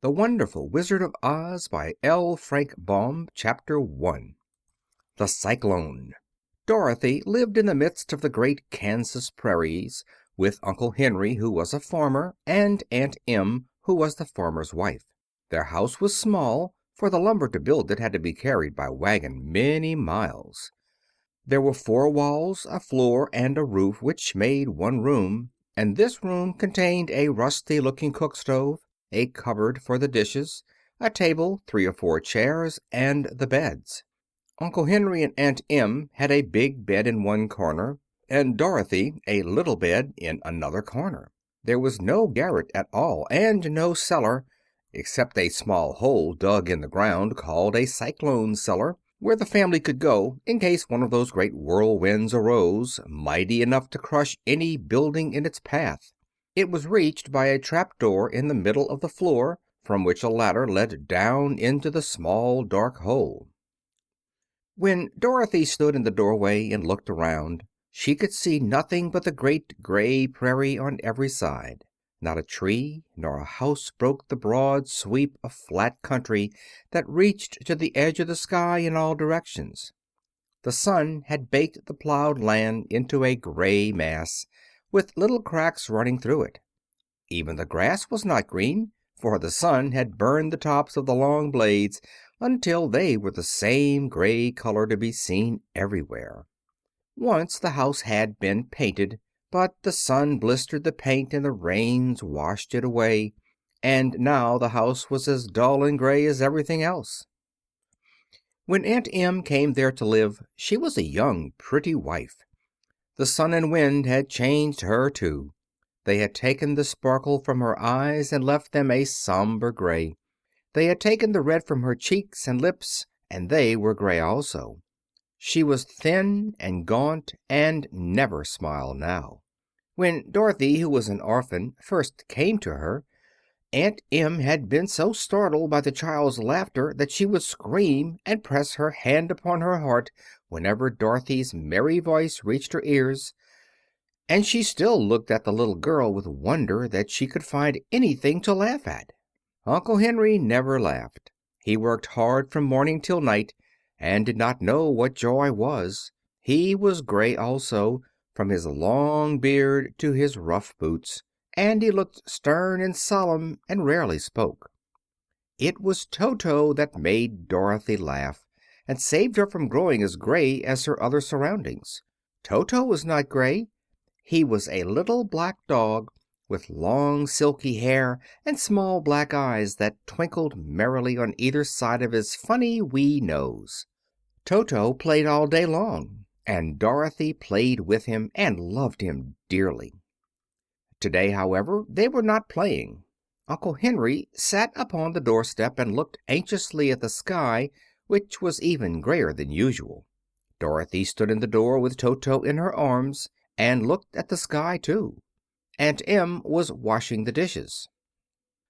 The Wonderful Wizard of Oz by L. Frank Baum, Chapter 1. The Cyclone. Dorothy lived in the midst of the great Kansas prairies, with Uncle Henry, who was a farmer, and Aunt Em, who was the farmer's wife. Their house was small, for the lumber to build it had to be carried by wagon many miles. There were 4 walls, a floor, and a roof, which made one room, and this room contained a rusty-looking cook stove, a cupboard for the dishes, a table, 3 or 4 chairs, and the beds. Uncle Henry and Aunt Em had a big bed in one corner, and Dorothy a little bed in another corner. There was no garret at all, and no cellar, except a small hole dug in the ground called a cyclone cellar, where the family could go in case one of those great whirlwinds arose, mighty enough to crush any building in its path. It was reached by a trap-door in the middle of the floor, from which a ladder led down into the small dark hole. When Dorothy stood in the doorway and looked around, she could see nothing but the great gray prairie on every side. Not a tree nor a house broke the broad sweep of flat country that reached to the edge of the sky in all directions. The sun had baked the plowed land into a gray mass, with little cracks running through it. Even the grass was not green, for the sun had burned the tops of the long blades until they were the same gray color to be seen everywhere. Once the house had been painted, but the sun blistered the paint and the rains washed it away, and now the house was as dull and gray as everything else. When Aunt Em came there to live, she was a young, pretty wife. The sun and wind had changed her, too. They had taken the sparkle from her eyes and left them a somber gray. They had taken the red from her cheeks and lips, and they were gray also. She was thin and gaunt and never smiled now. When Dorothy, who was an orphan, first came to her, Aunt Em had been so startled by the child's laughter that she would scream and press her hand upon her heart whenever Dorothy's merry voice reached her ears, and she still looked at the little girl with wonder that she could find anything to laugh at. Uncle Henry never laughed. He worked hard from morning till night, and did not know what joy was. He was gray also, from his long beard to his rough boots, and he looked stern and solemn and rarely spoke. It was Toto that made Dorothy laugh, and saved her from growing as gray as her other surroundings. Toto was not gray. He was a little black dog, with long silky hair and small black eyes that twinkled merrily on either side of his funny wee nose. Toto played all day long, and Dorothy played with him and loved him dearly. Today, however, they were not playing. Uncle Henry sat upon the doorstep and looked anxiously at the sky, which was even grayer than usual. Dorothy stood in the door with Toto in her arms, and looked at the sky too. Aunt Em was washing the dishes.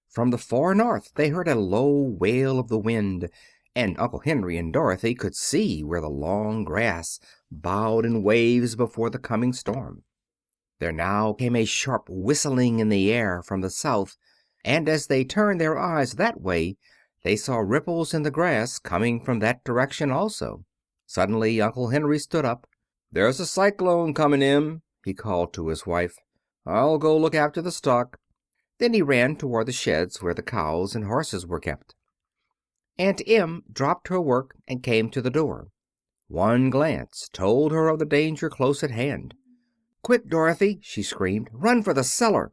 From the far north they heard a low wail of the wind, and Uncle Henry and Dorothy could see where the long grass bowed in waves before the coming storm. There now came a sharp whistling in the air from the south, and as they turned their eyes that way they saw ripples in the grass coming from that direction also. Suddenly Uncle Henry stood up. "There's a cyclone coming, Em," he called to his wife. "I'll go look after the stock." Then he ran toward the sheds where the cows and horses were kept. Aunt Em dropped her work and came to the door. One glance told her of the danger close at hand. "Quick, Dorothy!" she screamed. "Run for the cellar!"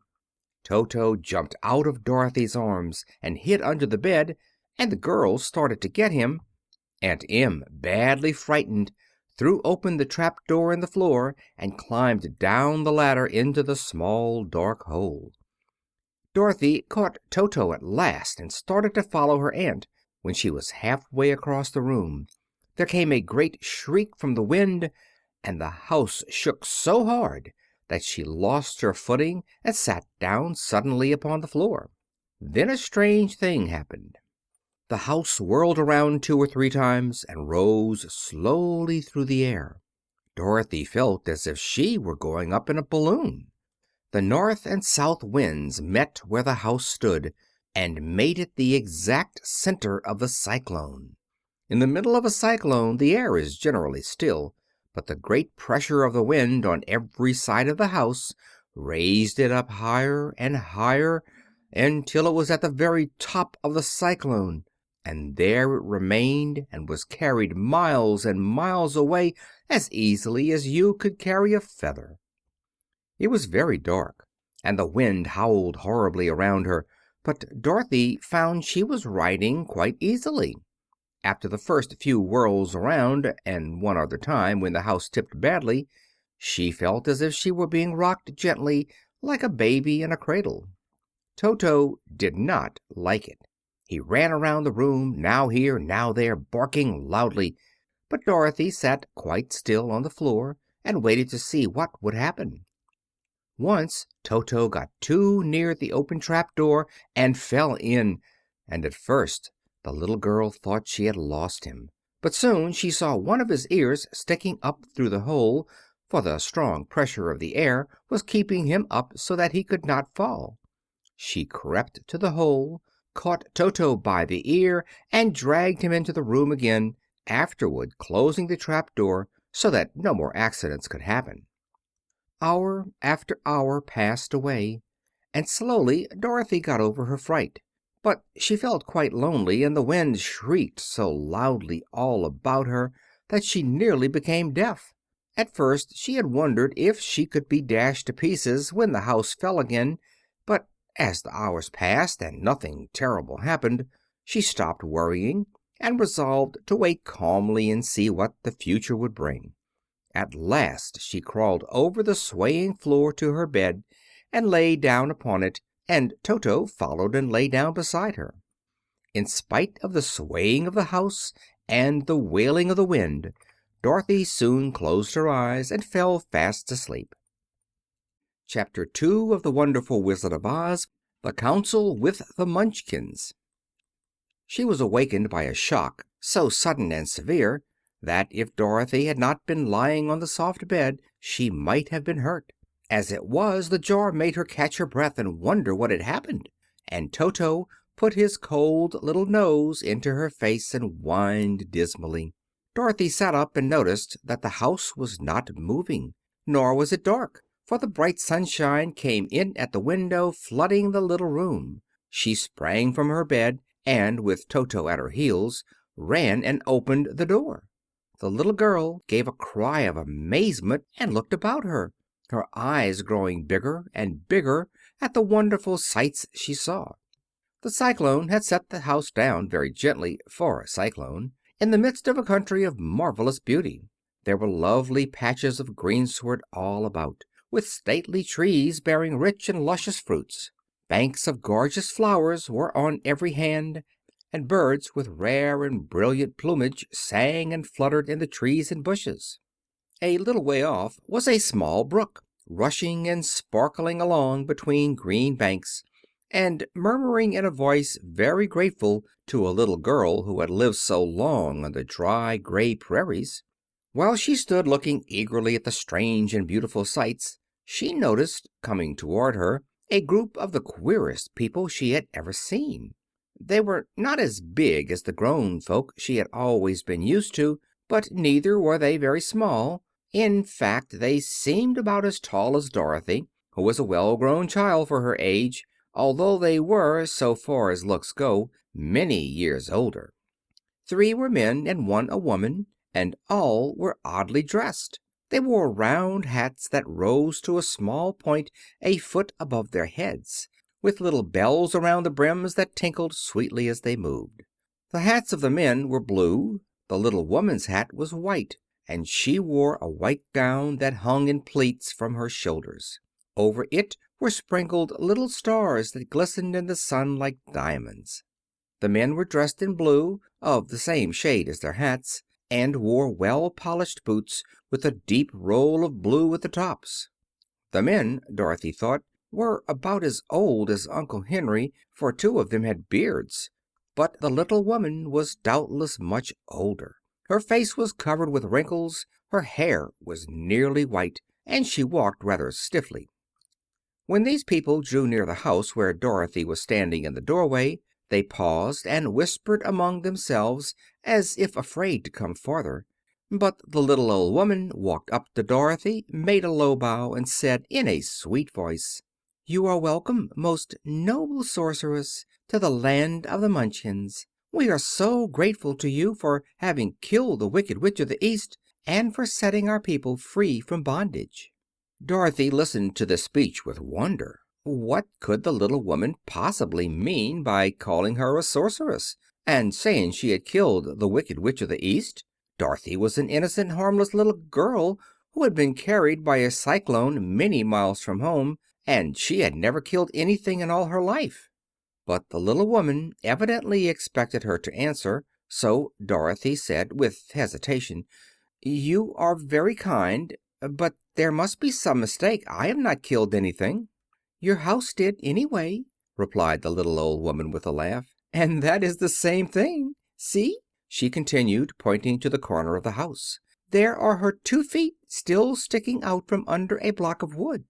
Toto jumped out of Dorothy's arms and hid under the bed, and the girls started to get him. Aunt Em, badly frightened, threw open the trap door in the floor and climbed down the ladder into the small dark hole. Dorothy caught Toto at last and started to follow her aunt. When she was halfway across the room, there came a great shriek from the wind, and the house shook so hard that she lost her footing and sat down suddenly upon the floor. Then a strange thing happened. The house whirled around 2 or 3 times and rose slowly through the air. Dorothy felt as if she were going up in a balloon. The north and south winds met where the house stood, and made it the exact center of the cyclone. In the middle of a cyclone the air is generally still, but the great pressure of the wind on every side of the house raised it up higher and higher until it was at the very top of the cyclone, and there it remained and was carried miles and miles away as easily as you could carry a feather. It was very dark, and the wind howled horribly around her, but Dorothy found she was riding quite easily. After the first few whirls around, and one other time when the house tipped badly, she felt as if she were being rocked gently, like a baby in a cradle. Toto did not like it. He ran around the room, now here, now there, barking loudly, but Dorothy sat quite still on the floor and waited to see what would happen. Once Toto got too near the open trap door and fell in, and at first the little girl thought she had lost him. But soon she saw one of his ears sticking up through the hole, for the strong pressure of the air was keeping him up so that he could not fall. She crept to the hole, caught Toto by the ear, and dragged him into the room again, afterward closing the trap door so that no more accidents could happen. Hour after hour passed away, and slowly Dorothy got over her fright. But she felt quite lonely, and the wind shrieked so loudly all about her that she nearly became deaf. At first she had wondered if she could be dashed to pieces when the house fell again, but as the hours passed and nothing terrible happened, she stopped worrying and resolved to wait calmly and see what the future would bring. At last she crawled over the swaying floor to her bed and lay down upon it, and Toto followed and lay down beside her. In spite of the swaying of the house and the wailing of the wind, Dorothy soon closed her eyes and fell fast asleep. Chapter 2 of The Wonderful Wizard of Oz, The Council with the Munchkins. She was awakened by a shock so sudden and severe that if Dorothy had not been lying on the soft bed she might have been hurt. As it was, the jar made her catch her breath and wonder what had happened, and Toto put his cold little nose into her face and whined dismally. Dorothy sat up and noticed that the house was not moving, nor was it dark, for the bright sunshine came in at the window, flooding the little room. She sprang from her bed and, with Toto at her heels, ran and opened the door. The little girl gave a cry of amazement and looked about her, her eyes growing bigger and bigger at the wonderful sights she saw. The cyclone had set the house down very gently for a cyclone, in the midst of a country of marvelous beauty. There were lovely patches of greensward all about, with stately trees bearing rich and luscious fruits. Banks of gorgeous flowers were on every hand, and birds with rare and brilliant plumage sang and fluttered in the trees and bushes. A little way off was a small brook, rushing and sparkling along between green banks, and murmuring in a voice very grateful to a little girl who had lived so long on the dry, gray prairies. While she stood looking eagerly at the strange and beautiful sights, she noticed, coming toward her, a group of the queerest people she had ever seen. They were not as big as the grown folk she had always been used to, but neither were they very small. In fact, they seemed about as tall as Dorothy, who was a well-grown child for her age, although they were, so far as looks go, many years older. 3 were men and 1 a woman, and all were oddly dressed. They wore round hats that rose to a small point a foot above their heads, with little bells around the brims that tinkled sweetly as they moved. The hats of the men were blue. The little woman's hat was white, and she wore a white gown that hung in pleats from her shoulders. Over it were sprinkled little stars that glistened in the sun like diamonds. The men were dressed in blue, of the same shade as their hats, and wore well-polished boots with a deep roll of blue at the tops. The men, Dorothy thought, were about as old as Uncle Henry, for 2 of them had beards. But the little woman was doubtless much older. Her face was covered with wrinkles, her hair was nearly white, and she walked rather stiffly. When these people drew near the house where Dorothy was standing in the doorway, they paused and whispered among themselves as if afraid to come farther. But the little old woman walked up to Dorothy, made a low bow, and said in a sweet voice, "You are welcome, most noble sorceress, to the land of the Munchkins. We are so grateful to you for having killed the Wicked Witch of the East and for setting our people free from bondage." Dorothy listened to this speech with wonder. What could the little woman possibly mean by calling her a sorceress, and saying she had killed the Wicked Witch of the East? Dorothy was an innocent, harmless little girl who had been carried by a cyclone many miles from home, and she had never killed anything in all her life. But the little woman evidently expected her to answer, so Dorothy said with hesitation, "You are very kind, but there must be some mistake. I have not killed anything." "Your house did, anyway," replied the little old woman with a laugh. "And that is the same thing. See," she continued, pointing to the corner of the house. "There are her 2 feet still sticking out from under a block of wood."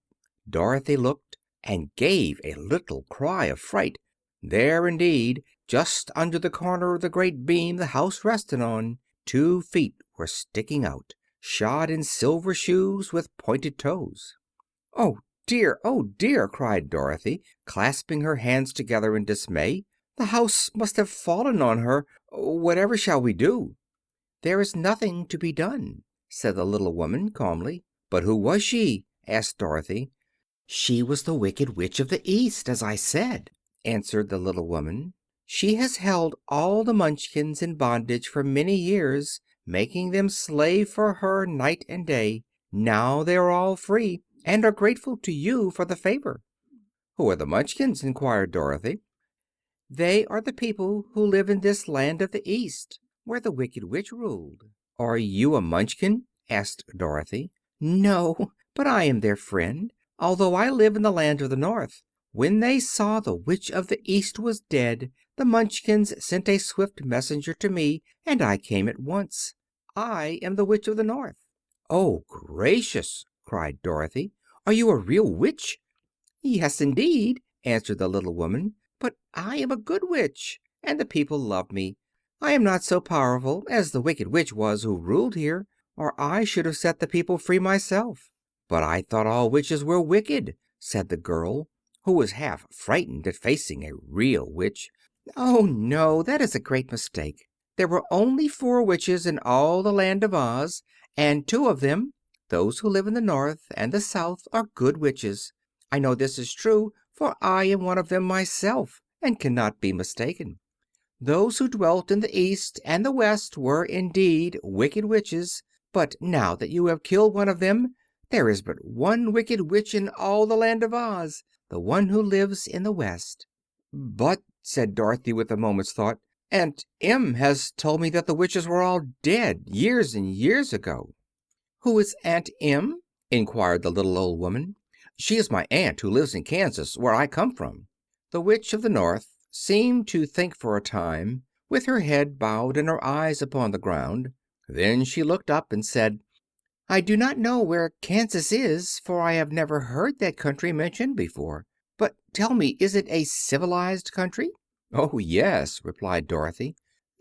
Dorothy looked and gave a little cry of fright. There, indeed, just under the corner of the great beam the house rested on, 2 feet were sticking out, shod in silver shoes with pointed toes. "Oh dear! Oh dear!" cried Dorothy, clasping her hands together in dismay. "The house must have fallen on her. Whatever shall we do?" "There is nothing to be done," said the little woman calmly. "But who was she?" asked Dorothy. "She was the Wicked Witch of the East, as I said," answered the little woman. "She has held all the Munchkins in bondage for many years, making them slave for her night and day. Now they are all free, and are grateful to you for the favor." "Who are the Munchkins?" inquired Dorothy. "They are the people who live in this land of the East, where the Wicked Witch ruled." "Are you a Munchkin?" asked Dorothy. "No, but I am their friend, although I live in the land of the North. When they saw the Witch of the East was dead, the Munchkins sent a swift messenger to me, and I came at once. I am the Witch of the North." "Oh, gracious!" cried Dorothy. "Are you a real witch?" "Yes, indeed," answered the little woman. "But I am a good witch, and the people love me. I am not so powerful as the Wicked Witch was who ruled here, or I should have set the people free myself." "But I thought all witches were wicked," said the girl, who was half frightened at facing a real witch. "Oh, no, that is a great mistake. There were only 4 witches in all the land of Oz, and 2 of them, those who live in the North and the South, are good witches. I know this is true, for I am one of them myself, and cannot be mistaken. Those who dwelt in the East and the West were indeed wicked witches, but now that you have killed one of them, there is but one wicked witch in all the land of Oz, the one who lives in the West." "But," said Dorothy, with a moment's thought, "Aunt Em has told me that the witches were all dead years and years ago." "Who is Aunt Em?" inquired the little old woman. "She is my aunt who lives in Kansas, where I come from." The Witch of the North seemed to think for a time, with her head bowed and her eyes upon the ground. Then she looked up and said, "I do not know where Kansas is, for I have never heard that country mentioned before. But tell me, is it a civilized country?" "Oh, yes," replied Dorothy.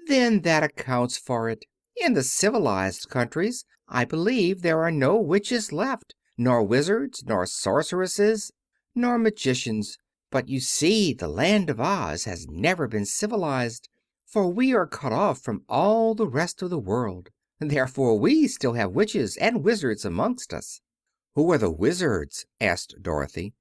"Then that accounts for it. In the civilized countries I believe there are no witches left, nor wizards, nor sorceresses, nor magicians. But you see, the land of Oz has never been civilized, for we are cut off from all the rest of the world. Therefore we still have witches and wizards amongst us." "Who are the wizards?" asked Dorothy.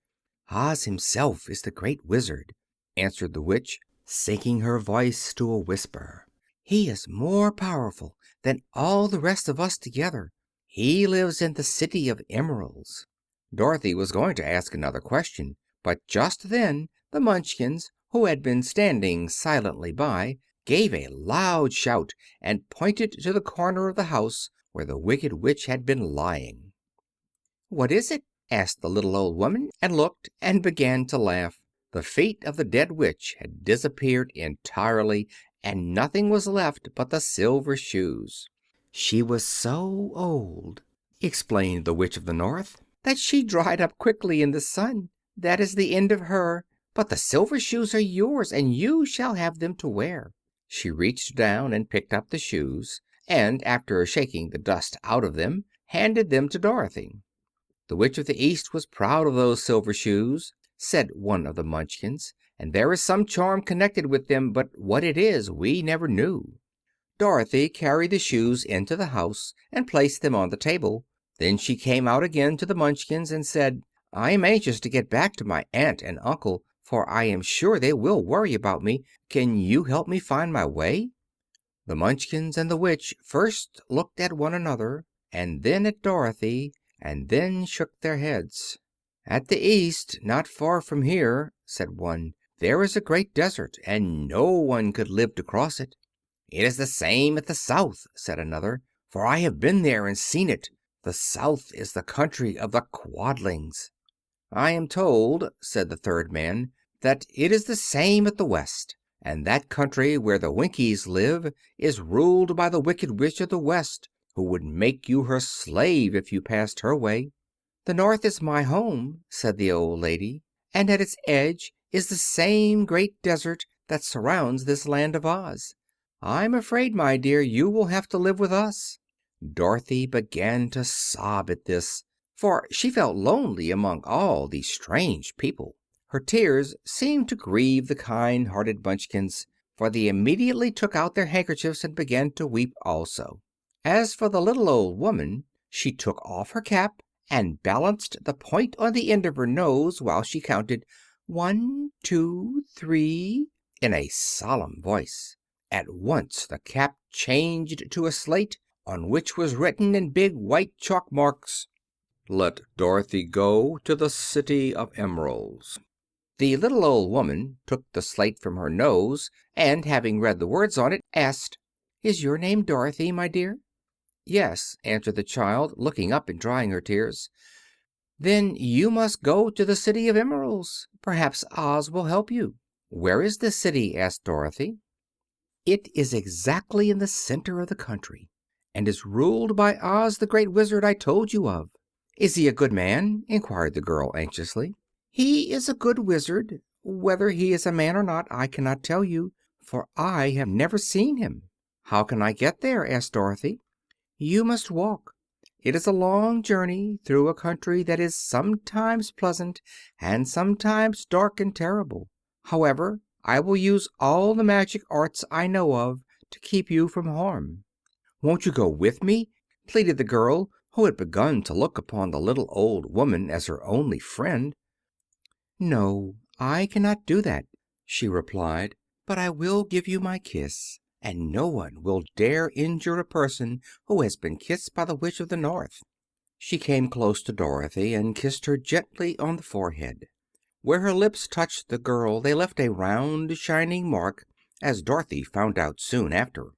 "Oz himself is the great wizard," answered the witch, sinking her voice to a whisper. "He is more powerful than all the rest of us together. He lives in the City of Emeralds." Dorothy was going to ask another question, but just then the Munchkins, who had been standing silently by, gave a loud shout and pointed to the corner of the house where the Wicked Witch had been lying. "What is it?" asked the little old woman, and looked and began to laugh. The feet of the dead witch had disappeared entirely, and nothing was left but the silver shoes. "She was so old," explained the Witch of the North, "that she dried up quickly in the sun. that is the end of her. But the silver shoes are yours, and you shall have them to wear." She reached down and picked up the shoes, and after shaking the dust out of them, handed them to Dorothy. "The Witch of the East was proud of those silver shoes," said one of the Munchkins, "and there is some charm connected with them, but what it is we never knew." Dorothy carried the shoes into the house and placed them on the table. Then she came out again to the Munchkins and said, "I am anxious to get back to my aunt and uncle, for I am sure they will worry about me. Can you help me find my way?" The Munchkins and the Witch first looked at one another, and then at Dorothy, and then shook their heads. "At the East, not far from here," said one, "there is a great desert, and no one could live to cross it." "It is the same at the South," said another, "for I have been there and seen it. The South is the country of the Quadlings." "I am told," said the third man, "that it is the same at the West, and that country where the Winkies live is ruled by the Wicked Witch of the West, who would make you her slave if you passed her way." "The North is my home," said the old lady, "and at its edge is the same great desert that surrounds this Land of Oz. I'm afraid, my dear, you will have to live with us." Dorothy began to sob at this, for she felt lonely among all these strange people. Her tears seemed to grieve the kind-hearted Munchkins, for they immediately took out their handkerchiefs and began to weep also. As for the little old woman, she took off her cap and balanced the point on the end of her nose while she counted 1, 2, 3 in a solemn voice. At once the cap changed to a slate, on which was written in big white chalk marks, "Let Dorothy go to the City of Emeralds." The little old woman took the slate from her nose, and having read the words on it, asked, "Is your name Dorothy, my dear?" "Yes," answered the child, looking up and drying her tears. "Then you must go to the City of Emeralds. Perhaps Oz will help you." "Where is this city?" asked Dorothy. "It is exactly in the center of the country, and is ruled by Oz, the great Wizard I told you of." "Is he a good man?" inquired the girl anxiously. "He is a good wizard. Whether he is a man or not I cannot tell you, for I have never seen him." "How can I get there?" asked Dorothy. "You must walk. It is a long journey through a country that is sometimes pleasant and sometimes dark and terrible. However, I will use all the magic arts I know of to keep you from harm." "Won't you go with me?" pleaded the girl, who had begun to look upon the little old woman as her only friend. "No, I cannot do that," she replied, "but I will give you my kiss, and no one will dare injure a person who has been kissed by the Witch of the North." She came close to Dorothy and kissed her gently on the forehead. Where her lips touched the girl they left a round, shining mark, as Dorothy found out soon after.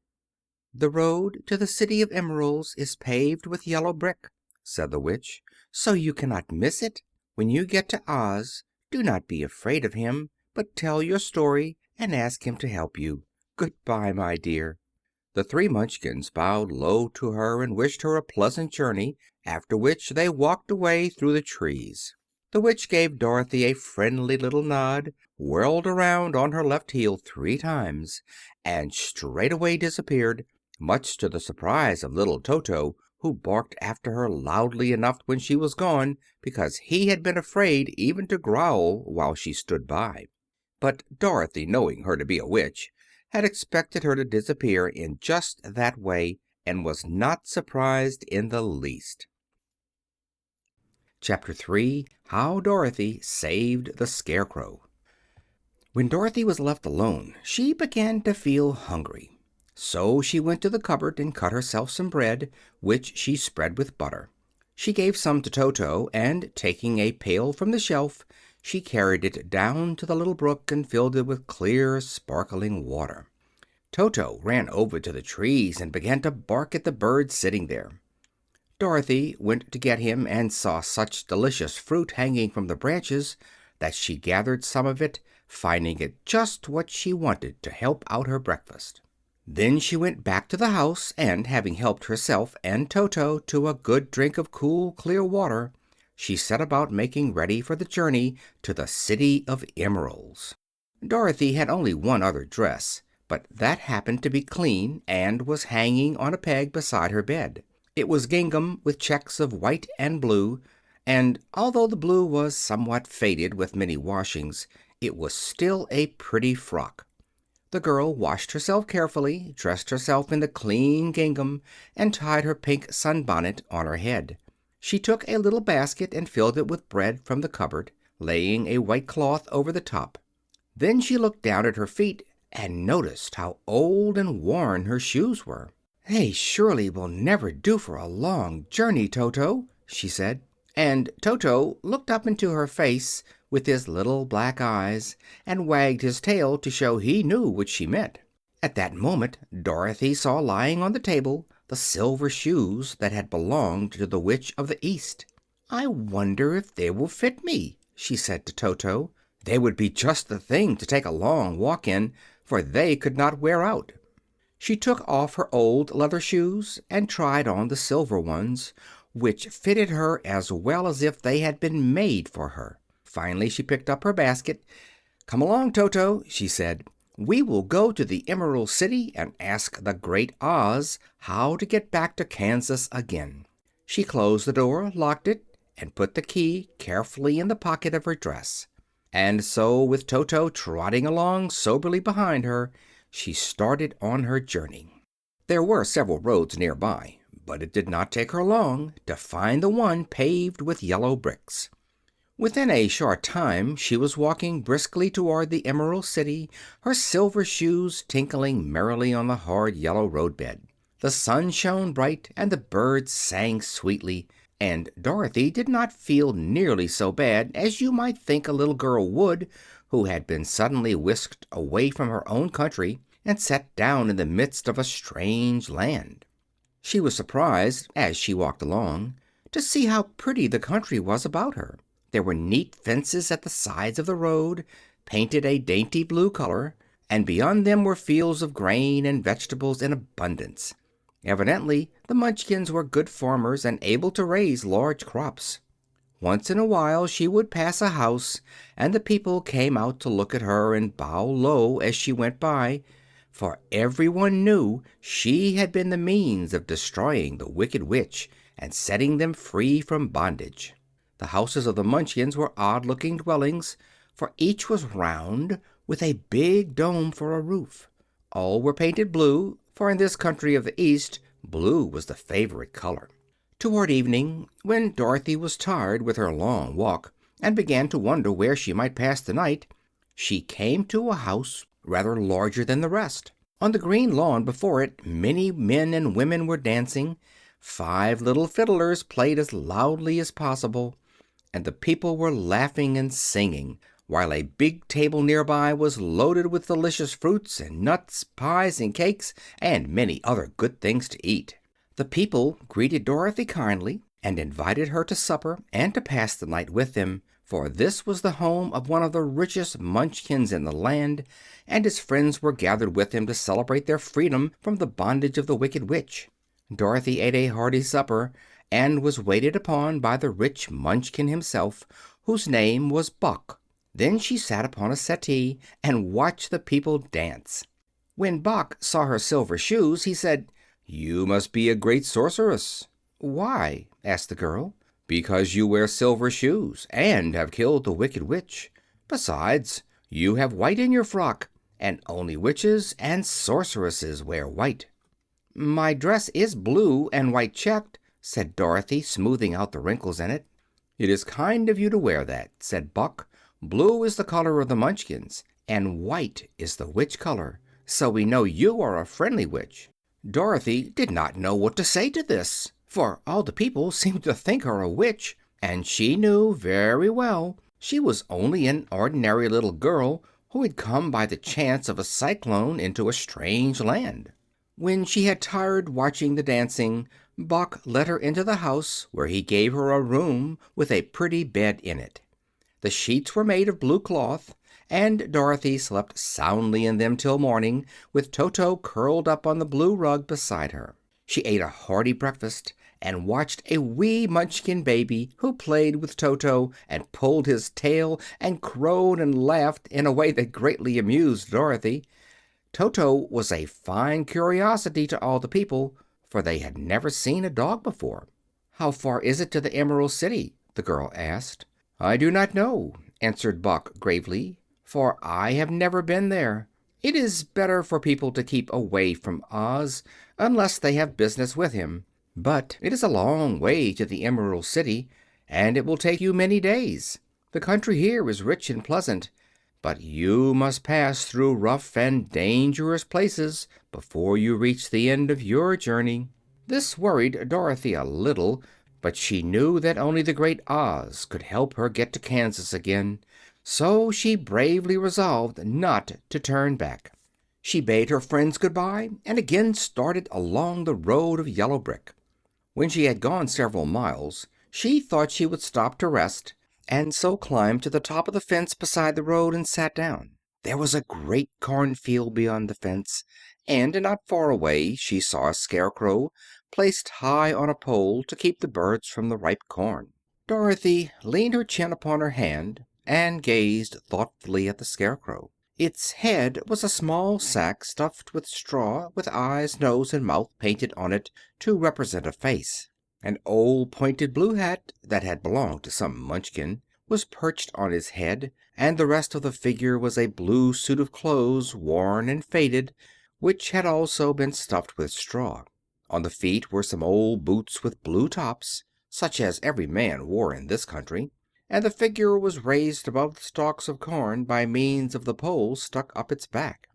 "The road to the City of Emeralds is paved with yellow brick," said the Witch, "so you cannot miss it. When you get to Oz, do not be afraid of him, but tell your story and ask him to help you. Goodbye, my dear." The three Munchkins bowed low to her and wished her a pleasant journey, after which they walked away through the trees. The Witch gave Dorothy a friendly little nod, whirled around on her left heel 3 times, and straightway disappeared, much to the surprise of little Toto, who barked after her loudly enough when she was gone, because he had been afraid even to growl while she stood by. But Dorothy, knowing her to be a witch, had expected her to disappear in just that way, and was not surprised in the least. Chapter 3. How Dorothy Saved the Scarecrow. When Dorothy was left alone, she began to feel hungry. So she went to the cupboard and cut herself some bread, which she spread with butter. She gave some to Toto, and taking a pail from the shelf, she carried it down to the little brook and filled it with clear, sparkling water. Toto ran over to the trees and began to bark at the birds sitting there. Dorothy went to get him and saw such delicious fruit hanging from the branches that she gathered some of it, finding it just what she wanted to help out her breakfast. Then she went back to the house, and having helped herself and Toto to a good drink of cool, clear water, she set about making ready for the journey to the City of Emeralds. Dorothy had only one other dress, but that happened to be clean and was hanging on a peg beside her bed. It was gingham with checks of white and blue, and although the blue was somewhat faded with many washings, it was still a pretty frock. The girl washed herself carefully, dressed herself in the clean gingham, and tied her pink sunbonnet on her head. She took a little basket and filled it with bread from the cupboard, laying a white cloth over the top. Then she looked down at her feet and noticed how old and worn her shoes were. "They surely will never do for a long journey, Toto," she said. And Toto looked up into her face with his little black eyes, and wagged his tail to show he knew what she meant. At that moment Dorothy saw lying on the table the silver shoes that had belonged to the Witch of the East. "I wonder if they will fit me," she said to Toto. "They would be just the thing to take a long walk in, for they could not wear out." She took off her old leather shoes and tried on the silver ones, which fitted her as well as if they had been made for her. Finally she picked up her basket. "Come along, Toto," she said. "We will go to the Emerald City and ask the Great Oz how to get back to Kansas again." She closed the door, locked it, and put the key carefully in the pocket of her dress. And so, with Toto trotting along soberly behind her, she started on her journey. There were several roads nearby, but it did not take her long to find the one paved with yellow bricks. Within a short time she was walking briskly toward the Emerald City, her silver shoes tinkling merrily on the hard yellow roadbed. The sun shone bright and the birds sang sweetly, and Dorothy did not feel nearly so bad as you might think a little girl would who had been suddenly whisked away from her own country and set down in the midst of a strange land. She was surprised, as she walked along, to see how pretty the country was about her. There were neat fences at the sides of the road, painted a dainty blue color, and beyond them were fields of grain and vegetables in abundance. Evidently the Munchkins were good farmers and able to raise large crops. Once in a while she would pass a house, and the people came out to look at her and bow low as she went by, for everyone knew she had been the means of destroying the Wicked Witch and setting them free from bondage. The houses of the Munchkins were odd-looking dwellings, for each was round, with a big dome for a roof. All were painted blue, for in this country of the East blue was the favorite color. Toward evening, when Dorothy was tired with her long walk and began to wonder where she might pass the night, she came to a house rather larger than the rest. On the green lawn before it many men and women were dancing. 5 little fiddlers played as loudly as possible, and the people were laughing and singing, while a big table nearby was loaded with delicious fruits and nuts, pies and cakes, and many other good things to eat. The people greeted Dorothy kindly and invited her to supper and to pass the night with them, for this was the home of one of the richest Munchkins in the land, and his friends were gathered with him to celebrate their freedom from the bondage of the Wicked Witch. Dorothy ate a hearty supper and was waited upon by the rich Munchkin himself, whose name was Buck. Then she sat upon a settee and watched the people dance. When Buck saw her silver shoes, he said, "You must be a great sorceress." "Why?" asked the girl. "Because you wear silver shoes and have killed the Wicked Witch. Besides, you have white in your frock, and only witches and sorceresses wear white." "My dress is blue and white checked," said Dorothy, smoothing out the wrinkles in it. "It is kind of you to wear that," said Buck. "Blue is the color of the Munchkins, and white is the witch color, so we know you are a friendly witch." Dorothy did not know what to say to this, for all the people seemed to think her a witch, and she knew very well she was only an ordinary little girl who had come by the chance of a cyclone into a strange land. When she had tired watching the dancing, Buck led her into the house, where he gave her a room with a pretty bed in it. The sheets were made of blue cloth, and Dorothy slept soundly in them till morning, with Toto curled up on the blue rug beside her. She ate a hearty breakfast and watched a wee Munchkin baby who played with Toto and pulled his tail and crowed and laughed in a way that greatly amused Dorothy. Toto was a fine curiosity to all the people, for they had never seen a dog before. "How far is it to the Emerald City?" the girl asked. "I do not know," answered Boq gravely, "for I have never been there. It is better for people to keep away from Oz, unless they have business with him. But it is a long way to the Emerald City, and it will take you many days. The country here is rich and pleasant, but you must pass through rough and dangerous places before you reach the end of your journey." This worried Dorothy a little, but she knew that only the Great Oz could help her get to Kansas again, so she bravely resolved not to turn back. She bade her friends good-bye and again started along the road of yellow brick. When she had gone several miles, she thought she would stop to rest, and so climbed to the top of the fence beside the road and sat down. There was a great cornfield beyond the fence, and not far away she saw a Scarecrow placed high on a pole to keep the birds from the ripe corn. Dorothy leaned her chin upon her hand and gazed thoughtfully at the Scarecrow. Its head was a small sack stuffed with straw, with eyes, nose, and mouth painted on it to represent a face. An old pointed blue hat, that had belonged to some Munchkin, was perched on his head, and the rest of the figure was a blue suit of clothes, worn and faded, which had also been stuffed with straw. On the feet were some old boots with blue tops, such as every man wore in this country, and the figure was raised above the stalks of corn by means of the pole stuck up its back.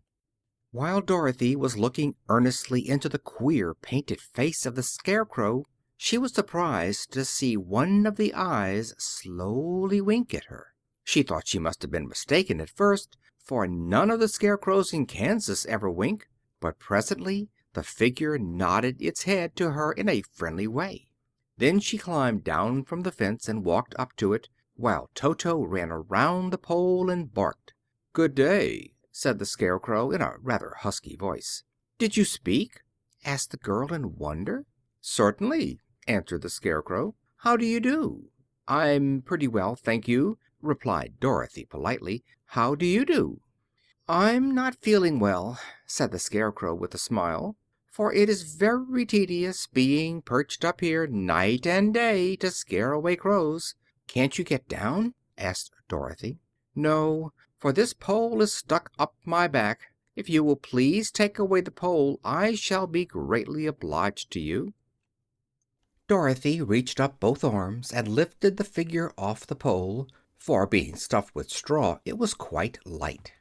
While Dorothy was looking earnestly into the queer painted face of the Scarecrow, she was surprised to see one of the eyes slowly wink at her. She thought she must have been mistaken at first, for none of the Scarecrows in Kansas ever wink, but presently the figure nodded its head to her in a friendly way. Then she climbed down from the fence and walked up to it, while Toto ran around the pole and barked. "Good day," said the Scarecrow in a rather husky voice. "Did you speak?" asked the girl in wonder. "Certainly," answered the Scarecrow. "How do you do?" "I'm pretty well, thank you," replied Dorothy politely. "How do you do?" "I'm not feeling well," said the Scarecrow with a smile, "for it is very tedious being perched up here night and day to scare away crows." "Can't you get down?" asked Dorothy. "No, for this pole is stuck up my back. If you will please take away the pole I shall be greatly obliged to you." Dorothy reached up both arms and lifted the figure off the pole, for being stuffed with straw it was quite light.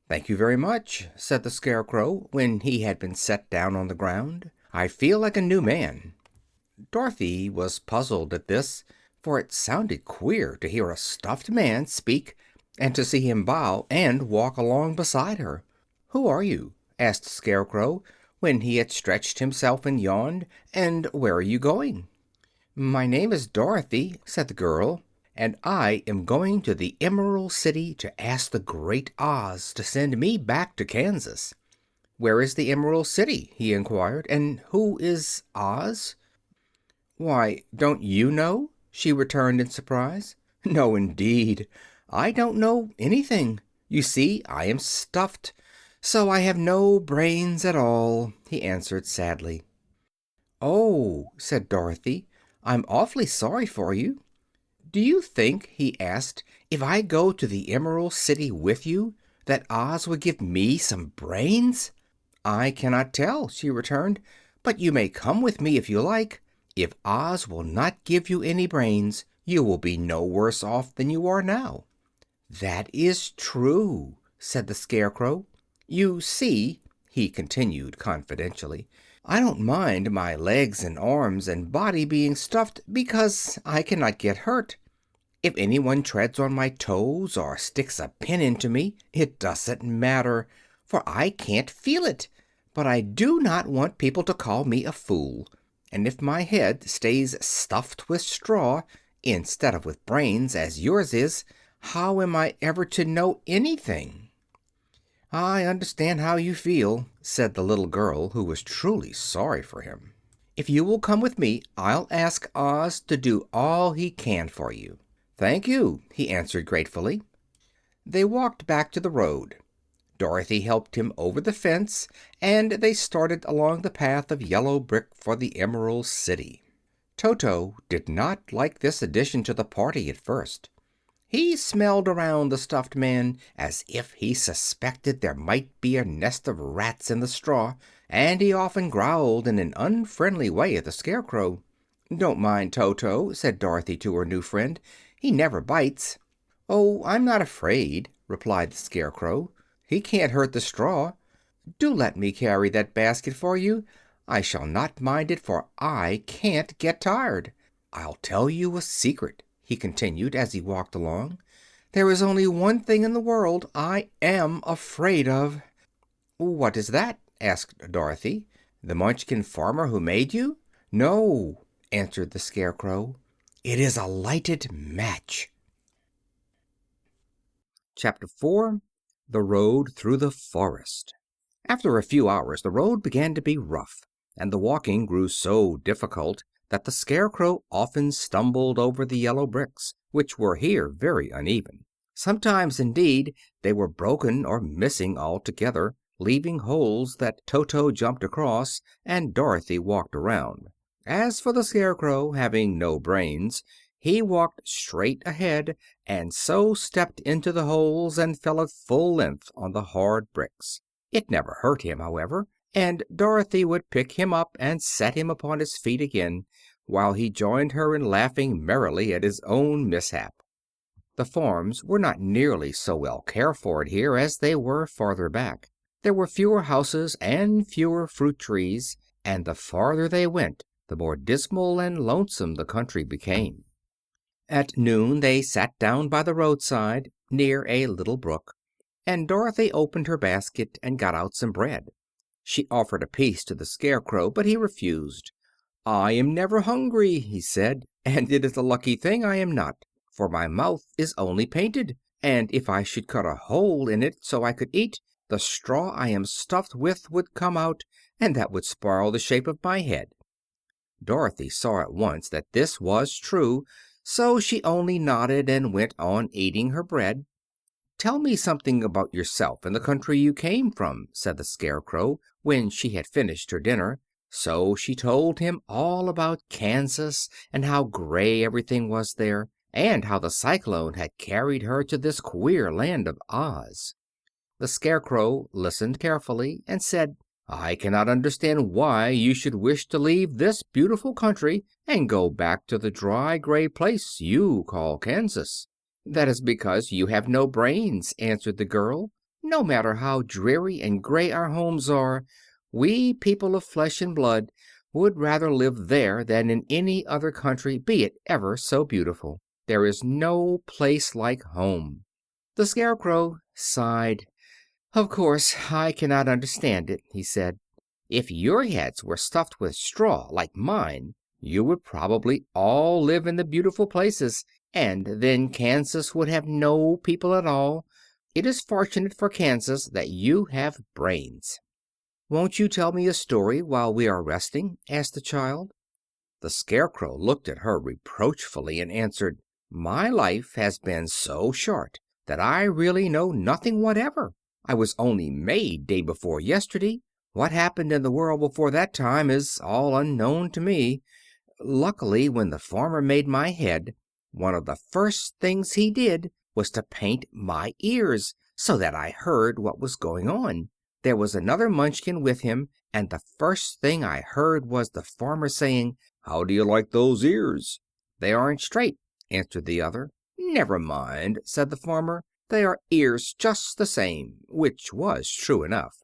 "Thank you very much," said the Scarecrow, when he had been set down on the ground. "I feel like a new man." Dorothy was puzzled at this, for it sounded queer to hear a stuffed man speak and to see him bow and walk along beside her. "Who are you?" asked the Scarecrow, when he had stretched himself and yawned, "and where are you going?" "My name is Dorothy," said the girl, "and I am going to the Emerald City to ask the Great Oz to send me back to Kansas." "Where is the Emerald City?" he inquired, "and who is Oz?" "Why, don't you know?" she returned in surprise. "No, indeed. I don't know anything. You see, I am stuffed, so I have no brains at all," he answered sadly. "Oh," said Dorothy, "I'm awfully sorry for you. Do you think," he asked, "if I go to the Emerald City with you, that Oz would give me some brains?" "I cannot tell," she returned, "but you may come with me if you like. If Oz will not give you any brains, you will be no worse off than you are now." "That is true," said the Scarecrow. "You see," he continued confidentially, "I don't mind my legs and arms and body being stuffed, because I cannot get hurt. If anyone treads on my toes or sticks a pin into me, it doesn't matter, for I can't feel it. But I do not want people to call me a fool, and if my head stays stuffed with straw instead of with brains, as yours is, how am I ever to know anything?" "I understand how you feel," said the little girl, who was truly sorry for him. If you will come with me, I'll ask Oz to do all he can for you." "Thank you," he answered gratefully. They walked back to the road. Dorothy helped him over the fence, and they started along the path of yellow brick for the Emerald City. Toto did not like this addition to the party at first. He smelled around the stuffed man as if he suspected there might be a nest of rats in the straw, and he often growled in an unfriendly way at the Scarecrow. "Don't mind Toto," said Dorothy to her new friend. "He never bites." "Oh, I'm not afraid," replied the Scarecrow. "He can't hurt the straw. Do let me carry that basket for you. I shall not mind it, for I can't get tired. I'll tell you a secret," he continued as he walked along. "There is only one thing in the world I am afraid of." "What is that?" asked Dorothy. "The Munchkin farmer who made you?" "No," answered the Scarecrow. "It is a lighted match." Chapter 4. The Road Through the Forest. After a few hours the road began to be rough, and the walking grew so difficult that the Scarecrow often stumbled over the yellow bricks, which were here very uneven. Sometimes, indeed, they were broken or missing altogether, leaving holes that Toto jumped across and Dorothy walked around. As for the Scarecrow, having no brains, he walked straight ahead and so stepped into the holes and fell at full length on the hard bricks. It never hurt him, however, and Dorothy would pick him up and set him upon his feet again, while he joined her in laughing merrily at his own mishap. The farms were not nearly so well cared for here as they were farther back. There were fewer houses and fewer fruit trees, and the farther they went the more dismal and lonesome the country became. At noon they sat down by the roadside, near a little brook, and Dorothy opened her basket and got out some bread. She offered a piece to the Scarecrow, but he refused. "I am never hungry," he said, "and it is a lucky thing I am not, for my mouth is only painted, and if I should cut a hole in it so I could eat, the straw I am stuffed with would come out, and that would spoil the shape of my head." Dorothy saw at once that this was true, so she only nodded and went on eating her bread. "Tell me something about yourself and the country you came from," said the Scarecrow, when she had finished her dinner. So she told him all about Kansas, and how gray everything was there, and how the Cyclone had carried her to this queer land of Oz. The Scarecrow listened carefully and said, "I cannot understand why you should wish to leave this beautiful country and go back to the dry, gray place you call Kansas." "That is because you have no brains," answered the girl. "No matter how dreary and gray our homes are, we people of flesh and blood would rather live there than in any other country, be it ever so beautiful. There is no place like home." The Scarecrow sighed. "Of course, I cannot understand it," he said. "If your heads were stuffed with straw, like mine, you would probably all live in the beautiful places, and then Kansas would have no people at all. It is fortunate for Kansas that you have brains." "Won't you tell me a story while we are resting?" asked the child. The Scarecrow looked at her reproachfully and answered, "My life has been so short that I really know nothing whatever. I was only made day before yesterday. What happened in the world before that time is all unknown to me. Luckily, when the farmer made my head, one of the first things he did was to paint my ears, so that I heard what was going on. There was another Munchkin with him, and the first thing I heard was the farmer saying, 'How do you like those ears?' 'They aren't straight,' answered the other. 'Never mind,' said the farmer, 'they are ears just the same,' which was true enough.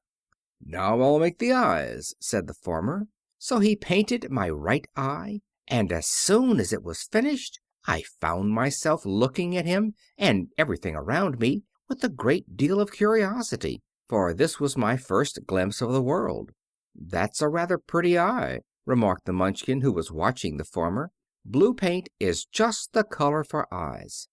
'Now I'll make the eyes,' said the farmer. So he painted my right eye, and as soon as it was finished I found myself looking at him and everything around me with a great deal of curiosity, for this was my first glimpse of the world. 'That's a rather pretty eye,' remarked the Munchkin, who was watching the farmer. 'Blue paint is just the color for eyes.'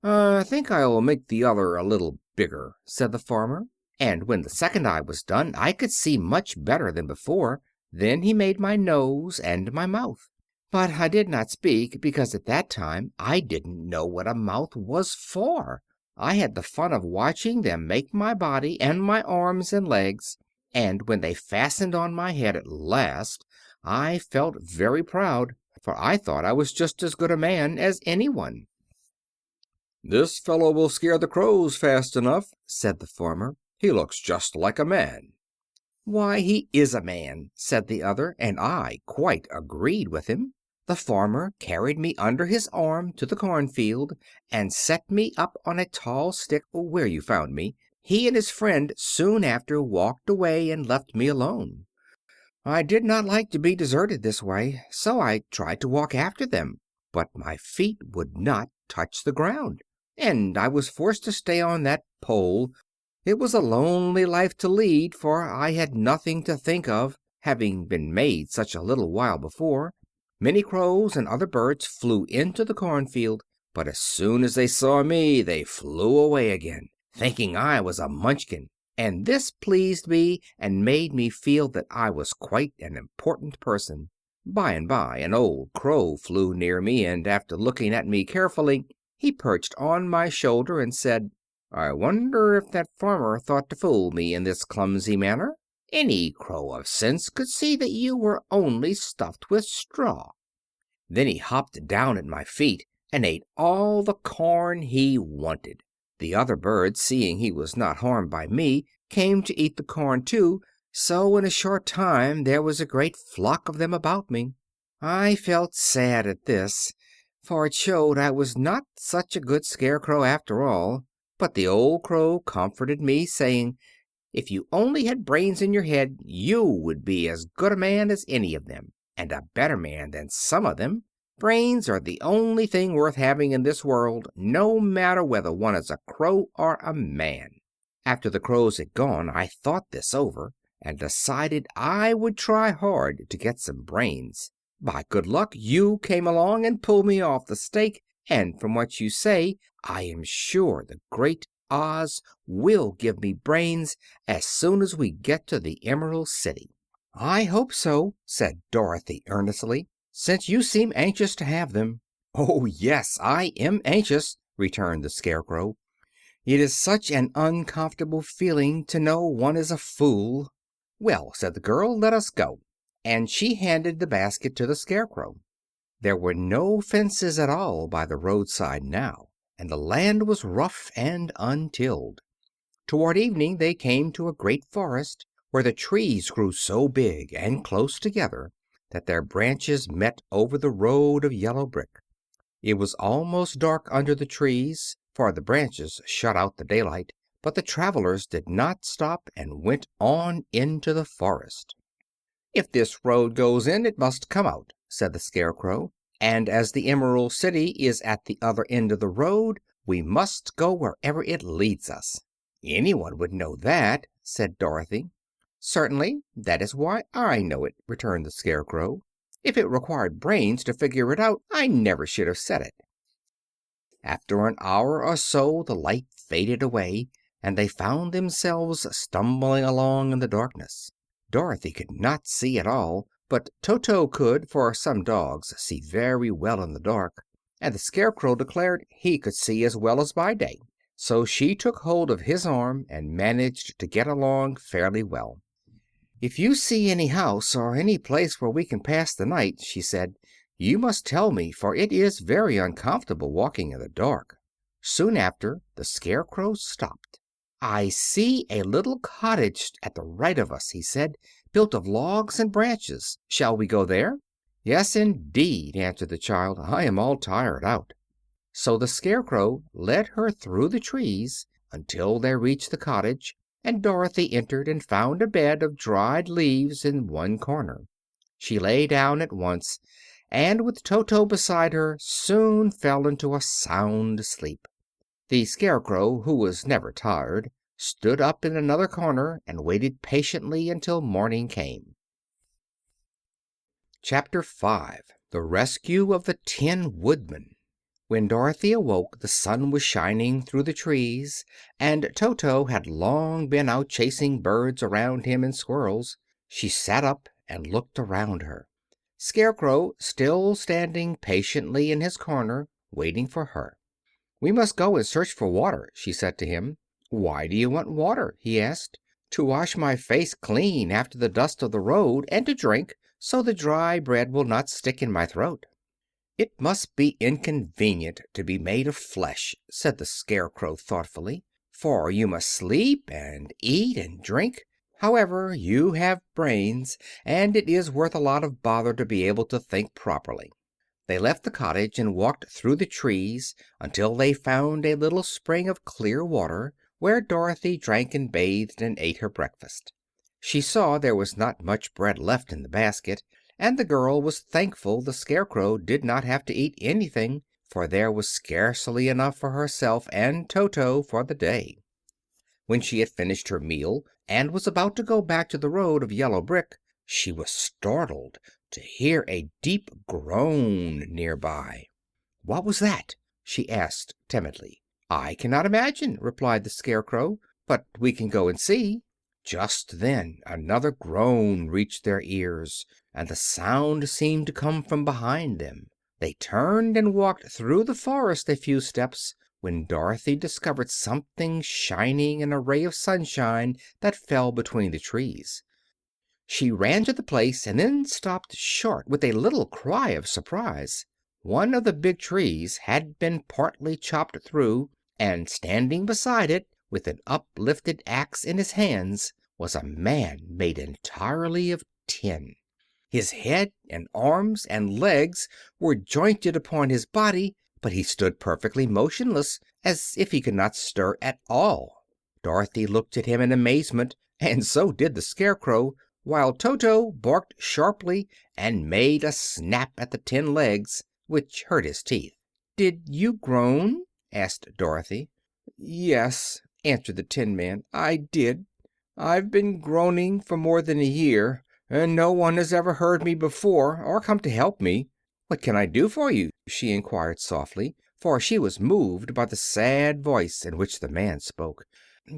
'I think I'll make the other a little bigger,' said the farmer. And when the second eye was done I could see much better than before. Then he made my nose and my mouth. But I did not speak because at that time I didn't know what a mouth was for. I had the fun of watching them make my body and my arms and legs, and when they fastened on my head at last, I felt very proud, for I thought I was just as good a man as anyone. "This fellow will scare the crows fast enough," said the farmer. "He looks just like a man." "Why, he is a man," said the other, and I quite agreed with him. The farmer carried me under his arm to the cornfield and set me up on a tall stick where you found me. He and his friend soon after walked away and left me alone. I did not like to be deserted this way, so I tried to walk after them, but my feet would not touch the ground, and I was forced to stay on that pole. It was a lonely life to lead, for I had nothing to think of, having been made such a little while before. Many crows and other birds flew into the cornfield, but as soon as they saw me they flew away again, thinking I was a Munchkin, and this pleased me and made me feel that I was quite an important person. By and by an old crow flew near me, and after looking at me carefully, he perched on my shoulder and said, "I wonder if that farmer thought to fool me in this clumsy manner? Any crow of sense could see that you were only stuffed with straw." Then he hopped down at my feet and ate all the corn he wanted. The other birds, seeing he was not harmed by me, came to eat the corn too, so in a short time there was a great flock of them about me. I felt sad at this, for it showed I was not such a good Scarecrow after all. But the old crow comforted me, saying, "If you only had brains in your head, you would be as good a man as any of them, and a better man than some of them. Brains are the only thing worth having in this world, no matter whether one is a crow or a man." After the crows had gone, I thought this over, and decided I would try hard to get some brains. By good luck, you came along and pulled me off the stake, and from what you say, I am sure the great Oz will give me brains as soon as we get to the Emerald City. "I hope so," said Dorothy earnestly, "since you seem anxious to have them." "Oh, yes, I am anxious," returned the Scarecrow. "It is such an uncomfortable feeling to know one is a fool." "Well," said the girl, "let us go," and she handed the basket to the Scarecrow. There were no fences at all by the roadside now, and the land was rough and untilled. Toward evening they came to a great forest, where the trees grew so big and close together that their branches met over the road of yellow brick. It was almost dark under the trees, for the branches shut out the daylight, but the travelers did not stop and went on into the forest. "If this road goes in, it must come out," said the Scarecrow, "and as the Emerald City is at the other end of the road, we must go wherever it leads us." "Anyone would know that," said Dorothy. "Certainly; that is why I know it," returned the Scarecrow. "If it required brains to figure it out, I never should have said it." After an hour or so the light faded away, and they found themselves stumbling along in the darkness. Dorothy could not see at all, but Toto could, for some dogs see very well in the dark, and the Scarecrow declared he could see as well as by day. So she took hold of his arm and managed to get along fairly well. "If you see any house or any place where we can pass the night," she said, "you must tell me, for it is very uncomfortable walking in the dark." Soon after the Scarecrow stopped. "I see a little cottage at the right of us," he said, "built of logs and branches. Shall we go there?" "Yes, indeed," answered the child. "I am all tired out." So the Scarecrow led her through the trees until they reached the cottage, and Dorothy entered and found a bed of dried leaves in one corner. She lay down at once, and with Toto beside her soon fell into a sound sleep. The Scarecrow, who was never tired, stood up in another corner and waited patiently until morning came. Chapter 5. The Rescue of the Tin Woodman. When Dorothy awoke the sun was shining through the trees, and Toto had long been out chasing birds around him and squirrels. She sat up and looked around her. Scarecrow still standing patiently in his corner, waiting for her. "We must go and search for water," she said to him. "Why do you want water?" he asked. "To wash my face clean after the dust of the road, and to drink, so the dry bread will not stick in my throat." "It must be inconvenient to be made of flesh," said the Scarecrow thoughtfully, "for you must sleep and eat and drink. However, you have brains, and it is worth a lot of bother to be able to think properly." They left the cottage and walked through the trees until they found a little spring of clear water, where Dorothy drank and bathed and ate her breakfast. She saw there was not much bread left in the basket, and the girl was thankful the Scarecrow did not have to eat anything, for there was scarcely enough for herself and Toto for the day. When she had finished her meal and was about to go back to the road of yellow brick, she was startled to hear a deep groan near by. "What was that?" she asked timidly. "I cannot imagine," replied the Scarecrow, "but we can go and see." Just then another groan reached their ears, and the sound seemed to come from behind them. They turned and walked through the forest a few steps, when Dorothy discovered something shining in a ray of sunshine that fell between the trees. She ran to the place and then stopped short with a little cry of surprise. One of the big trees had been partly chopped through, and standing beside it, with an uplifted axe in his hands, was a man made entirely of tin. His head and arms and legs were jointed upon his body, but he stood perfectly motionless, as if he could not stir at all. Dorothy looked at him in amazement, and so did the Scarecrow, while Toto barked sharply and made a snap at the tin legs, which hurt his teeth. "Did you groan?" asked Dorothy. "Yes," answered the Tin Man, "I did. I've been groaning for more than a year, and no one has ever heard me before or come to help me." "What can I do for you?" she inquired softly, for she was moved by the sad voice in which the man spoke.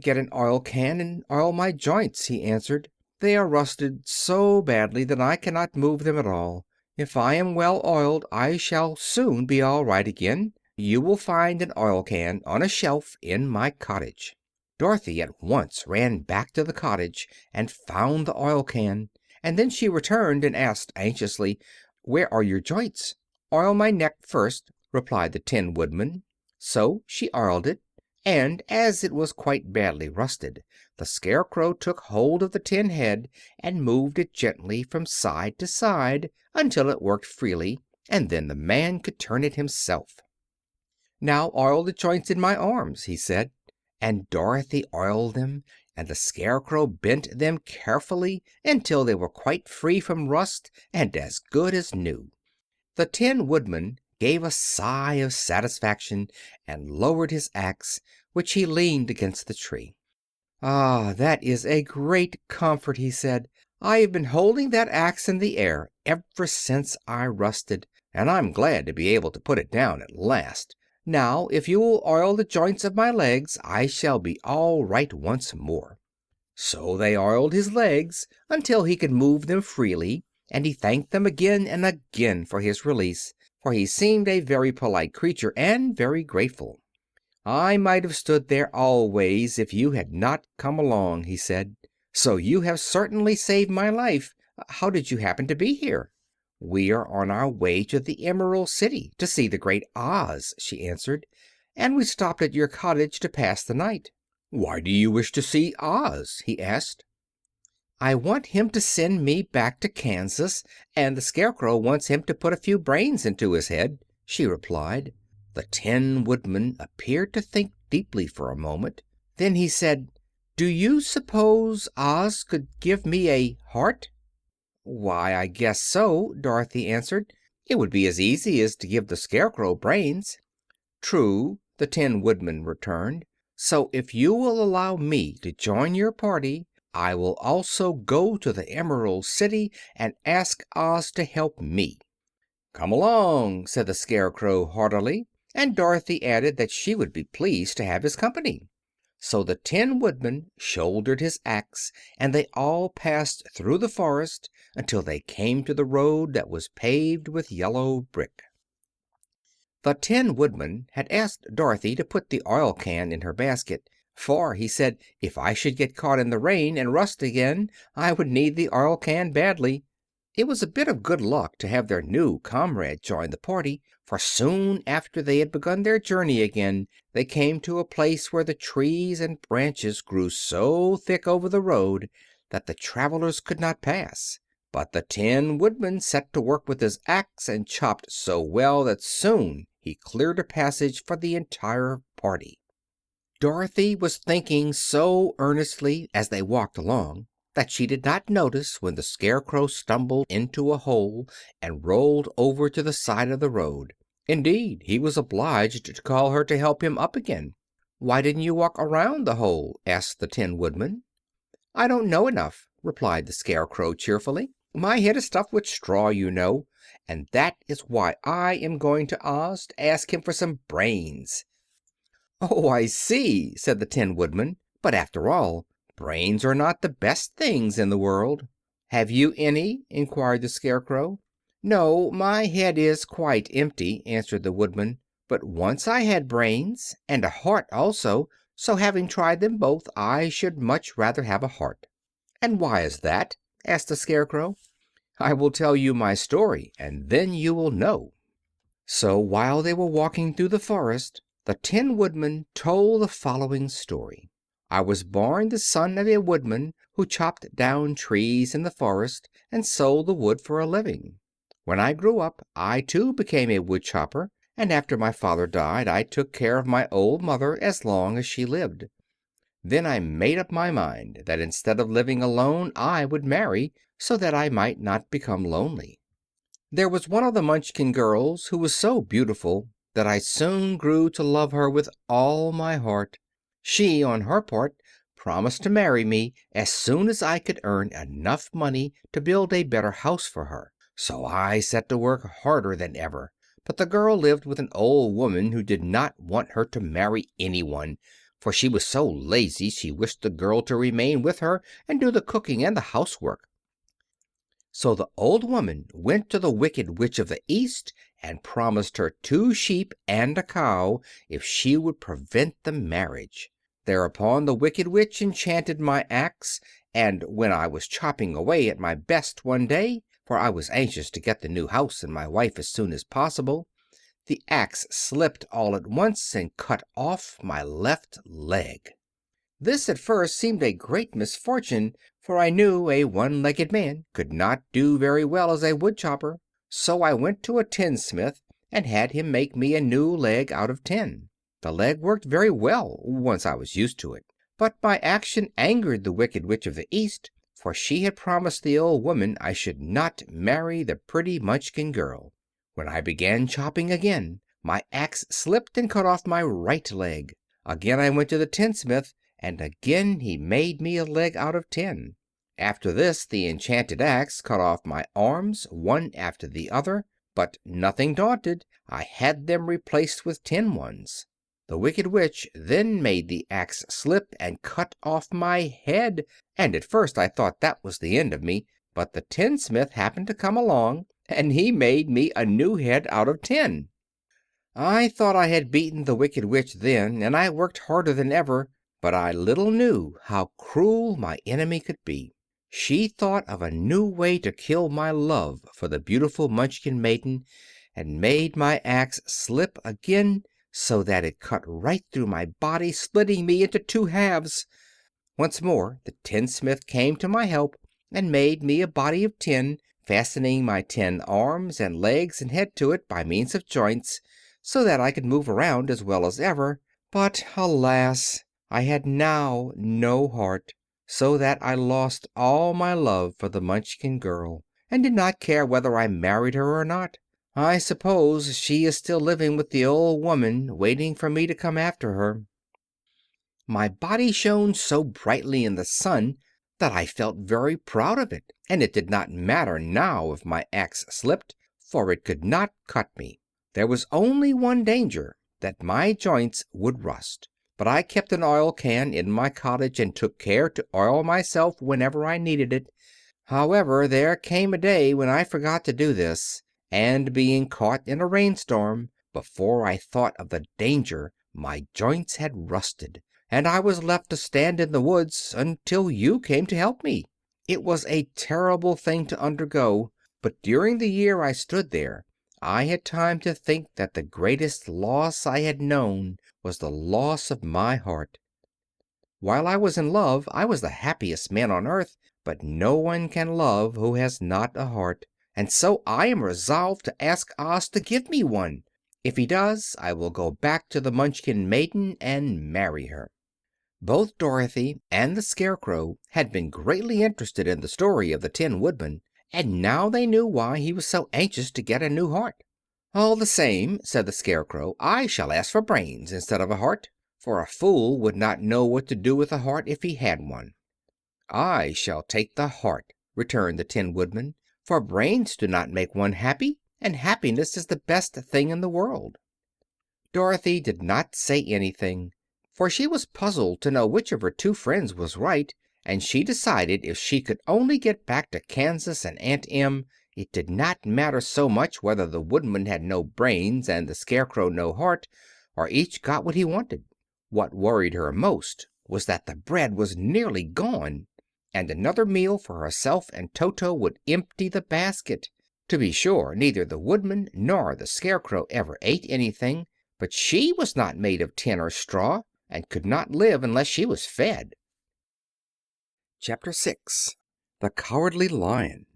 "Get an oil can and oil my joints," he answered. "They are rusted so badly that I cannot move them at all. If I am well oiled I shall soon be all right again. You will find an oil can on a shelf in my cottage." Dorothy at once ran back to the cottage and found the oil can, and then she returned and asked anxiously, "Where are your joints?" "Oil my neck first," replied the Tin Woodman. So she oiled it, and as it was quite badly rusted, the Scarecrow took hold of the tin head and moved it gently from side to side until it worked freely, and then the man could turn it himself. "Now oil the joints in my arms," he said, and Dorothy oiled them, and the Scarecrow bent them carefully until they were quite free from rust and as good as new. The Tin Woodman gave a sigh of satisfaction and lowered his axe, which he leaned against the tree. "Ah, that is a great comfort," he said. "I have been holding that axe in the air ever since I rusted, and I'm glad to be able to put it down at last. Now, if you will oil the joints of my legs, I shall be all right once more." So they oiled his legs until he could move them freely, and he thanked them again and again for his release, for he seemed a very polite creature and very grateful. "I might have stood there always if you had not come along," he said. "So you have certainly saved my life. How did you happen to be here?" "We are on our way to the Emerald City to see the Great Oz," she answered, "and we stopped at your cottage to pass the night." "Why do you wish to see Oz?" he asked. "I want him to send me back to Kansas, and the Scarecrow wants him to put a few brains into his head," she replied. The Tin Woodman appeared to think deeply for a moment. Then he said, "Do you suppose Oz could give me a heart?" "Why, I guess so," Dorothy answered. "It would be as easy as to give the Scarecrow brains." "True," the Tin Woodman returned. "So if you will allow me to join your party, I will also go to the Emerald City and ask Oz to help me." "Come along," said the Scarecrow heartily, and Dorothy added that she would be pleased to have his company. So the Tin Woodman shouldered his axe, and they all passed through the forest until they came to the road that was paved with yellow brick. The Tin Woodman had asked Dorothy to put the oil can in her basket, for, he said, if I should get caught in the rain and rust again, I would need the oil can badly. It was a bit of good luck to have their new comrade join the party, for soon after they had begun their journey again they came to a place where the trees and branches grew so thick over the road that the travelers could not pass. But the Tin Woodman set to work with his axe and chopped so well that soon he cleared a passage for the entire party. Dorothy was thinking so earnestly as they walked along that she did not notice when the Scarecrow stumbled into a hole and rolled over to the side of the road. Indeed, he was obliged to call her to help him up again. "Why didn't you walk around the hole?" asked the Tin Woodman. "I don't know enough," replied the Scarecrow cheerfully. "My head is stuffed with straw, you know, and that is why I am going to Oz to ask him for some brains." "Oh, I see," said the Tin Woodman. "But after all, brains are not the best things in the world." "Have you any?" inquired the Scarecrow. "No, my head is quite empty," answered the Woodman. "But once I had brains, and a heart also, so having tried them both I should much rather have a heart." "And why is that?" asked the Scarecrow. "I will tell you my story, and then you will know." So while they were walking through the forest the Tin Woodman told the following story. "I was born the son of a woodman who chopped down trees in the forest and sold the wood for a living. When I grew up I too became a wood chopper, and after my father died I took care of my old mother as long as she lived. Then I made up my mind that instead of living alone I would marry, so that I might not become lonely. There was one of the Munchkin girls who was so beautiful that I soon grew to love her with all my heart. She, on her part, promised to marry me as soon as I could earn enough money to build a better house for her. So I set to work harder than ever. But the girl lived with an old woman who did not want her to marry anyone, for she was so lazy she wished the girl to remain with her and do the cooking and the housework. So the old woman went to the Wicked Witch of the East and promised her 2 sheep and a cow if she would prevent the marriage. Thereupon the Wicked Witch enchanted my axe, and when I was chopping away at my best one day, for I was anxious to get the new house and my wife as soon as possible, the axe slipped all at once and cut off my left leg. This at first seemed a great misfortune, for I knew a one-legged man could not do very well as a wood chopper. So I went to a tinsmith and had him make me a new leg out of tin. The leg worked very well once I was used to it. But my action angered the Wicked Witch of the East, for she had promised the old woman I should not marry the pretty Munchkin girl. When I began chopping again, my axe slipped and cut off my right leg. Again I went to the tinsmith, and again he made me a leg out of tin. After this the enchanted axe cut off my arms one after the other, but nothing daunted, I had them replaced with tin ones. The Wicked Witch then made the axe slip and cut off my head, and at first I thought that was the end of me, but the tinsmith happened to come along, and he made me a new head out of tin. I thought I had beaten the Wicked Witch then, and I worked harder than ever, but I little knew how cruel my enemy could be. She thought of a new way to kill my love for the beautiful Munchkin maiden, and made my axe slip again, so that it cut right through my body, splitting me into 2 halves. Once more the tinsmith came to my help and made me a body of tin, fastening my tin arms and legs and head to it by means of joints, so that I could move around as well as ever. But alas! I had now no heart, so that I lost all my love for the Munchkin girl, and did not care whether I married her or not. I suppose she is still living with the old woman, waiting for me to come after her. My body shone so brightly in the sun that I felt very proud of it, and it did not matter now if my axe slipped, for it could not cut me. There was only one danger, that my joints would rust. but I kept an oil can in my cottage and took care to oil myself whenever I needed it. However, there came a day when I forgot to do this, and being caught in a rainstorm, before I thought of the danger my joints had rusted, and I was left to stand in the woods until you came to help me. It was a terrible thing to undergo, but during the year I stood there I had time to think that the greatest loss I had known was the loss of my heart. While I was in love I was the happiest man on earth, but no one can love who has not a heart, and so I am resolved to ask Oz to give me one. If he does, I will go back to the Munchkin maiden and marry her." Both Dorothy and the Scarecrow had been greatly interested in the story of the Tin Woodman, and now they knew why he was so anxious to get a new heart. "All the same," said the Scarecrow, "I shall ask for brains instead of a heart, for a fool would not know what to do with a heart if he had one." "I shall take the heart," returned the Tin Woodman, "for brains do not make one happy, and happiness is the best thing in the world." Dorothy did not say anything, for she was puzzled to know which of her two friends was right, and she decided if she could only get back to Kansas and Aunt Em, it did not matter so much whether the Woodman had no brains and the Scarecrow no heart, or each got what he wanted. What worried her most was that the bread was nearly gone, and another meal for herself and Toto would empty the basket. To be sure, neither the Woodman nor the Scarecrow ever ate anything, but she was not made of tin or straw, and could not live unless she was fed. Chapter 6. The Cowardly Lion.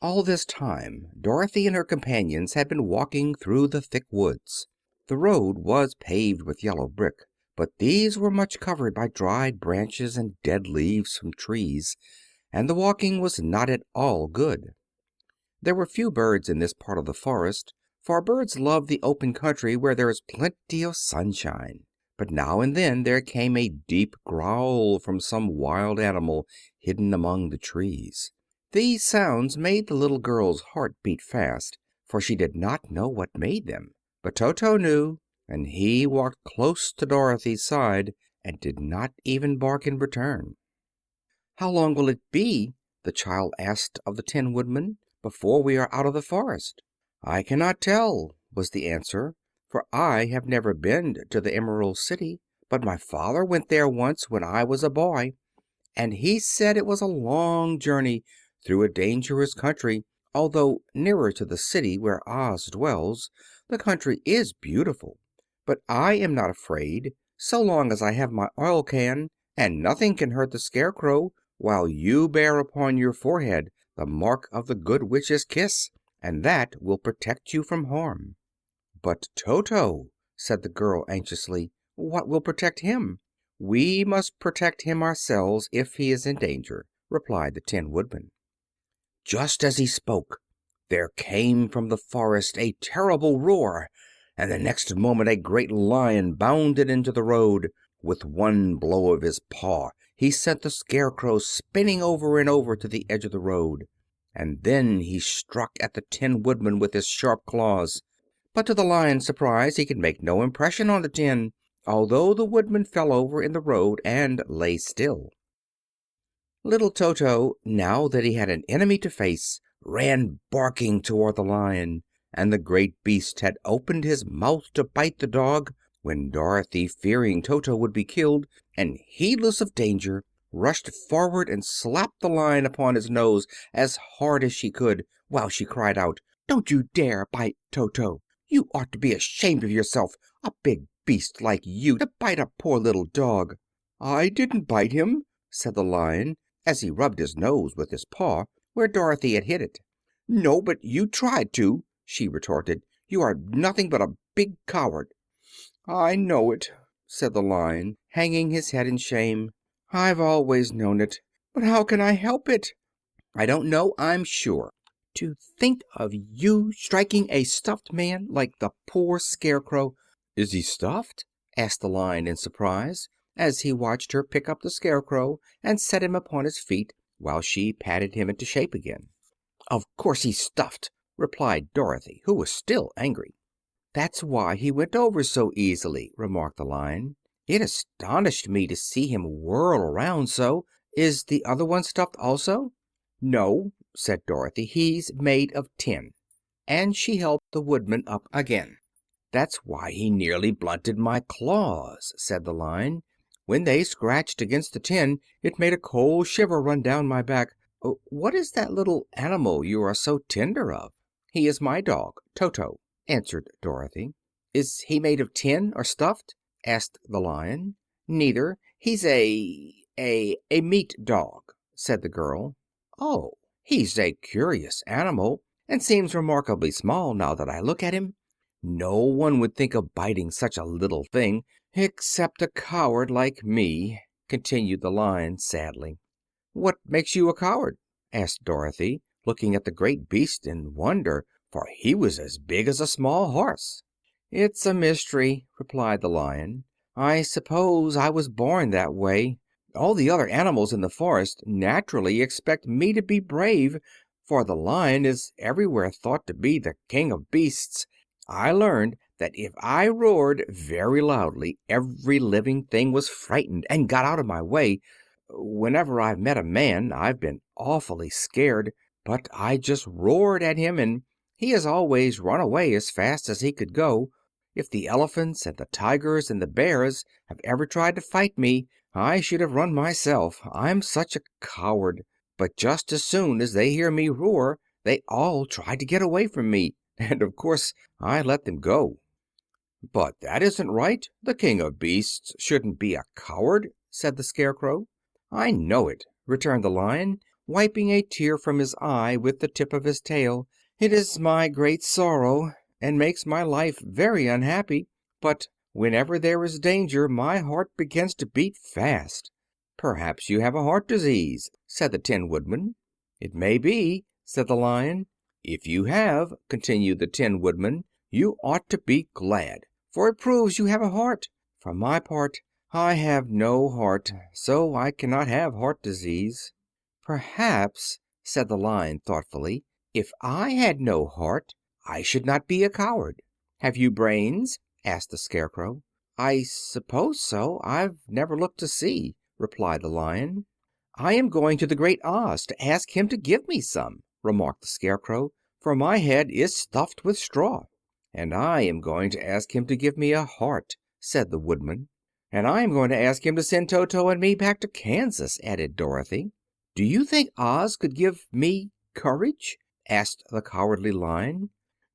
All this time Dorothy and her companions had been walking through the thick woods. The road was paved with yellow brick, but these were much covered by dried branches and dead leaves from trees, and the walking was not at all good. There were few birds in this part of the forest, for birds love the open country where there is plenty of sunshine. But now and then there came a deep growl from some wild animal hidden among the trees. These sounds made the little girl's heart beat fast, for she did not know what made them. But Toto knew, and he walked close to Dorothy's side and did not even bark in return. "How long will it be," the child asked of the Tin Woodman, "before we are out of the forest?" "I cannot tell," was the answer, "for I have never been to the Emerald City. But my father went there once when I was a boy, and he said it was a long journey through a dangerous country. Although nearer to the city where Oz dwells, the country is beautiful. But I am not afraid, so long as I have my oil can, and nothing can hurt the Scarecrow, while you bear upon your forehead the mark of the Good Witch's kiss, and that will protect you from harm." "But Toto," said the girl anxiously, "what will protect him?" "We must protect him ourselves if he is in danger," replied the Tin Woodman. Just as he spoke, there came from the forest a terrible roar, and the next moment a great lion bounded into the road. With one blow of his paw he sent the Scarecrow spinning over and over to the edge of the road, and then he struck at the Tin Woodman with his sharp claws. But to the lion's surprise he could make no impression on the tin, although the Woodman fell over in the road and lay still. Little Toto, now that he had an enemy to face, ran barking toward the lion, and the great beast had opened his mouth to bite the dog, when Dorothy, fearing Toto would be killed, and heedless of danger, rushed forward and slapped the lion upon his nose as hard as she could, while she cried out, "Don't you dare bite Toto! You ought to be ashamed of yourself, a big beast like you to bite a poor little dog." "I didn't bite him," said the lion, as he rubbed his nose with his paw where Dorothy had hit it. "No, but you tried to," she retorted. "You are nothing but a big coward." "I know it," said the lion, hanging his head in shame. "I've always known it, but how can I help it? I don't know, I'm sure. To think of you striking a stuffed man like the poor Scarecrow!" "Is he stuffed?" asked the lion in surprise, as he watched her pick up the Scarecrow and set him upon his feet, while she patted him into shape again. "Of course he's stuffed," replied Dorothy, who was still angry. "That's why he went over so easily," remarked the lion. It astonished me to see him whirl around so. Is the other one stuffed also?" "No," said Dorothy, "he's made of tin." And she helped the Woodman up again. "That's why he nearly blunted my claws," said the Lion. "When they scratched against the tin it made a cold shiver run down my back. What is that little animal you are so tender of?" "He is my dog, Toto," answered Dorothy. "Is he made of tin or stuffed?" asked the Lion. "Neither. He's a meat dog," said the girl. "Oh, he's a curious animal, and seems remarkably small now that I look at him. No one would think of biting such a little thing, except a coward like me," continued the Lion sadly. "What makes you a coward?" asked Dorothy, looking at the great beast in wonder, for he was as big as a small horse. "It's a mystery," replied the Lion. "I suppose I was born that way. All the other animals in the forest naturally expect me to be brave, for the lion is everywhere thought to be the king of beasts. I learned that if I roared very loudly every living thing was frightened and got out of my way. Whenever I've met a man I've been awfully scared, but I just roared at him and he has always run away as fast as he could go. If the elephants and the tigers and the bears have ever tried to fight me, I should have run myself. I'm such a coward. But just as soon as they hear me roar, they all try to get away from me, and of course I let them go." "But that isn't right. The king of beasts shouldn't be a coward," said the Scarecrow. "I know it," returned the Lion, wiping a tear from his eye with the tip of his tail. "It is my great sorrow, and makes my life very unhappy. But whenever there is danger my heart begins to beat fast." "Perhaps you have a heart disease," said the Tin Woodman. "It may be," said the Lion. "If you have," continued the Tin Woodman, "you ought to be glad, for it proves you have a heart. For my part, I have no heart, so I cannot have heart disease." "Perhaps," said the Lion thoughtfully, "if I had no heart I should not be a coward." "Have you brains?" asked the Scarecrow. "I suppose so. I've never looked to see," replied the Lion. "I am going to the Great Oz to ask him to give me some," remarked the Scarecrow, "for my head is stuffed with straw." "And I am going to ask him to give me a heart," said the Woodman. "And I am going to ask him to send Toto and me back to Kansas," added Dorothy. "Do you think Oz could give me courage?" asked the Cowardly Lion.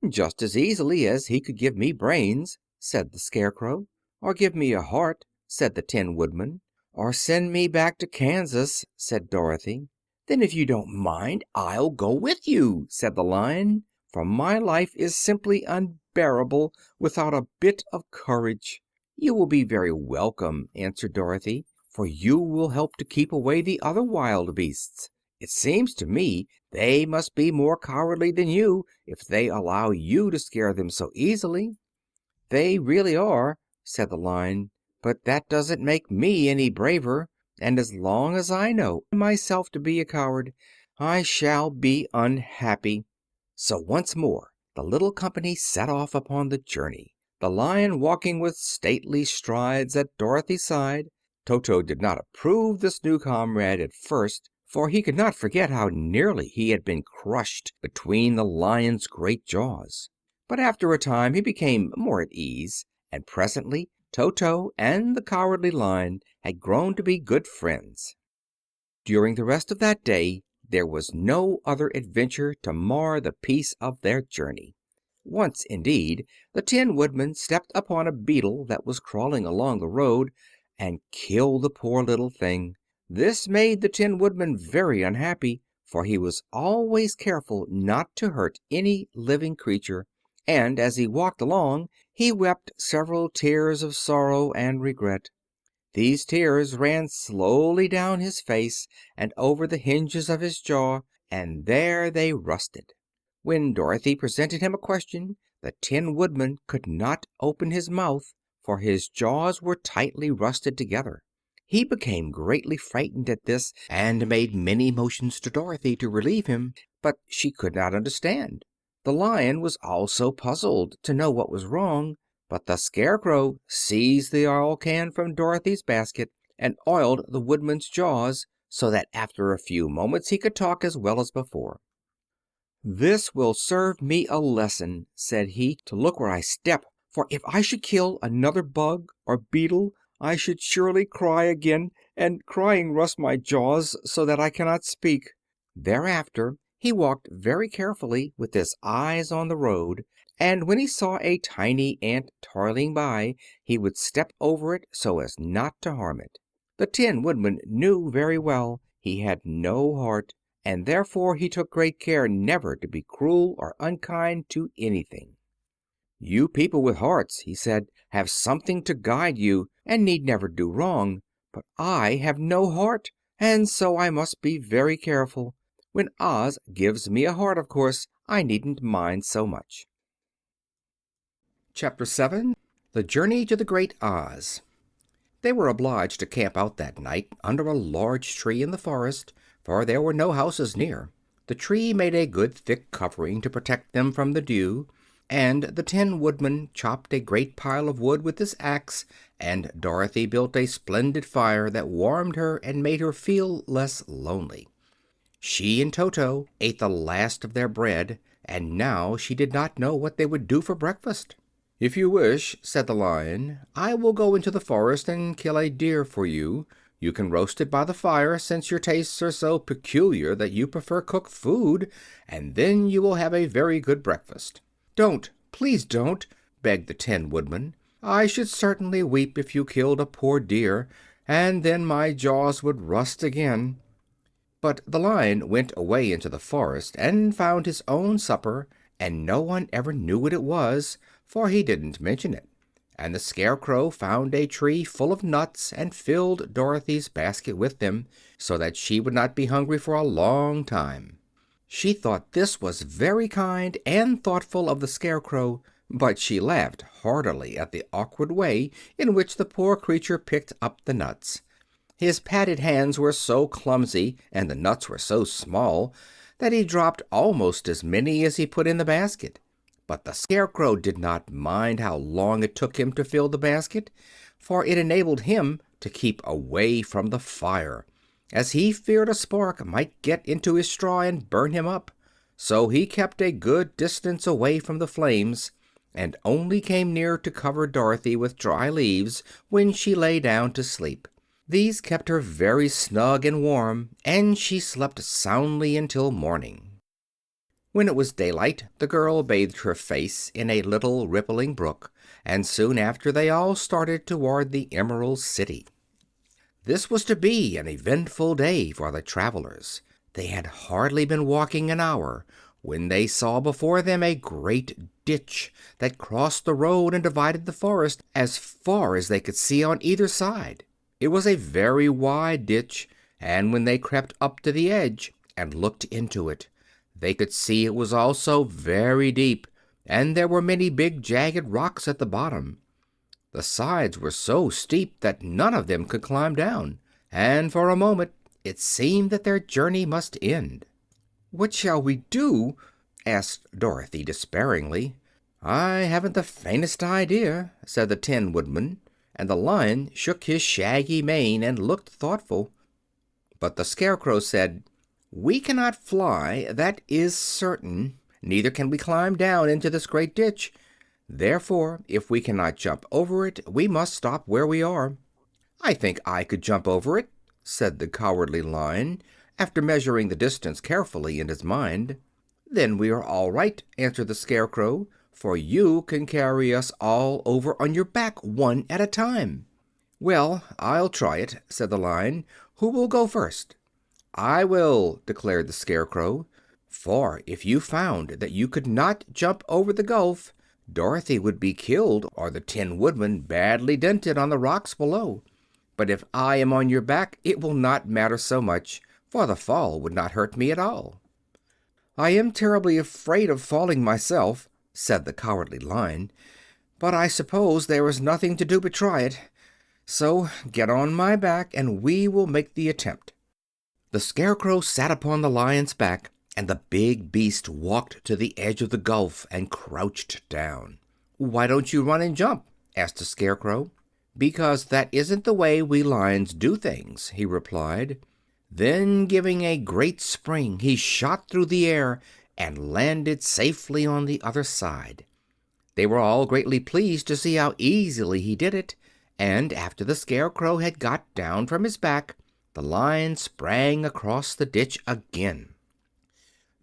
"Just as easily as he could give me brains," said the Scarecrow. "Or give me a heart," said the Tin Woodman. "Or send me back to Kansas," said Dorothy. "Then if you don't mind I'll go with you," said the Lion, "for my life is simply unbearable without a bit of courage." "You will be very welcome," answered Dorothy, "for you will help to keep away the other wild beasts. It seems to me they must be more cowardly than you if they allow you to scare them so easily." "They really are," said the Lion, "but that doesn't make me any braver, and as long as I know myself to be a coward I shall be unhappy." So once more the little company set off upon the journey, the Lion walking with stately strides at Dorothy's side. Toto did not approve this new comrade at first, for he could not forget how nearly he had been crushed between the Lion's great jaws. But after a time he became more at ease, and presently Toto and the Cowardly Lion had grown to be good friends. During the rest of that day there was no other adventure to mar the peace of their journey. Once, indeed, the Tin Woodman stepped upon a beetle that was crawling along the road, and killed the poor little thing. This made the Tin Woodman very unhappy, for he was always careful not to hurt any living creature, and as he walked along he wept several tears of sorrow and regret. These tears ran slowly down his face and over the hinges of his jaw, and there they rusted. When Dorothy presented him a question, the Tin Woodman could not open his mouth, for his jaws were tightly rusted together. He became greatly frightened at this, and made many motions to Dorothy to relieve him, but she could not understand. The Lion was also puzzled to know what was wrong, But the Scarecrow seized the oil can from Dorothy's basket and oiled the Woodman's jaws, so that after a few moments he could talk as well as before. "This will serve me a lesson," said he, "to look where I step, for if I should kill another bug or beetle I should surely cry again, and crying rusts my jaws so that I cannot speak." Thereafter he walked very carefully, with his eyes on the road, and when he saw a tiny ant toiling by he would step over it so as not to harm it. The Tin Woodman knew very well he had no heart, and therefore he took great care never to be cruel or unkind to anything. "You people with hearts," he said, "have something to guide you, and need never do wrong. But I have no heart, and so I must be very careful. When Oz gives me a heart, of course, I needn't mind so much." Chapter 7. The Journey to the Great Oz. They were obliged to camp out that night under a large tree in the forest, for there were no houses near. The tree made a good thick covering to protect them from the dew, and the Tin Woodman chopped a great pile of wood with his axe, and Dorothy built a splendid fire that warmed her and made her feel less lonely. She and Toto ate the last of their bread, and now she did not know what they would do for breakfast. "If you wish," said the Lion, "I will go into the forest and kill a deer for you. You can roast it by the fire, since your tastes are so peculiar that you prefer cooked food, and then you will have a very good breakfast." "Don't, please don't," begged the Tin Woodman. "I should certainly weep if you killed a poor deer, and then my jaws would rust again." But the Lion went away into the forest and found his own supper, and no one ever knew what it was, for he didn't mention it. And the Scarecrow found a tree full of nuts and filled Dorothy's basket with them, so that she would not be hungry for a long time. She thought this was very kind and thoughtful of the Scarecrow, but she laughed heartily at the awkward way in which the poor creature picked up the nuts. His padded hands were so clumsy and the nuts were so small that he dropped almost as many as he put in the basket. But the Scarecrow did not mind how long it took him to fill the basket, for it enabled him to keep away from the fire, as he feared a spark might get into his straw and burn him up. So he kept a good distance away from the flames, and only came near to cover Dorothy with dry leaves when she lay down to sleep. These kept her very snug and warm, and she slept soundly until morning. When it was daylight, the girl bathed her face in a little rippling brook, and soon after they all started toward the Emerald City. This was to be an eventful day for the travelers. They had hardly been walking an hour when they saw before them a great ditch that crossed the road and divided the forest as far as they could see on either side. It was a very wide ditch, and when they crept up to the edge and looked into it, they could see it was also very deep, and there were many big jagged rocks at the bottom. The sides were so steep that none of them could climb down, and for a moment it seemed that their journey must end. "What shall we do?" asked Dorothy despairingly. "I haven't the faintest idea," said the Tin Woodman, and the Lion shook his shaggy mane and looked thoughtful. But the Scarecrow said, "We cannot fly, that is certain. Neither can we climb down into this great ditch. Therefore, if we cannot jump over it, we must stop where we are." "I think I could jump over it," said the Cowardly Lion, after measuring the distance carefully in his mind. "Then we are all right," answered the Scarecrow, "for you can carry us all over on your back, one at a time." "Well, I'll try it," said the Lion. "Who will go first?" "I will," declared the Scarecrow, "for if you found that you could not jump over the gulf, Dorothy would be killed or the Tin Woodman badly dented on the rocks below. But if I am on your back it will not matter so much, for the fall would not hurt me at all." "I am terribly afraid of falling myself," said the Cowardly Lion, "but I suppose there is nothing to do but try it. So get on my back and we will make the attempt." The Scarecrow sat upon the Lion's back, and the big beast walked to the edge of the gulf and crouched down. "Why don't you run and jump?" asked the Scarecrow. "Because that isn't the way we lions do things," he replied. Then, giving a great spring, he shot through the air and landed safely on the other side. They were all greatly pleased to see how easily he did it, and after the Scarecrow had got down from his back, the Lion sprang across the ditch again.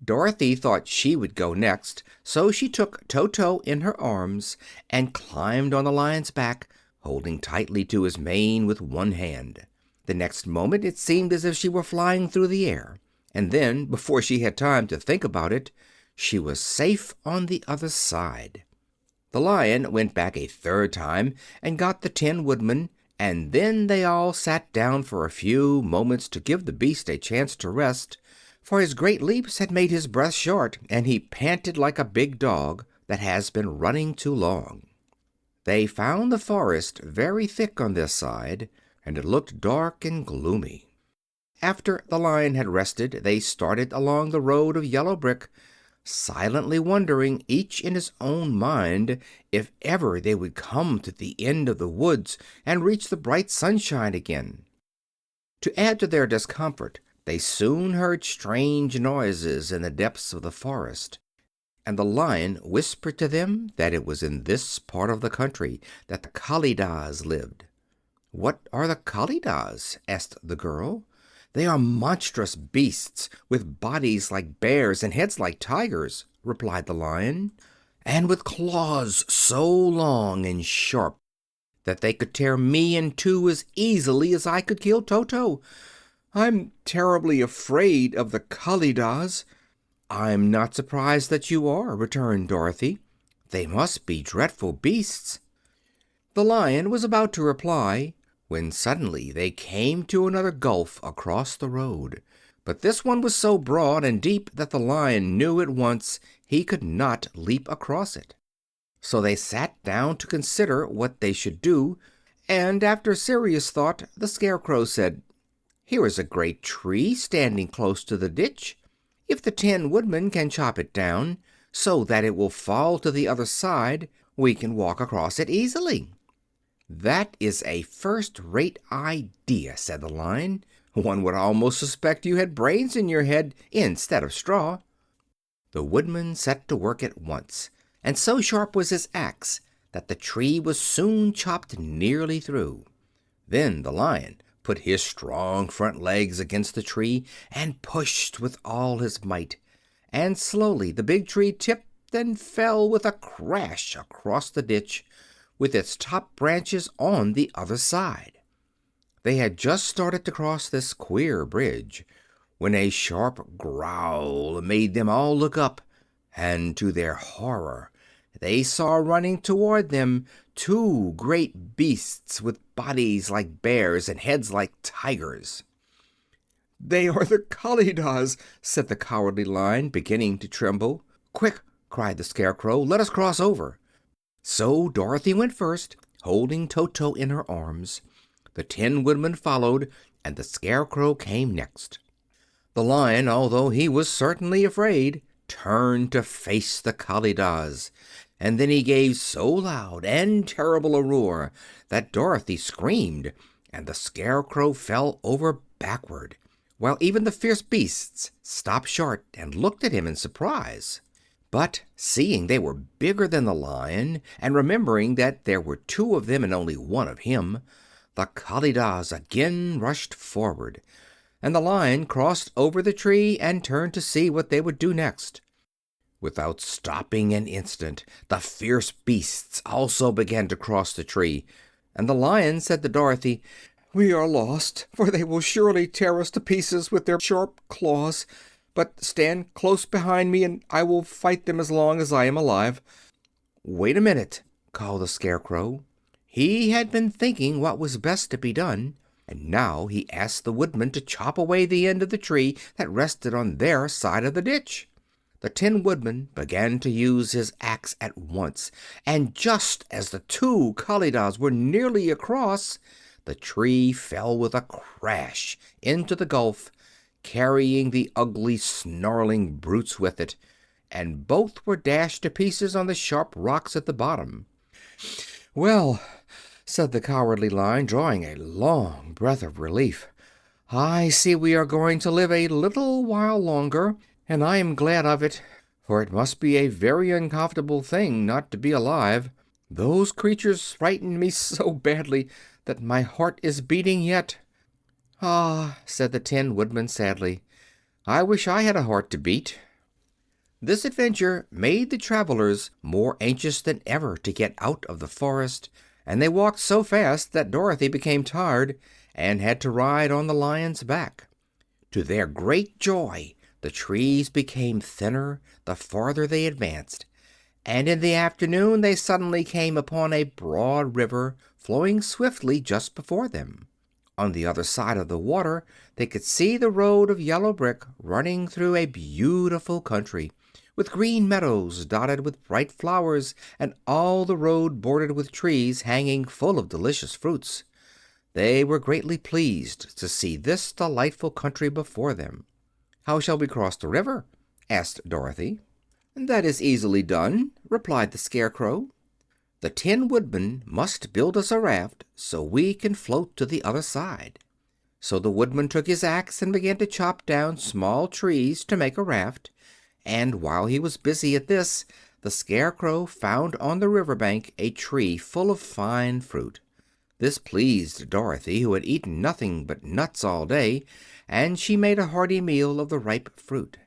Dorothy thought she would go next, so she took Toto in her arms and climbed on the Lion's back, holding tightly to his mane with one hand. The next moment it seemed as if she were flying through the air, and then, before she had time to think about it, she was safe on the other side. The Lion went back a third time and got the Tin Woodman, and then they all sat down for a few moments to give the beast a chance to rest, for his great leaps had made his breath short, and he panted like a big dog that has been running too long. They found the forest very thick on this side, and it looked dark and gloomy. After the Lion had rested, they started along the road of yellow brick, silently wondering, each in his own mind, if ever they would come to the end of the woods and reach the bright sunshine again. To add to their discomfort, they soon heard strange noises in the depths of the forest, and the Lion whispered to them that it was in this part of the country that the Kalidahs lived. "What are the Kalidahs?" asked the girl. "They are monstrous beasts with bodies like bears and heads like tigers," replied the Lion, "and with claws so long and sharp that they could tear me in two as easily as I could kill Toto. I'm terribly afraid of the Kalidahs." "I'm not surprised that you are," returned Dorothy. "They must be dreadful beasts." The Lion was about to reply when suddenly they came to another gulf across the road. But this one was so broad and deep that the Lion knew at once he could not leap across it. So they sat down to consider what they should do, and after serious thought the Scarecrow said, "Here is a great tree standing close to the ditch. If the Tin Woodman can chop it down so that it will fall to the other side, we can walk across it easily." "That is a first-rate idea," said the Lion. "One would almost suspect you had brains in your head instead of straw." The Woodman set to work at once, and so sharp was his axe that the tree was soon chopped nearly through. Then the Lion put his strong front legs against the tree and pushed with all his might, and slowly the big tree tipped and fell with a crash across the ditch, with its top branches on the other side. They had just started to cross this queer bridge when a sharp growl made them all look up, and to their horror they saw running toward them two great beasts with bodies like bears and heads like tigers. "They are the Kalidahs," said the Cowardly Lion, beginning to tremble. "Quick!" cried the Scarecrow, "let us cross over." So Dorothy went first, holding Toto in her arms. The Tin Woodman followed, and the Scarecrow came next. The Lion, although he was certainly afraid, turned to face the Kalidahs, and then he gave so loud and terrible a roar that Dorothy screamed, and the Scarecrow fell over backward, while even the fierce beasts stopped short and looked at him in surprise. But seeing they were bigger than the Lion, and remembering that there were two of them and only one of him, the Kalidahs again rushed forward, and the Lion crossed over the tree and turned to see what they would do next. Without stopping an instant, the fierce beasts also began to cross the tree, and the Lion said to Dorothy, "We are lost, for they will surely tear us to pieces with their sharp claws. But stand close behind me, and I will fight them as long as I am alive." "Wait a minute," called the Scarecrow. He had been thinking what was best to be done, and now he asked the Woodman to chop away the end of the tree that rested on their side of the ditch. The Tin Woodman began to use his axe at once, and just as the two Kalidahs were nearly across, the tree fell with a crash into the gulf, carrying the ugly, snarling brutes with it, and both were dashed to pieces on the sharp rocks at the bottom. "Well," said the Cowardly Lion, drawing a long breath of relief, "I see we are going to live a little while longer, and I am glad of it, for it must be a very uncomfortable thing not to be alive. Those creatures frightened me so badly that my heart is beating yet." "Ah," said the Tin Woodman sadly, "I wish I had a heart to beat." This adventure made the travelers more anxious than ever to get out of the forest, and they walked so fast that Dorothy became tired and had to ride on the Lion's back. To their great joy, the trees became thinner the farther they advanced, and in the afternoon they suddenly came upon a broad river flowing swiftly just before them. On the other side of the water they could see the road of yellow brick running through a beautiful country, with green meadows dotted with bright flowers, and all the road bordered with trees hanging full of delicious fruits. They were greatly pleased to see this delightful country before them. "How shall we cross the river?" asked Dorothy. "That is easily done," replied the Scarecrow. "The Tin Woodman must build us a raft so we can float to the other side." So the Woodman took his axe and began to chop down small trees to make a raft, and while he was busy at this the Scarecrow found on the river bank a tree full of fine fruit. This pleased Dorothy, who had eaten nothing but nuts all day, and she made a hearty meal of the ripe fruit.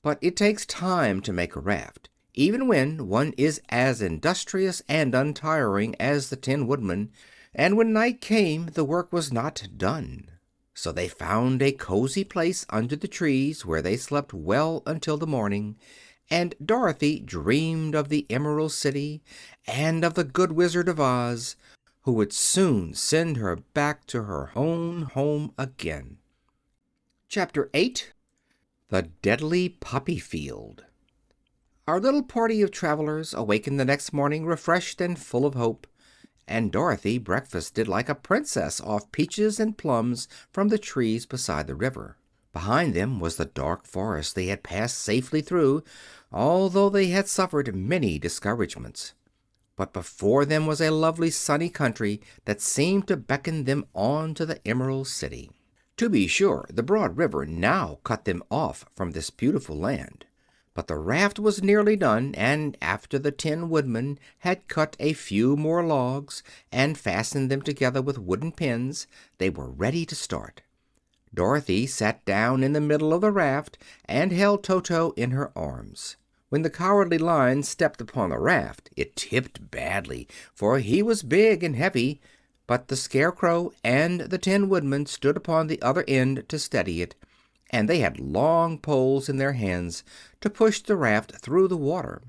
But it takes time to make a raft, even when one is as industrious and untiring as the Tin Woodman, and when night came the work was not done. So they found a cozy place under the trees, where they slept well until the morning, and Dorothy dreamed of the Emerald City and of the Good Wizard of Oz, who would soon send her back to her own home again. Chapter 8. The Deadly Poppy Field. Our little party of travelers awakened the next morning refreshed and full of hope, and Dorothy breakfasted like a princess off peaches and plums from the trees beside the river. Behind them was the dark forest they had passed safely through, although they had suffered many discouragements. But before them was a lovely sunny country that seemed to beckon them on to the Emerald City. To be sure, the broad river now cut them off from this beautiful land. But the raft was nearly done, and after the Tin Woodman had cut a few more logs and fastened them together with wooden pins, they were ready to start. Dorothy sat down in the middle of the raft and held Toto in her arms. When the Cowardly Lion stepped upon the raft, it tipped badly, for he was big and heavy, but the Scarecrow and the Tin Woodman stood upon the other end to steady it, and they had long poles in their hands to push the raft through the water.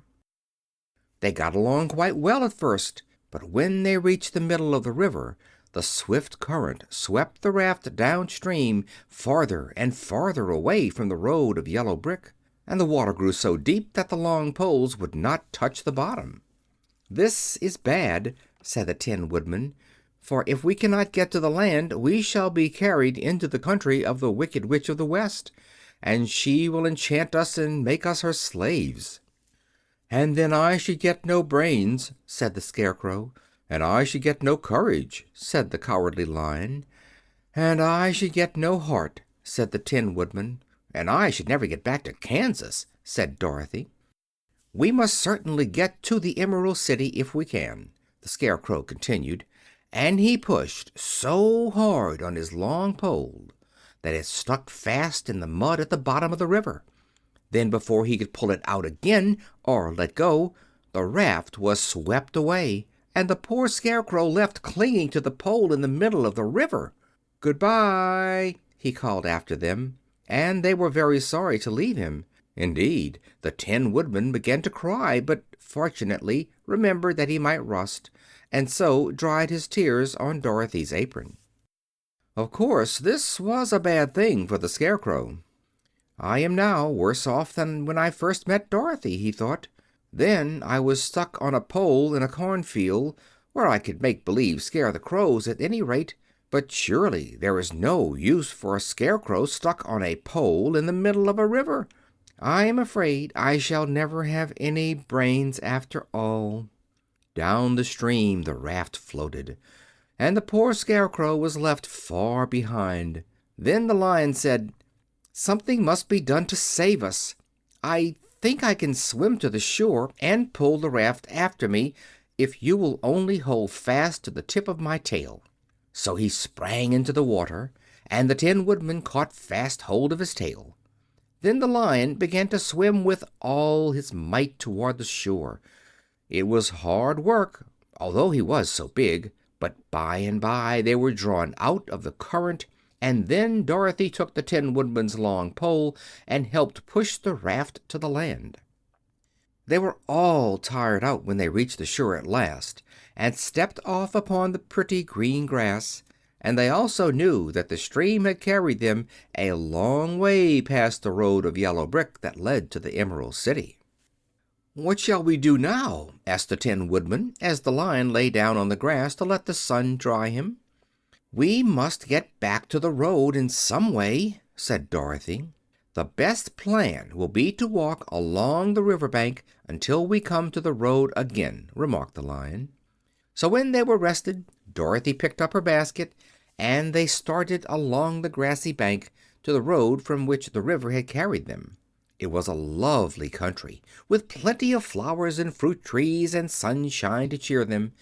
They got along quite well at first, but when they reached the middle of the river, the swift current swept the raft downstream farther and farther away from the road of yellow brick, and the water grew so deep that the long poles would not touch the bottom. "This is bad," said the Tin Woodman, "for if we cannot get to the land we shall be carried into the country of the Wicked Witch of the West, and she will enchant us and make us her slaves." "And then I should get no brains," said the Scarecrow. "And I should get no courage," said the Cowardly Lion. "And I should get no heart," said the Tin Woodman. "And I should never get back to Kansas," said Dorothy. "We must certainly get to the Emerald City if we can," the Scarecrow continued, and he pushed so hard on his long pole that it stuck fast in the mud at the bottom of the river. Then, before he could pull it out again or let go, the raft was swept away, and the poor Scarecrow left clinging to the pole in the middle of the river. "Goodbye," he called after them, and they were very sorry to leave him. Indeed, the Tin Woodman began to cry, but fortunately remembered that he might rust, and so dried his tears on Dorothy's apron. Of course, this was a bad thing for the Scarecrow. "I am now worse off than when I first met Dorothy," he thought. "Then I was stuck on a pole in a cornfield, where I could make believe scare the crows at any rate. But surely there is no use for a Scarecrow stuck on a pole in the middle of a river. I am afraid I shall never have any brains after all." Down the stream the raft floated, and the poor Scarecrow was left far behind. Then the Lion said, "Something must be done to save us. I think I can swim to the shore and pull the raft after me if you will only hold fast to the tip of my tail." So he sprang into the water, and the Tin Woodman caught fast hold of his tail. Then the Lion began to swim with all his might toward the shore. It was hard work, although he was so big, but by and by they were drawn out of the current, and then Dorothy took the Tin Woodman's long pole and helped push the raft to the land. They were all tired out when they reached the shore at last, and stepped off upon the pretty green grass, and they also knew that the stream had carried them a long way past the road of yellow brick that led to the Emerald City. "What shall we do now?" asked the Tin Woodman, as the Lion lay down on the grass to let the sun dry him. "We must get back to the road in some way," said Dorothy. "The best plan will be to walk along the river bank until we come to the road again," remarked the Lion. So when they were rested, Dorothy picked up her basket, and they started along the grassy bank to the road from which the river had carried them. It was a lovely country, with plenty of flowers and fruit trees and sunshine to cheer them,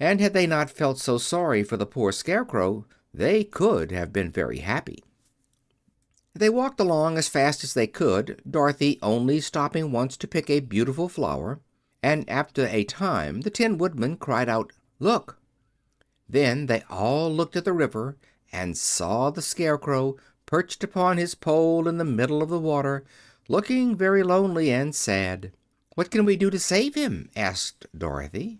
and had they not felt so sorry for the poor Scarecrow, they could have been very happy. They walked along as fast as they could, Dorothy only stopping once to pick a beautiful flower, and after a time the Tin Woodman cried out, "Look!" Then they all looked at the river and saw the Scarecrow perched upon his pole in the middle of the water, looking very lonely and sad. "What can we do to save him?" asked Dorothy.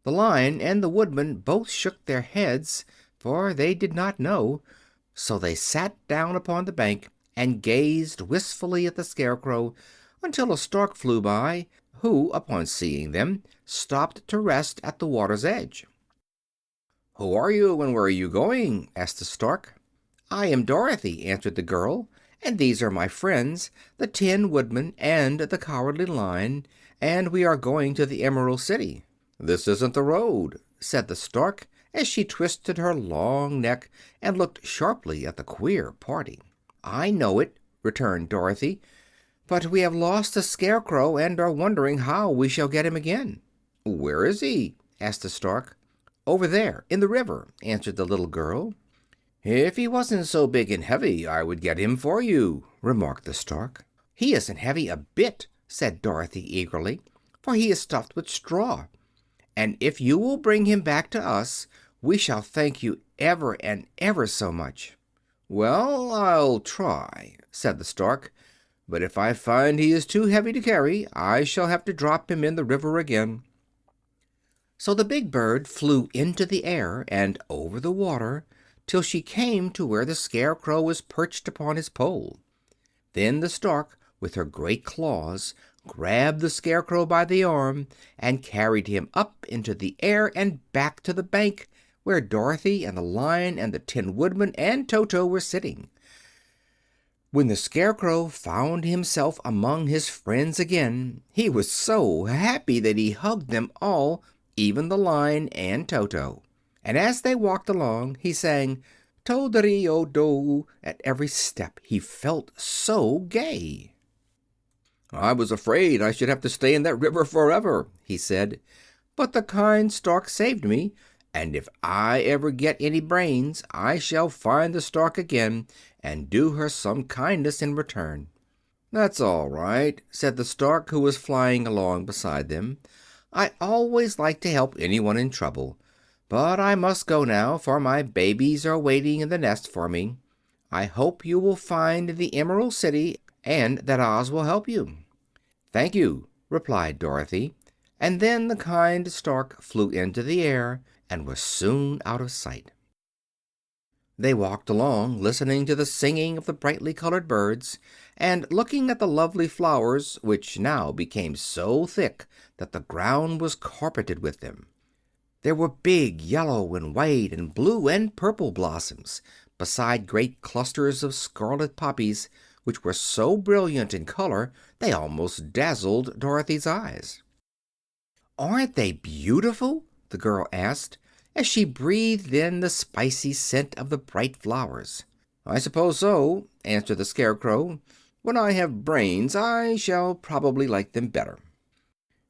The Lion and the Woodman both shook their heads, for they did not know. So they sat down upon the bank and gazed wistfully at the Scarecrow until a stork flew by, who, upon seeing them, stopped to rest at the water's edge. "Who are you, and where are you going?" asked the stork. "I am Dorothy," answered the girl, "and these are my friends, the Tin Woodman and the Cowardly Lion, and we are going to the Emerald City." "This isn't the road," said the stork, as she twisted her long neck and looked sharply at the queer party. "I know it," returned Dorothy, "but we have lost the Scarecrow and are wondering how we shall get him again." "Where is he?" asked the stork. "Over there, in the river," answered the little girl. "If he wasn't so big and heavy, I would get him for you," remarked the stork. "He isn't heavy a bit," said Dorothy eagerly, "for he is stuffed with straw. And if you will bring him back to us, we shall thank you ever and ever so much." "Well, I'll try," said the stork, "but if I find he is too heavy to carry, I shall have to drop him in the river again." So the big bird flew into the air and over the water till she came to where the Scarecrow was perched upon his pole. Then the stork, with her great claws, grabbed the Scarecrow by the arm and carried him up into the air and back to the bank, where Dorothy and the Lion and the Tin Woodman and Toto were sitting. When the Scarecrow found himself among his friends again, he was so happy that he hugged them all, even the Lion and Toto. And as they walked along, he sang "To-de-ri-o-do" at every step. He felt so gay. "I was afraid I should have to stay in that river forever," he said, "but the kind stork saved me, and if I ever get any brains I shall find the stork again and do her some kindness in return." "That's all right," said the stork, who was flying along beside them. "I always like to help anyone in trouble. But I must go now, for my babies are waiting in the nest for me. I hope you will find the Emerald City and that Oz will help you." "Thank you," replied Dorothy, and then the kind stork flew into the air and was soon out of sight. They walked along, listening to the singing of the brightly colored birds, and looking at the lovely flowers, which now became so thick that the ground was carpeted with them. There were big yellow and white and blue and purple blossoms, beside great clusters of scarlet poppies, which were so brilliant in color they almost dazzled Dorothy's eyes. "Aren't they beautiful?" the girl asked, as she breathed in the spicy scent of the bright flowers. "I suppose so," answered the Scarecrow. "When I have brains I shall probably like them better."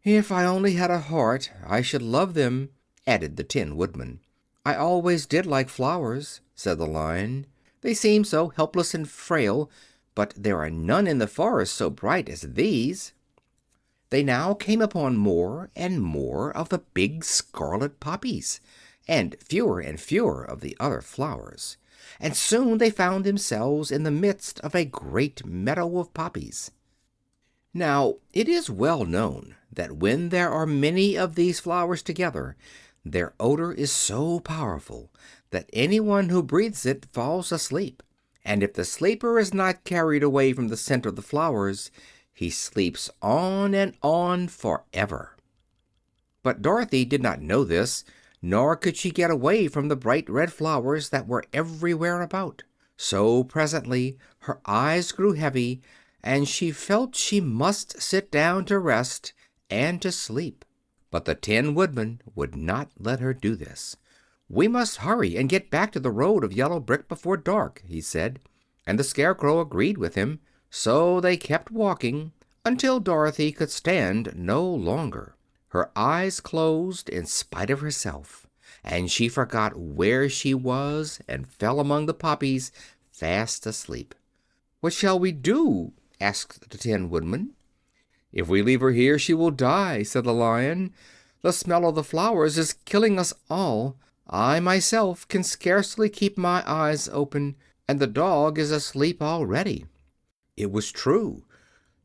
"If I only had a heart I should love them," added the Tin Woodman. "I always did like flowers," said the Lion. "They seem so helpless and frail, but there are none in the forest so bright as these." They now came upon more and more of the big scarlet poppies, and fewer of the other flowers, and soon they found themselves in the midst of a great meadow of poppies. Now, it is well known that when there are many of these flowers together, their odor is so powerful that anyone who breathes it falls asleep. And if the sleeper is not carried away from the scent of the flowers, he sleeps on and on forever. But Dorothy did not know this, nor could she get away from the bright red flowers that were everywhere about. So presently her eyes grew heavy, and she felt she must sit down to rest and to sleep. But the Tin Woodman would not let her do this. "We must hurry and get back to the road of yellow brick before dark," he said, and the Scarecrow agreed with him. So they kept walking until Dorothy could stand no longer. Her eyes closed in spite of herself, and she forgot where she was and fell among the poppies fast asleep. "What shall we do?" asked the Tin Woodman. "If we leave her here she will die," said the Lion. "The smell of the flowers is killing us all. I myself can scarcely keep my eyes open, and the dog is asleep already." It was true.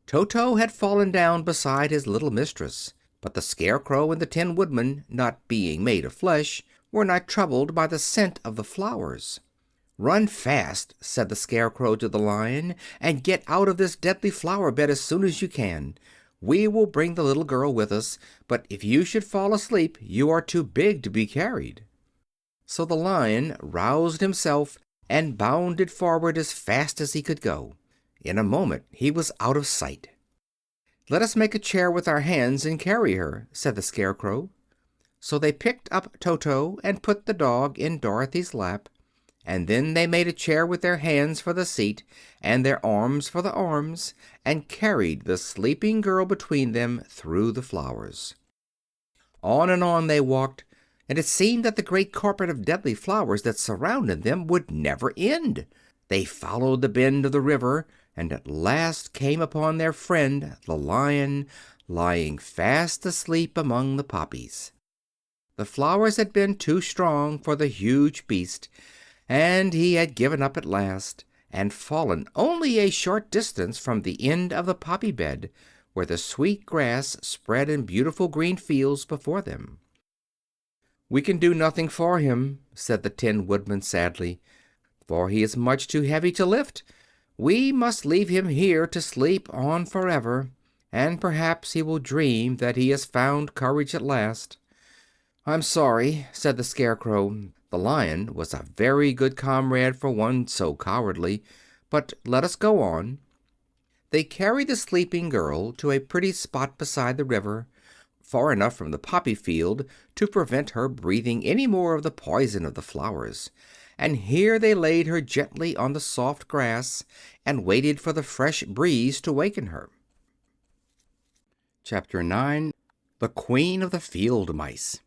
Toto had fallen down beside his little mistress, but the Scarecrow and the Tin Woodman, not being made of flesh, were not troubled by the scent of the flowers. "Run fast," said the Scarecrow to the Lion, "and get out of this deadly flower bed as soon as you can. We will bring the little girl with us, but if you should fall asleep you are too big to be carried." So the Lion roused himself and bounded forward as fast as he could go. In a moment he was out of sight. "Let us make a chair with our hands and carry her," said the Scarecrow. So they picked up Toto and put the dog in Dorothy's lap, and then they made a chair with their hands for the seat and their arms for the arms, and carried the sleeping girl between them through the flowers. On and on they walked, and it seemed that the great carpet of deadly flowers that surrounded them would never end. They followed the bend of the river, and at last came upon their friend the Lion, lying fast asleep among the poppies. The flowers had been too strong for the huge beast, and he had given up at last, and fallen only a short distance from the end of the poppy bed, where the sweet grass spread in beautiful green fields before them. "We can do nothing for him," said the Tin Woodman sadly, "for he is much too heavy to lift. We must leave him here to sleep on forever, and perhaps he will dream that he has found courage at last." "I'm sorry," said the Scarecrow. "The Lion was a very good comrade for one so cowardly. But let us go on." They carried the sleeping girl to a pretty spot beside the river, far enough from the poppy field to prevent her breathing any more of the poison of the flowers, and here they laid her gently on the soft grass and waited for the fresh breeze to waken her. Chapter 9. The Queen of the Field Mice.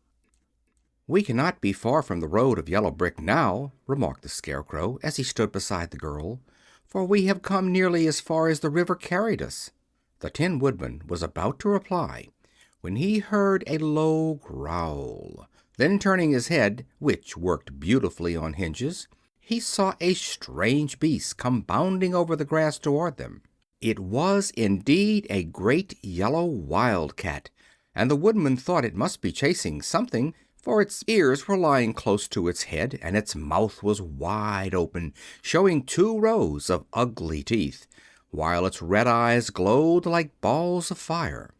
"We cannot be far from the road of yellow brick now," remarked the Scarecrow as he stood beside the girl, "for we have come nearly as far as the river carried us." The Tin Woodman was about to reply when he heard a low growl. Then, turning his head, which worked beautifully on hinges, he saw a strange beast come bounding over the grass toward them. It was indeed a great yellow wildcat, and the Woodman thought it must be chasing something, for its ears were lying close to its head, and its mouth was wide open, showing 2 rows of ugly teeth, while its red eyes glowed like balls of fire.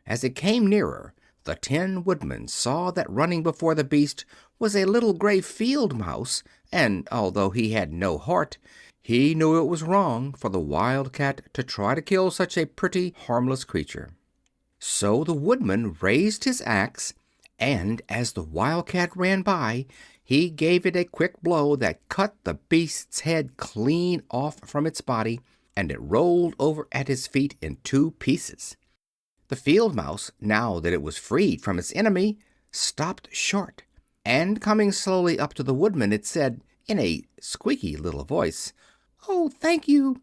As it came nearer, the Tin Woodman saw that running before the beast was a little gray field mouse, and although he had no heart, He knew it was wrong for the wildcat to try to kill such a pretty, harmless creature. So the woodman raised his axe, and as the wildcat ran by, he gave it a quick blow that cut the beast's head clean off from its body, and it rolled over at his feet in two pieces. The field mouse, now that it was freed from its enemy, stopped short, and coming slowly up to the woodman, it said, in a squeaky little voice, "Oh, thank you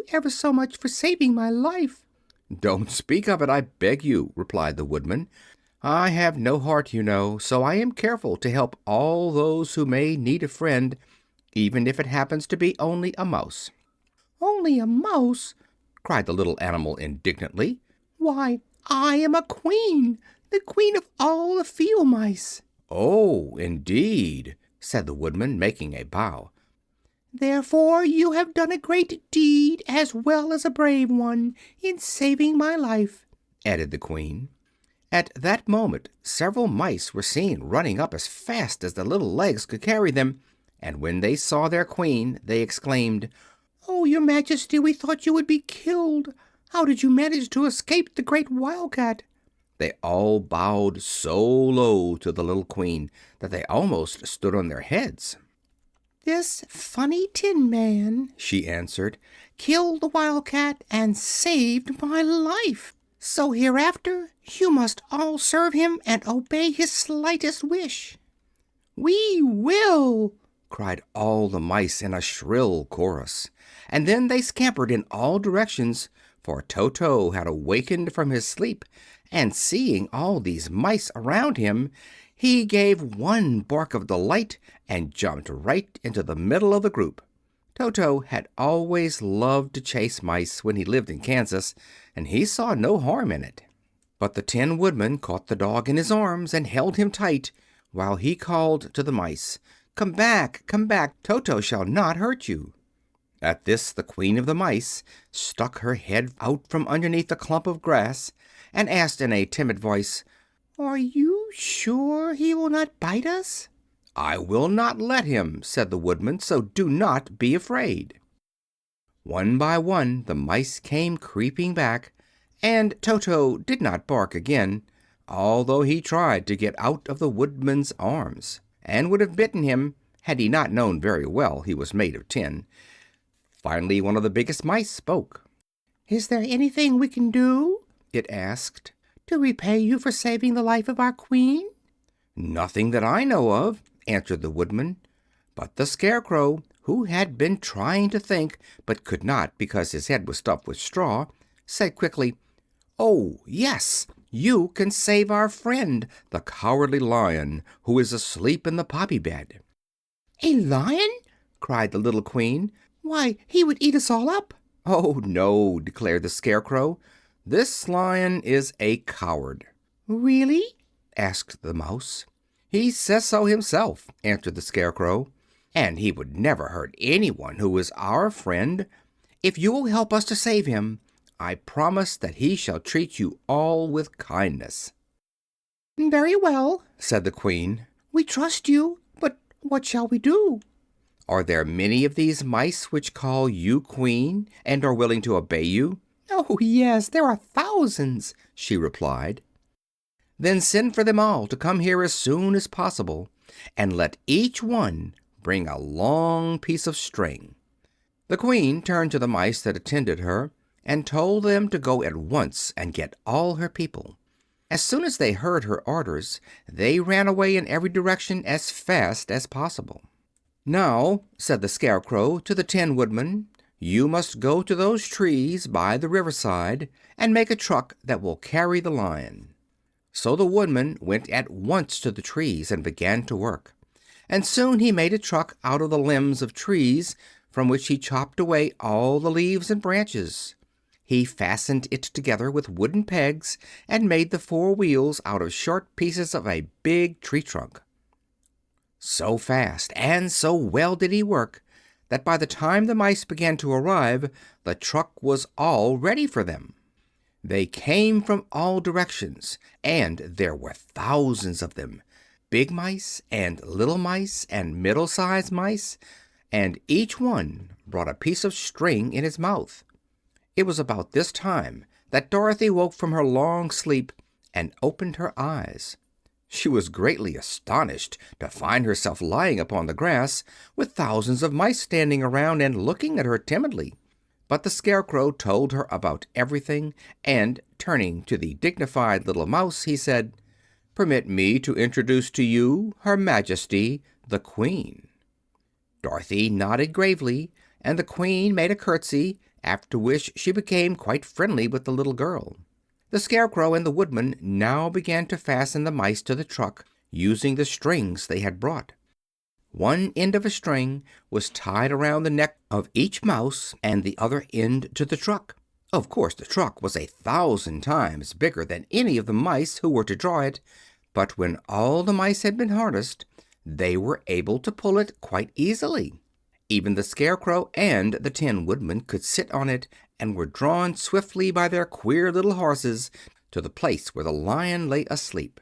ever so much for saving my life." "Don't speak of it, I beg you," replied the woodman. "I have no heart, you know, so I am careful to help all those who may need a friend, even if it happens to be only a mouse." "Only a mouse!" cried the little animal indignantly. "Why, I am a queen, the queen of all the field mice." "Oh, indeed," said the woodman, making a bow. "Therefore you have done a great deed, as well as a brave one, in saving my life," added the queen. At that moment several mice were seen running up as fast as their little legs could carry them, and when they saw their queen they exclaimed, "Oh, your Majesty, we thought you would be killed. How did you manage to escape the great wildcat?" They all bowed so low to the little queen that they almost stood on their heads. "This funny Tin Man," she answered, "killed the wildcat and saved my life. So hereafter you must all serve him and obey his slightest wish." "We will!" cried all the mice in a shrill chorus, and then they scampered in all directions, for Toto had awakened from his sleep, and seeing all these mice around him, he gave one bark of delight and jumped right into the middle of the group. Toto had always loved to chase mice when he lived in Kansas, and he saw no harm in it. But the Tin Woodman caught the dog in his arms and held him tight, while he called to the mice, come back, Toto shall not hurt you." At this the Queen of the Mice stuck her head out from underneath a clump of grass and asked in a timid voice, "Are you sure he will not bite us?" "I will not let him," said the Woodman, "so do not be afraid." One by one the mice came creeping back, and Toto did not bark again, although he tried to get out of the Woodman's arms, and would have bitten him had he not known very well he was made of tin. Finally one of the biggest mice spoke. "Is there anything we can do," it asked, "to repay you for saving the life of our queen?" "Nothing that I know of," answered the Woodman. But the Scarecrow, who had been trying to think, but could not because his head was stuffed with straw, said quickly, "Oh, yes, you can save our friend, the Cowardly Lion, who is asleep in the poppy bed." "A lion?" cried the little Queen. "Why, he would eat us all up." "Oh, no," declared the Scarecrow. "This lion is a coward." "Really?" asked the mouse. "He says so himself," answered the Scarecrow, "and he would never hurt anyone who is our friend. If you will help us to save him, I promise that he shall treat you all with kindness." "Very well," said the Queen. "We trust you, but what shall we do?" "Are there many of these mice which call you Queen and are willing to obey you?" "Oh, yes, there are thousands," she replied. "Then send for them all to come here as soon as possible, and let each one bring a long piece of string." The Queen turned to the mice that attended her and told them to go at once and get all her people. As soon as they heard her orders, they ran away in every direction as fast as possible. "Now," said the Scarecrow to the Tin Woodman, "you must go to those trees by the riverside and make a truck that will carry the lion." So the Woodman went at once to the trees and began to work, and soon he made a truck out of the limbs of trees, from which he chopped away all the leaves and branches. He fastened it together with wooden pegs and made the four wheels out of short pieces of a big tree trunk. So fast and so well did he work that by the time the mice began to arrive, the truck was all ready for them. They came from all directions, and there were thousands of them, big mice and little mice and middle-sized mice, and each one brought a piece of string in his mouth. It was about this time that Dorothy woke from her long sleep and opened her eyes. She was greatly astonished to find herself lying upon the grass, with thousands of mice standing around and looking at her timidly. But the Scarecrow told her about everything, and, turning to the dignified little mouse, he said, "Permit me to introduce to you Her Majesty, the Queen." Dorothy nodded gravely, and the Queen made a curtsy, after which she became quite friendly with the little girl. The Scarecrow and the Woodman now began to fasten the mice to the truck, using the strings they had brought. One end of a string was tied around the neck of each mouse and the other end to the truck. Of course, the truck was 1,000 times bigger than any of the mice who were to draw it, but when all the mice had been harnessed, they were able to pull it quite easily. Even the Scarecrow and the Tin Woodman could sit on it, and were drawn swiftly by their queer little horses to the place where the Lion lay asleep.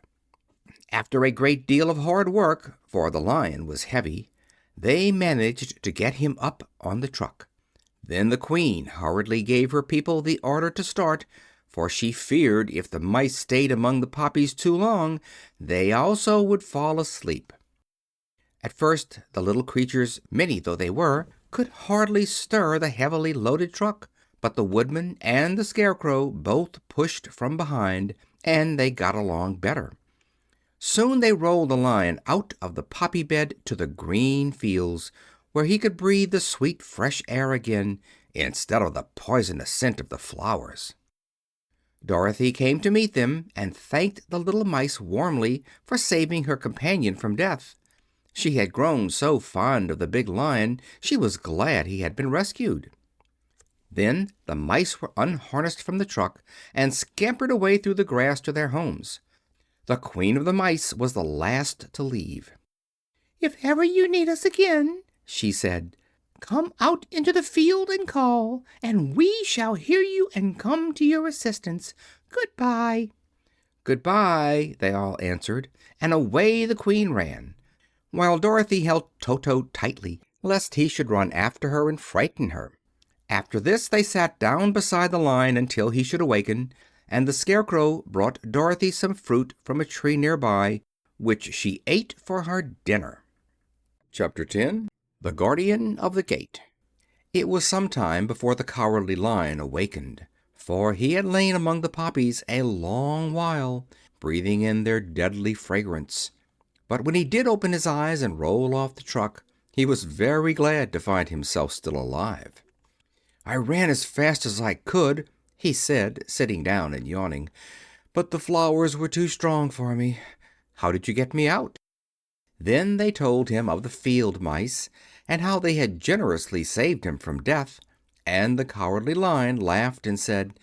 After a great deal of hard work, for the Lion was heavy, they managed to get him up on the truck. Then the Queen hurriedly gave her people the order to start, for she feared if the mice stayed among the poppies too long, they also would fall asleep. At first the little creatures, many though they were, could hardly stir the heavily loaded truck, but the Woodman and the Scarecrow both pushed from behind, and they got along better. Soon they rolled the Lion out of the poppy bed to the green fields, where he could breathe the sweet fresh air again, instead of the poisonous scent of the flowers. Dorothy came to meet them, and thanked the little mice warmly for saving her companion from death. She had grown so fond of the big Lion she was glad he had been rescued. Then the mice were unharnessed from the truck and scampered away through the grass to their homes. The Queen of the Mice was the last to leave. "If ever you need us again," she said, "come out into the field and call, and we shall hear you and come to your assistance. Goodbye." "Goodbye," they all answered, and away the Queen ran, while Dorothy held Toto tightly, lest he should run after her and frighten her. After this they sat down beside the Lion until he should awaken, and the Scarecrow brought Dorothy some fruit from a tree near by, which she ate for her dinner. Chapter 10. The Guardian of the Gate. It was some time before the Cowardly Lion awakened, for he had lain among the poppies a long while, breathing in their deadly fragrance. But when he did open his eyes and roll off the truck, he was very glad to find himself still alive. "I ran as fast as I could," he said, sitting down and yawning, "but the flowers were too strong for me. How did you get me out?" Then they told him of the field mice, and how they had generously saved him from death, and the Cowardly Lion laughed and said,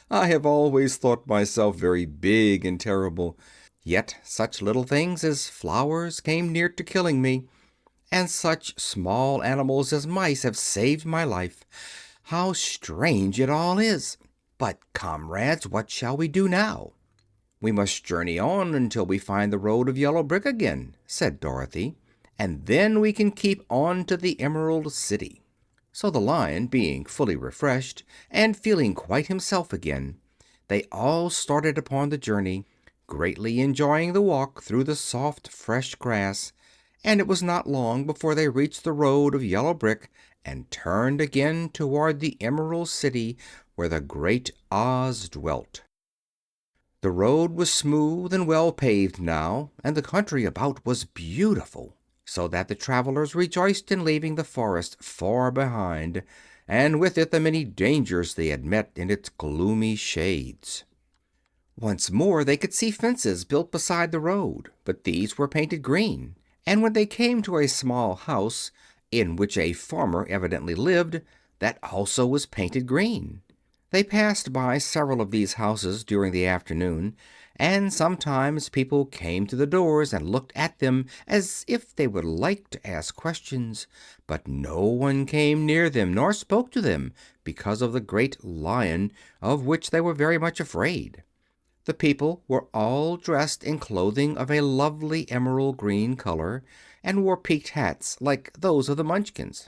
"I have always thought myself very big and terrible, yet such little things as flowers came near to killing me, and such small animals as mice have saved my life. How strange it all is! But, comrades, what shall we do now?" "We must journey on until we find the road of yellow brick again," said Dorothy, "and then we can keep on to the Emerald City." So the Lion, being fully refreshed and feeling quite himself again, they all started upon the journey, greatly enjoying the walk through the soft, fresh grass, and it was not long before they reached the road of yellow brick and turned again toward the Emerald City, where the great Oz dwelt. The road was smooth and well paved now, and the country about was beautiful, so that the travelers rejoiced in leaving the forest far behind, and with it the many dangers they had met in its gloomy shades. Once more they could see fences built beside the road, but these were painted green, and when they came to a small house, in which a farmer evidently lived, that also was painted green. They passed by several of these houses during the afternoon, and sometimes people came to the doors and looked at them as if they would like to ask questions, but no one came near them nor spoke to them because of the great Lion, of which they were very much afraid. The people were all dressed in clothing of a lovely emerald green color, and wore peaked hats like those of the Munchkins.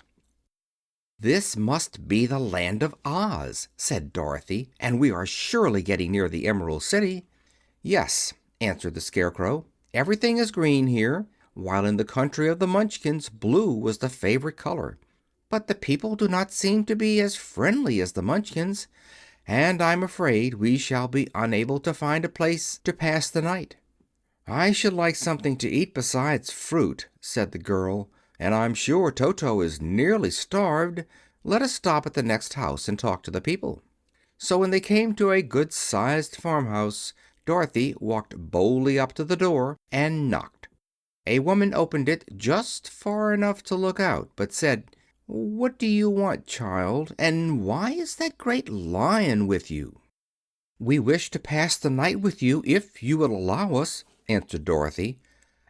"This must be the land of Oz," said Dorothy, "and we are surely getting near the Emerald City." "Yes," answered the Scarecrow. "Everything is green here, while in the country of the Munchkins blue was the favorite color. But the people do not seem to be as friendly as the Munchkins, and I'm afraid we shall be unable to find a place to pass the night." "I should like something to eat besides fruit," said the girl, "and I'm sure Toto is nearly starved. Let us stop at the next house and talk to the people." So when they came to a good-sized farmhouse, Dorothy walked boldly up to the door and knocked. A woman opened it just far enough to look out, but said, "What do you want, child? And why is that great lion with you?" "We wish to pass the night with you, if you will allow us," answered Dorothy.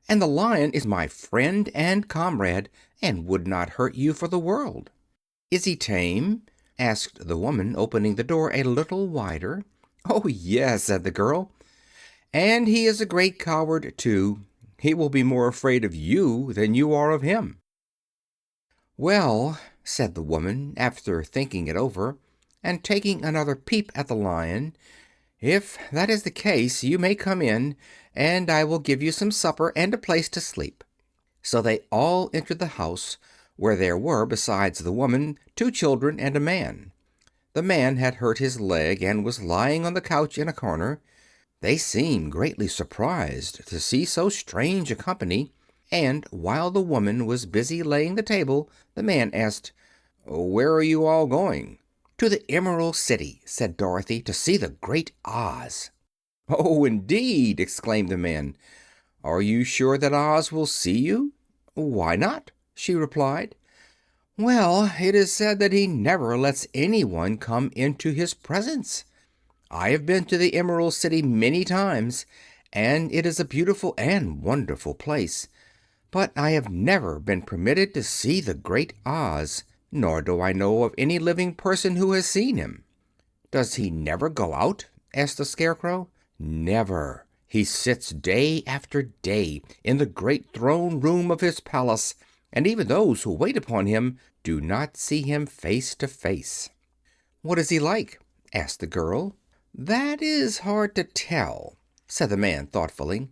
"And the lion is my friend and comrade, and would not hurt you for the world." "Is he tame?" asked the woman, opening the door a little wider. "Oh, yes," said the girl. "And he is a great coward, too. He will be more afraid of you than you are of him." "Well," said the woman, after thinking it over, and taking another peep at the lion, "if that is the case, you may come in, and I will give you some supper and a place to sleep." So they all entered the house, where there were, besides the woman, 2 children and a man. The man had hurt his leg and was lying on the couch in a corner. They seemed greatly surprised to see so strange a company, and while the woman was busy laying the table, the man asked, "Where are you all going?" "To the Emerald City," said Dorothy, "to see the great Oz." "Oh, indeed!" exclaimed the man. "Are you sure that Oz will see you?" "Why not?" she replied. "Well, it is said that he never lets anyone come into his presence. I have been to the Emerald City many times, and it is a beautiful and wonderful place, but I have never been permitted to see the great Oz, nor do I know of any living person who has seen him." "Does he never go out?" asked the Scarecrow. "Never. He sits day after day in the great throne room of his palace, and even those who wait upon him do not see him face to face." "What is he like?" asked the girl. "That is hard to tell," said the man thoughtfully.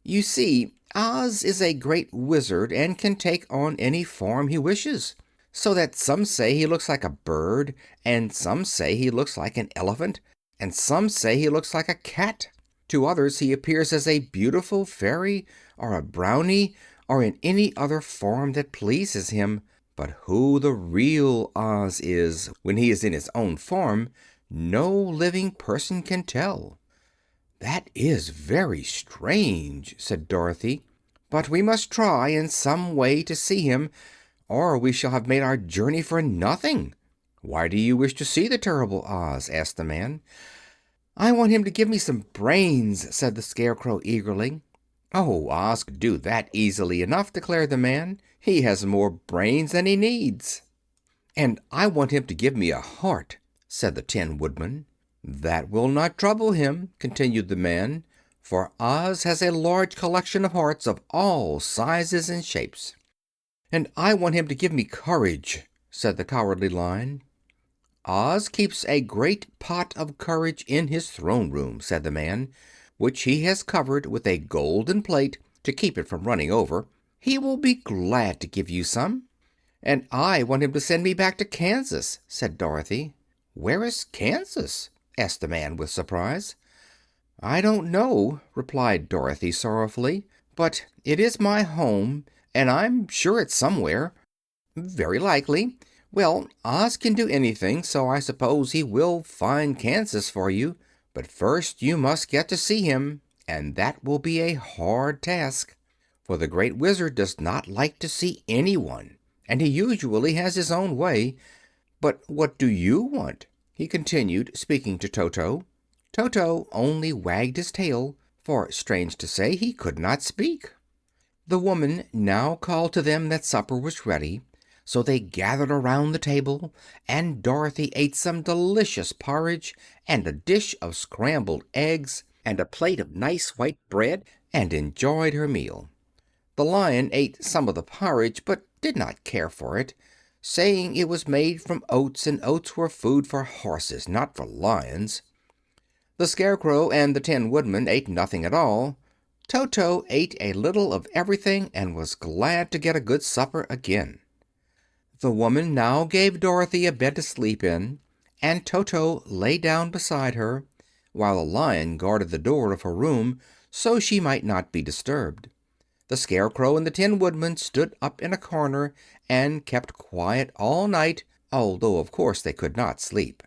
"You see, Oz is a great wizard and can take on any form he wishes, so that some say he looks like a bird, and some say he looks like an elephant, and some say he looks like a cat. To others he appears as a beautiful fairy, or a brownie, or in any other form that pleases him. But who the real Oz is, when he is in his own form, no living person can tell." "That is very strange," said Dorothy. "But we must try in some way to see him, or we shall have made our journey for nothing." "Why do you wish to see the terrible Oz?" asked the man. "I want him to give me some brains," said the Scarecrow eagerly. "Oh, Oz could do that easily enough," declared the man. "He has more brains than he needs." "And I want him to give me a heart," said the Tin Woodman. "That will not trouble him," continued the man, "for Oz has a large collection of hearts of all sizes and shapes." "And I want him to give me courage," said the Cowardly Lion. "Oz keeps a great pot of courage in his throne room," said the man, "which he has covered with a golden plate to keep it from running over. He will be glad to give you some." "And I want him to send me back to Kansas," said Dorothy. "Where is Kansas?" asked the man with surprise. "I don't know," replied Dorothy sorrowfully, "but it is my home, and I'm sure it's somewhere." "Very likely. Well, Oz can do anything, so I suppose he will find Kansas for you. But first you must get to see him, and that will be a hard task, for the Great Wizard does not like to see anyone, and he usually has his own way. But what do you want?" he continued, speaking to Toto. Toto only wagged his tail, for, strange to say, he could not speak. The woman now called to them that supper was ready, so they gathered around the table, and Dorothy ate some delicious porridge, and a dish of scrambled eggs, and a plate of nice white bread, and enjoyed her meal. The Lion ate some of the porridge, but did not care for it, saying it was made from oats, and oats were food for horses, not for lions. The Scarecrow and the Tin Woodman ate nothing at all. Toto ate a little of everything and was glad to get a good supper again. The woman now gave Dorothy a bed to sleep in, and Toto lay down beside her, while the Lion guarded the door of her room so she might not be disturbed. The Scarecrow and the Tin Woodman stood up in a corner and kept quiet all night, although of course they could not sleep.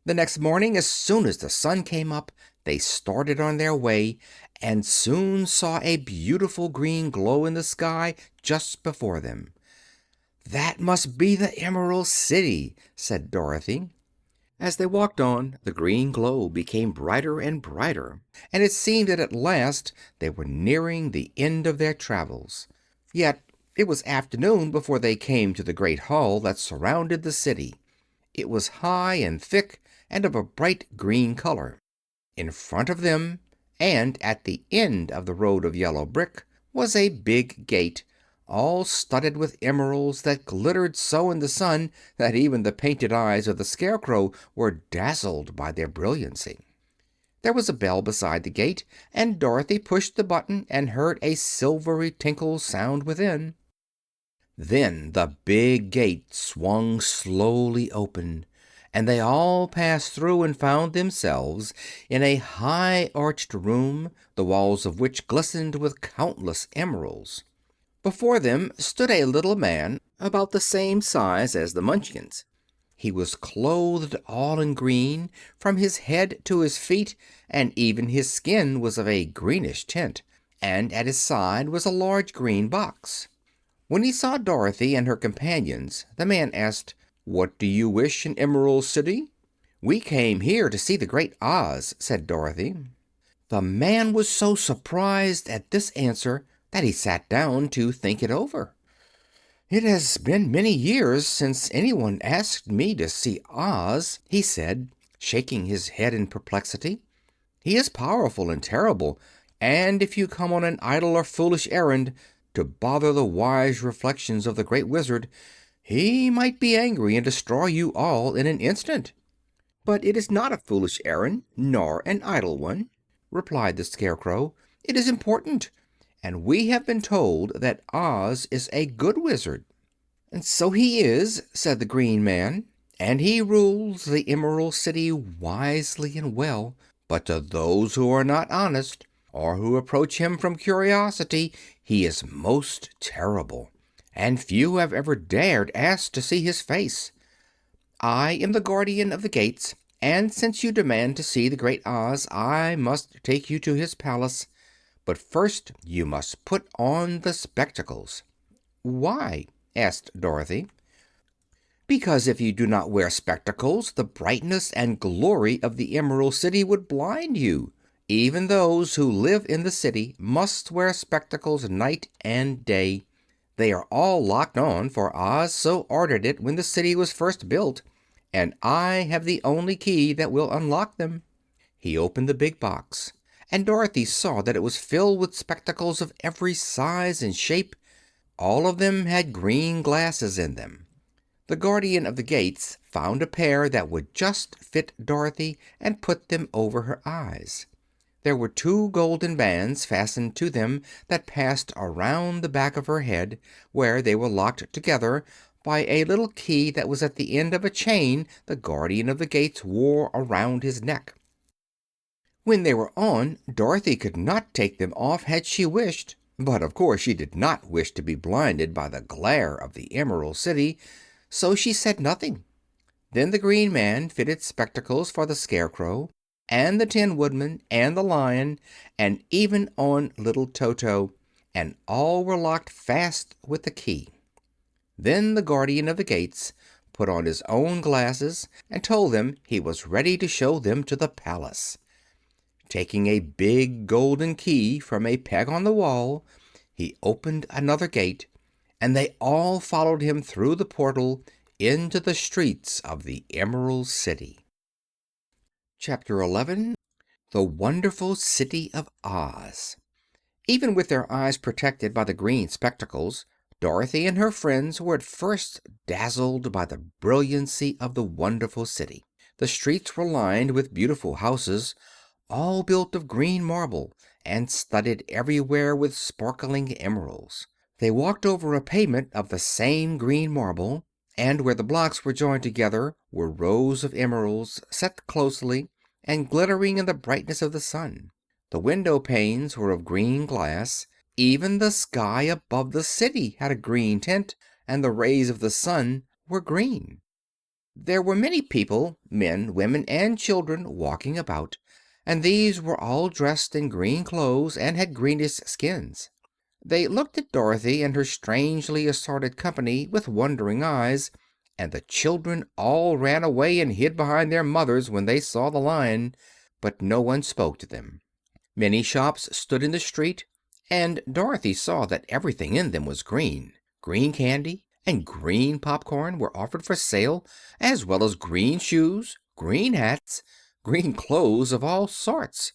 The next morning, as soon as the sun came up, they started on their way and soon saw a beautiful green glow in the sky just before them. "That must be the Emerald City," said Dorothy. As they walked on, the green glow became brighter and brighter, and it seemed that at last they were nearing the end of their travels. Yet it was afternoon before they came to the great hall that surrounded the city. It was high and thick and of a bright green color. In front of them, and at the end of the road of yellow brick, was a big gate, all studded with emeralds that glittered so in the sun that even the painted eyes of the Scarecrow were dazzled by their brilliancy. There was a bell beside the gate, and Dorothy pushed the button and heard a silvery tinkle sound within. Then the big gate swung slowly open, and they all passed through and found themselves in a high arched room, the walls of which glistened with countless emeralds. Before them stood a little man about the same size as the Munchkins. He was clothed all in green, from his head to his feet, and even his skin was of a greenish tint, and at his side was a large green box. When he saw Dorothy and her companions, the man asked, "What do you wish in Emerald City?" "We came here to see the Great Oz," said Dorothy. The man was so surprised at this answer that he sat down to think it over. "It has been many years since anyone asked me to see Oz," he said, shaking his head in perplexity. "He is powerful and terrible, and if you come on an idle or foolish errand to bother the wise reflections of the Great Wizard, he might be angry and destroy you all in an instant." "But it is not a foolish errand, nor an idle one," replied the Scarecrow. "It is important, and we have been told that Oz is a good wizard." "And so he is," said the Green Man, "and he rules the Emerald City wisely and well. But to those who are not honest, or who approach him from curiosity, he is most terrible, and few have ever dared ask to see his face. I am the guardian of the gates, and since you demand to see the Great Oz, I must take you to his palace. But first you must put on the spectacles." "Why?" asked Dorothy. "Because if you do not wear spectacles, the brightness and glory of the Emerald City would blind you. Even those who live in the city must wear spectacles night and day. They are all locked on, for Oz so ordered it when the city was first built, and I have the only key that will unlock them." He opened the big box, and Dorothy saw that it was filled with spectacles of every size and shape. All of them had green glasses in them. The guardian of the gates found a pair that would just fit Dorothy and put them over her eyes. There were two golden bands fastened to them that passed around the back of her head, where they were locked together by a little key that was at the end of a chain the guardian of the gates wore around his neck. When they were on, Dorothy could not take them off had she wished, but of course she did not wish to be blinded by the glare of the Emerald City, so she said nothing. Then the Green Man fitted spectacles for the Scarecrow and the Tin Woodman and the Lion, and even on little Toto, and all were locked fast with the key. Then the guardian of the gates put on his own glasses and told them he was ready to show them to the palace. Taking a big golden key from a peg on the wall, he opened another gate, and they all followed him through the portal into the streets of the Emerald City. Chapter 11. The Wonderful City of Oz. Even with their eyes protected by the green spectacles, Dorothy and her friends were at first dazzled by the brilliancy of the wonderful city. The streets were lined with beautiful houses, all built of green marble and studded everywhere with sparkling emeralds. They walked over a pavement of the same green marble, and where the blocks were joined together were rows of emeralds set closely and glittering in the brightness of the sun. The window panes were of green glass. Even the sky above the city had a green tint, and the rays of the sun were green. There were many people, men, women, and children, walking about, and these were all dressed in green clothes and had greenish skins. They looked at Dorothy and her strangely assorted company with wondering eyes, and the children all ran away and hid behind their mothers when they saw the Lion, but no one spoke to them. Many shops stood in the street, and Dorothy saw that everything in them was green. Green candy and green popcorn were offered for sale, as well as green shoes, green hats, green clothes of all sorts.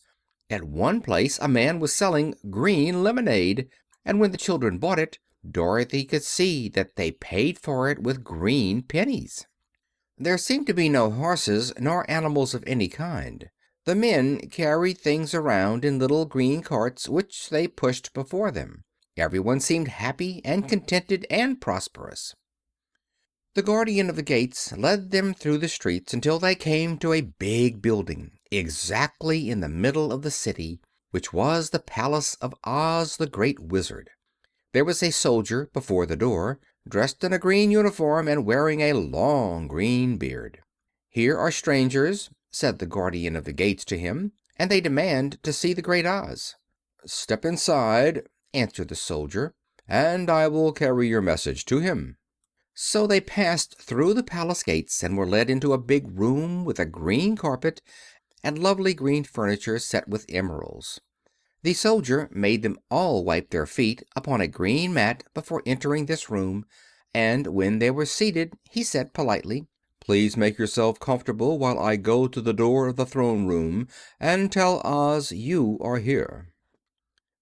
At one place a man was selling green lemonade, and when the children bought it, Dorothy could see that they paid for it with green pennies. There seemed to be no horses nor animals of any kind. The men carried things around in little green carts, which they pushed before them. Everyone seemed happy and contented and prosperous. The guardian of the gates led them through the streets until they came to a big building, exactly in the middle of the city, which was the palace of Oz the Great Wizard. There was a soldier before the door, dressed in a green uniform and wearing a long green beard. "Here are strangers," said the guardian of the gates to him, "and they demand to see the Great Oz." "Step inside," answered the soldier, "and I will carry your message to him." So they passed through the palace gates and were led into a big room with a green carpet and lovely green furniture set with emeralds. The soldier made them all wipe their feet upon a green mat before entering this room, and when they were seated he said politely, "Please make yourself comfortable while I go to the door of the throne room and tell Oz you are here."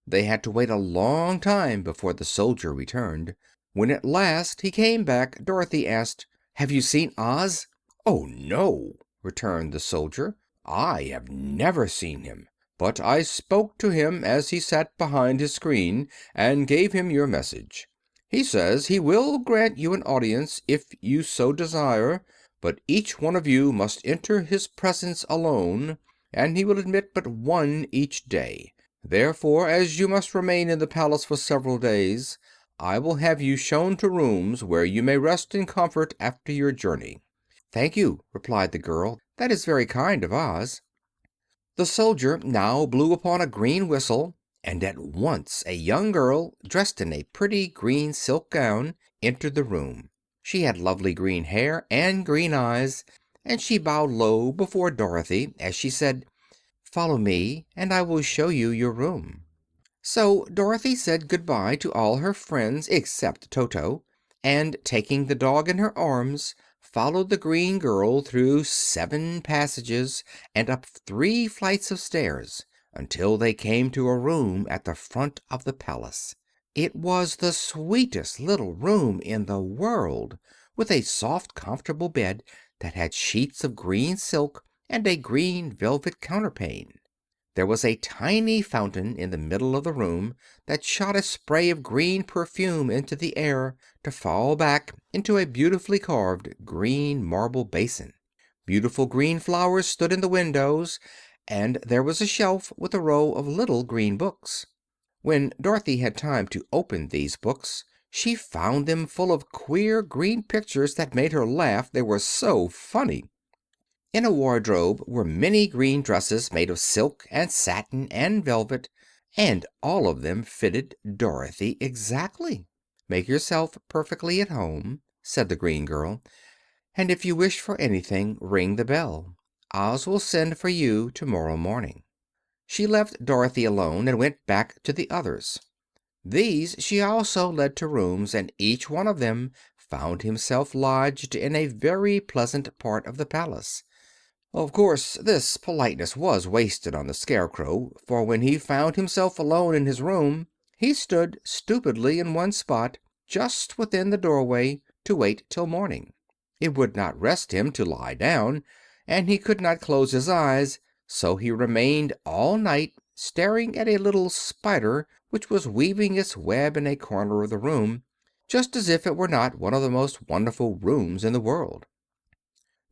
They had to wait a long time before the soldier returned. When at last he came back, Dorothy asked, "Have you seen Oz?" "Oh, no," returned the soldier. "I have never seen him. But I spoke to him as he sat behind his screen, and gave him your message. He says he will grant you an audience if you so desire, but each one of you must enter his presence alone, and he will admit but one each day. Therefore, as you must remain in the palace for several days, I will have you shown to rooms where you may rest in comfort after your journey." "Thank you," replied the girl. "That is very kind of Oz." The soldier now blew upon a green whistle, and at once a young girl, dressed in a pretty green silk gown, entered the room. She had lovely green hair and green eyes, and she bowed low before Dorothy as she said, "Follow me, and I will show you your room." So Dorothy said good-bye to all her friends except Toto, and taking the dog in her arms, followed the green girl through 7 passages and up 3 flights of stairs until they came to a room at the front of the palace. It was the sweetest little room in the world, with a soft, comfortable bed that had sheets of green silk and a green velvet counterpane. There was a tiny fountain in the middle of the room that shot a spray of green perfume into the air, to fall back into a beautifully carved green marble basin. Beautiful green flowers stood in the windows, and there was a shelf with a row of little green books. When Dorothy had time to open these books, she found them full of queer green pictures that made her laugh, they were so funny. In a wardrobe were many green dresses made of silk and satin and velvet, and all of them fitted Dorothy exactly. "Make yourself perfectly at home," said the green girl, "and if you wish for anything, ring the bell. Oz will send for you tomorrow morning." She left Dorothy alone and went back to the others. These she also led to rooms, and each one of them found himself lodged in a very pleasant part of the palace. Of course, this politeness was wasted on the Scarecrow, for when he found himself alone in his room he stood stupidly in one spot, just within the doorway to wait till morning. It would not rest him to lie down, and he could not close his eyes, so he remained all night staring at a little spider which was weaving its web in a corner of the room, just as if it were not one of the most wonderful rooms in the world.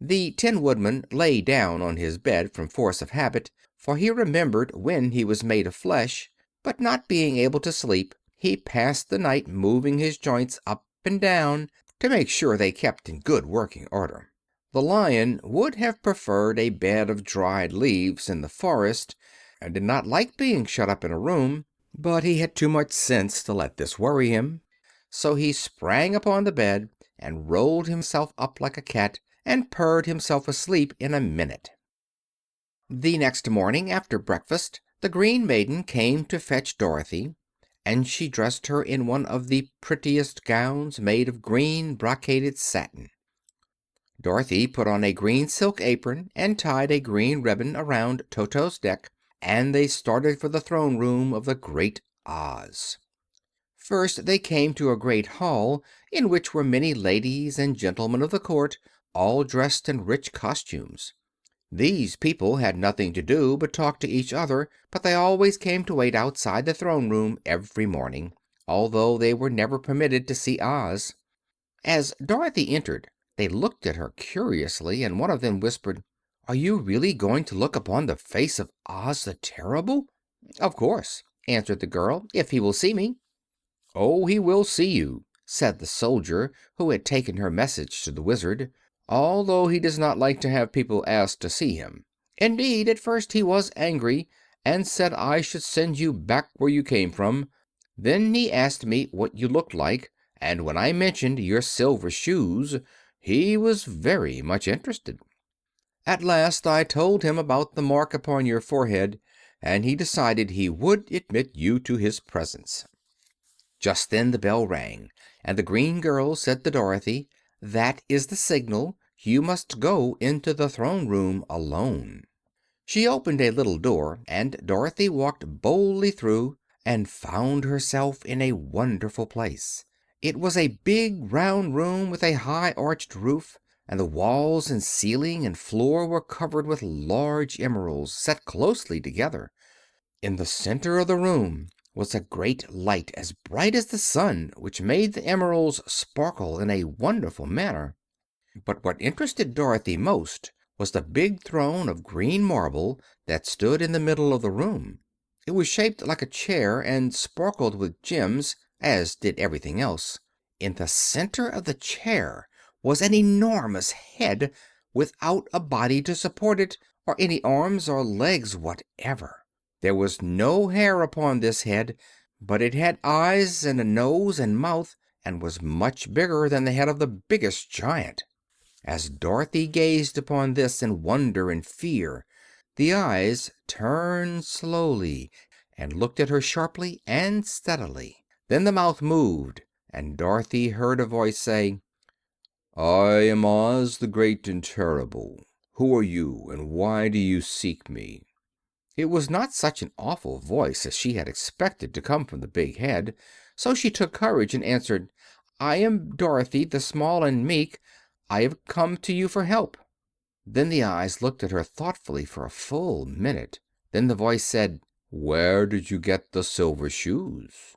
The Tin Woodman lay down on his bed from force of habit, for he remembered when he was made of flesh, but not being able to sleep, he passed the night moving his joints up and down to make sure they kept in good working order. The Lion would have preferred a bed of dried leaves in the forest, and did not like being shut up in a room, but he had too much sense to let this worry him. So he sprang upon the bed and rolled himself up like a cat, and purred himself asleep in a minute. The next morning, after breakfast, the Green Maiden came to fetch Dorothy, and she dressed her in one of the prettiest gowns made of green brocaded satin. Dorothy put on a green silk apron and tied a green ribbon around Toto's neck, and they started for the throne room of the Great Oz. First they came to a great hall in which were many ladies and gentlemen of the court, all dressed in rich costumes. These people had nothing to do but talk to each other, but they always came to wait outside the throne room every morning, although they were never permitted to see Oz. As Dorothy entered, they looked at her curiously, and one of them whispered, "Are you really going to look upon the face of Oz the Terrible?" "Of course," answered the girl, "if he will see me." "Oh, he will see you," said the soldier who had taken her message to the Wizard, "although he does not like to have people ask to see him. Indeed, at first he was angry, and said I should send you back where you came from. Then he asked me what you looked like, and when I mentioned your silver shoes, he was very much interested. At last I told him about the mark upon your forehead, and he decided he would admit you to his presence." Just then the bell rang, and the green girl said to Dorothy, "That is the signal. You must go into the throne room alone." She opened a little door, and Dorothy walked boldly through, and found herself in a wonderful place. It was a big round room with a high arched roof, and the walls and ceiling and floor were covered with large emeralds set closely together. In the center of the room was a great light as bright as the sun, which made the emeralds sparkle in a wonderful manner. But what interested Dorothy most was the big throne of green marble that stood in the middle of the room. It was shaped like a chair and sparkled with gems, as did everything else. In the center of the chair was an enormous head, without a body to support it, or any arms or legs whatever. There was no hair upon this head, but it had eyes and a nose and mouth, and was much bigger than the head of the biggest giant. As Dorothy gazed upon this in wonder and fear, the eyes turned slowly and looked at her sharply and steadily. Then the mouth moved, and Dorothy heard a voice say, "I am Oz the Great and Terrible. Who are you, and why do you seek me?" It was not such an awful voice as she had expected to come from the big head, so she took courage and answered, "I am Dorothy, the small and meek. I have come to you for help." Then the eyes looked at her thoughtfully for a full minute. Then the voice said, "Where did you get the silver shoes?"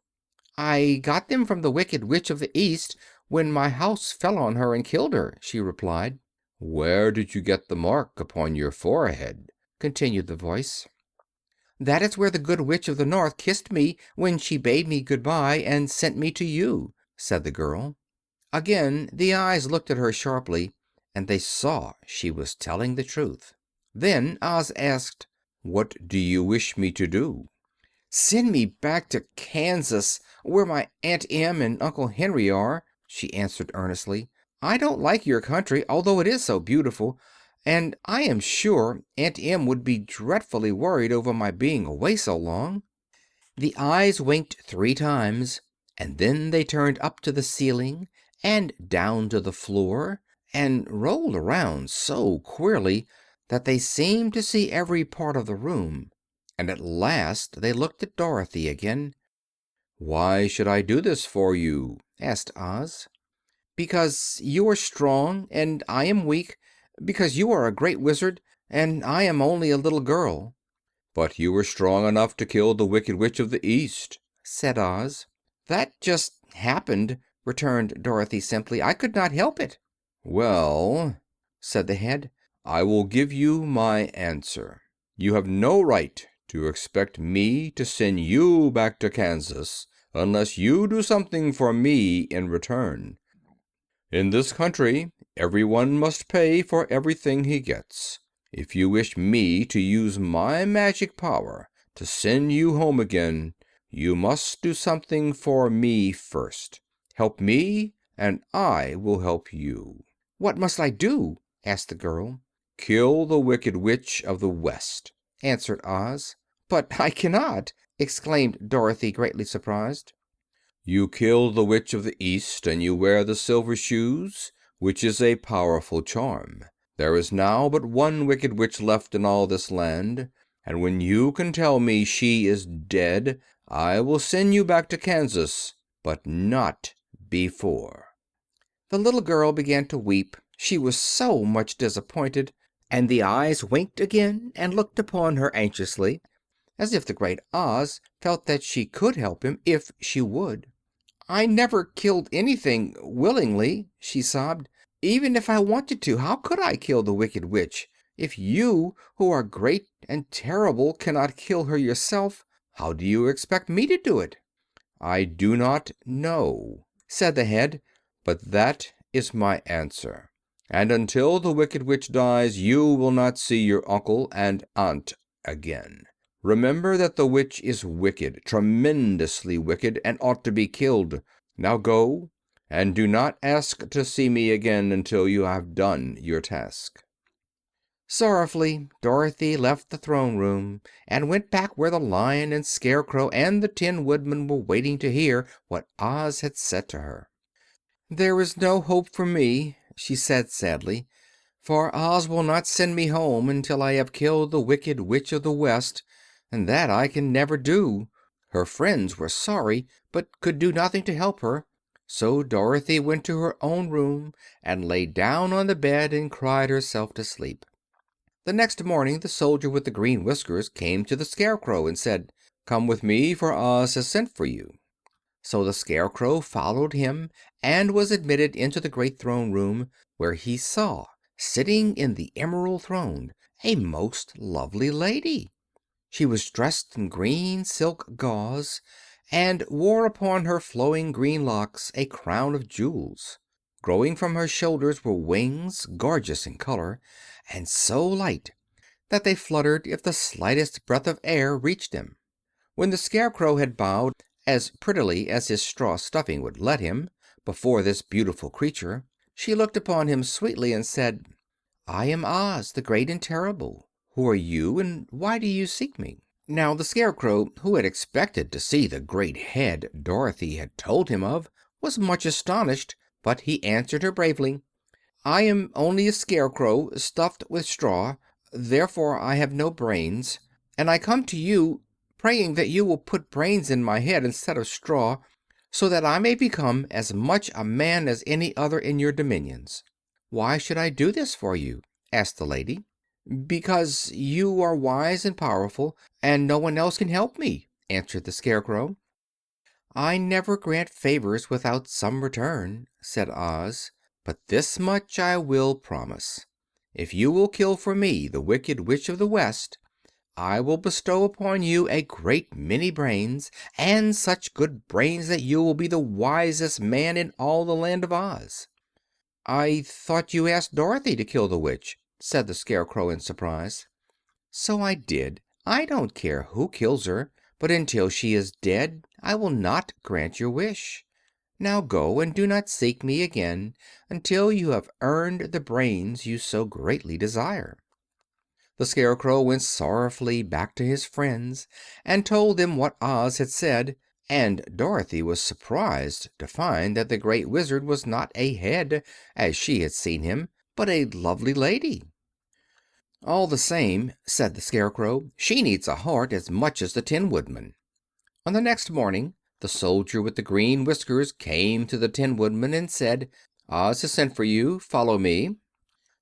"I got them from the Wicked Witch of the East when my house fell on her and killed her," she replied. "Where did you get the mark upon your forehead?" continued the voice. "That is where the Good Witch of the North kissed me when she bade me good-bye and sent me to you," said the girl. Again the eyes looked at her sharply, and they saw she was telling the truth. Then Oz asked, "What do you wish me to do?" "Send me back to Kansas, where my Aunt Em and Uncle Henry are," she answered earnestly. "I don't like your country, although it is so beautiful, and I am sure Aunt Em would be dreadfully worried over my being away so long." The eyes winked 3 times, and then they turned up to the ceiling and down to the floor, and rolled around so queerly that they seemed to see every part of the room. And at last they looked at Dorothy again. "Why should I do this for you?" asked Oz. "Because you are strong and I am weak. Because you are a great wizard and I am only a little girl." "But you were strong enough to kill the Wicked Witch of the East," said Oz. "That just happened," returned Dorothy simply. "I could not help it." "Well," said the head, "I will give you my answer. You have no right to expect me to send you back to Kansas unless you do something for me in return. In this country, everyone must pay for everything he gets. If you wish me to use my magic power to send you home again, you must do something for me first. Help me, and I will help you." "What must I do?" asked the girl. "Kill the Wicked Witch of the West," answered Oz. "But I cannot!" exclaimed Dorothy, greatly surprised. "You kill the Witch of the East and you wear the silver shoes, which is a powerful charm. There is now but one Wicked Witch left in all this land, and when you can tell me she is dead, I will send you back to Kansas, but not before." The little girl began to weep, she was so much disappointed, and the eyes winked again and looked upon her anxiously, as if the great Oz felt that she could help him if she would. "I never killed anything willingly," she sobbed. "Even if I wanted to, how could I kill the Wicked Witch? If you, who are great and terrible, cannot kill her yourself, how do you expect me to do it?" "I do not know," said the head, "but that is my answer. And until the Wicked Witch dies you will not see your uncle and aunt again. Remember that the witch is wicked, tremendously wicked, and ought to be killed. Now go, and do not ask to see me again until you have done your task." Sorrowfully, Dorothy left the throne room and went back where the Lion and Scarecrow and the Tin Woodman were waiting to hear what Oz had said to her. "There is no hope for me," she said sadly, "for Oz will not send me home until I have killed the Wicked Witch of the West, and that I can never do." Her friends were sorry, but could do nothing to help her. So Dorothy went to her own room and lay down on the bed and cried herself to sleep. The next morning the soldier with the green whiskers came to the Scarecrow and said, "Come with me, for Oz has sent for you." So the Scarecrow followed him and was admitted into the great throne room, where he saw, sitting in the emerald throne, a most lovely lady. She was dressed in green silk gauze, and wore upon her flowing green locks a crown of jewels. Growing from her shoulders were wings, gorgeous in color, and so light that they fluttered if the slightest breath of air reached them. When the Scarecrow had bowed, as prettily as his straw stuffing would let him, before this beautiful creature, she looked upon him sweetly and said, "I am Oz, the great and terrible. Who are you, and why do you seek me?" Now the Scarecrow, who had expected to see the great head Dorothy had told him of, was much astonished, but he answered her bravely, "I am only a scarecrow stuffed with straw, therefore I have no brains, and I come to you praying that you will put brains in my head instead of straw, so that I may become as much a man as any other in your dominions." "Why should I do this for you?" asked the lady. "Because you are wise and powerful, and no one else can help me," answered the Scarecrow. "I never grant favors without some return," said Oz, "but this much I will promise. If you will kill for me the Wicked Witch of the West, I will bestow upon you a great many brains, and such good brains that you will be the wisest man in all the land of Oz." "I thought you asked Dorothy to kill the witch," said the Scarecrow in surprise. "So I did. I don't care who kills her, but until she is dead I will not grant your wish. Now go, and do not seek me again until you have earned the brains you so greatly desire." The Scarecrow went sorrowfully back to his friends and told them what Oz had said, and Dorothy was surprised to find that the Great Wizard was not a head, as she had seen him, but a lovely lady. "All the same," said the Scarecrow, "she needs a heart as much as the Tin Woodman." On the next morning The soldier with the green whiskers came to the Tin Woodman and said, "Oz has sent for you. Follow me."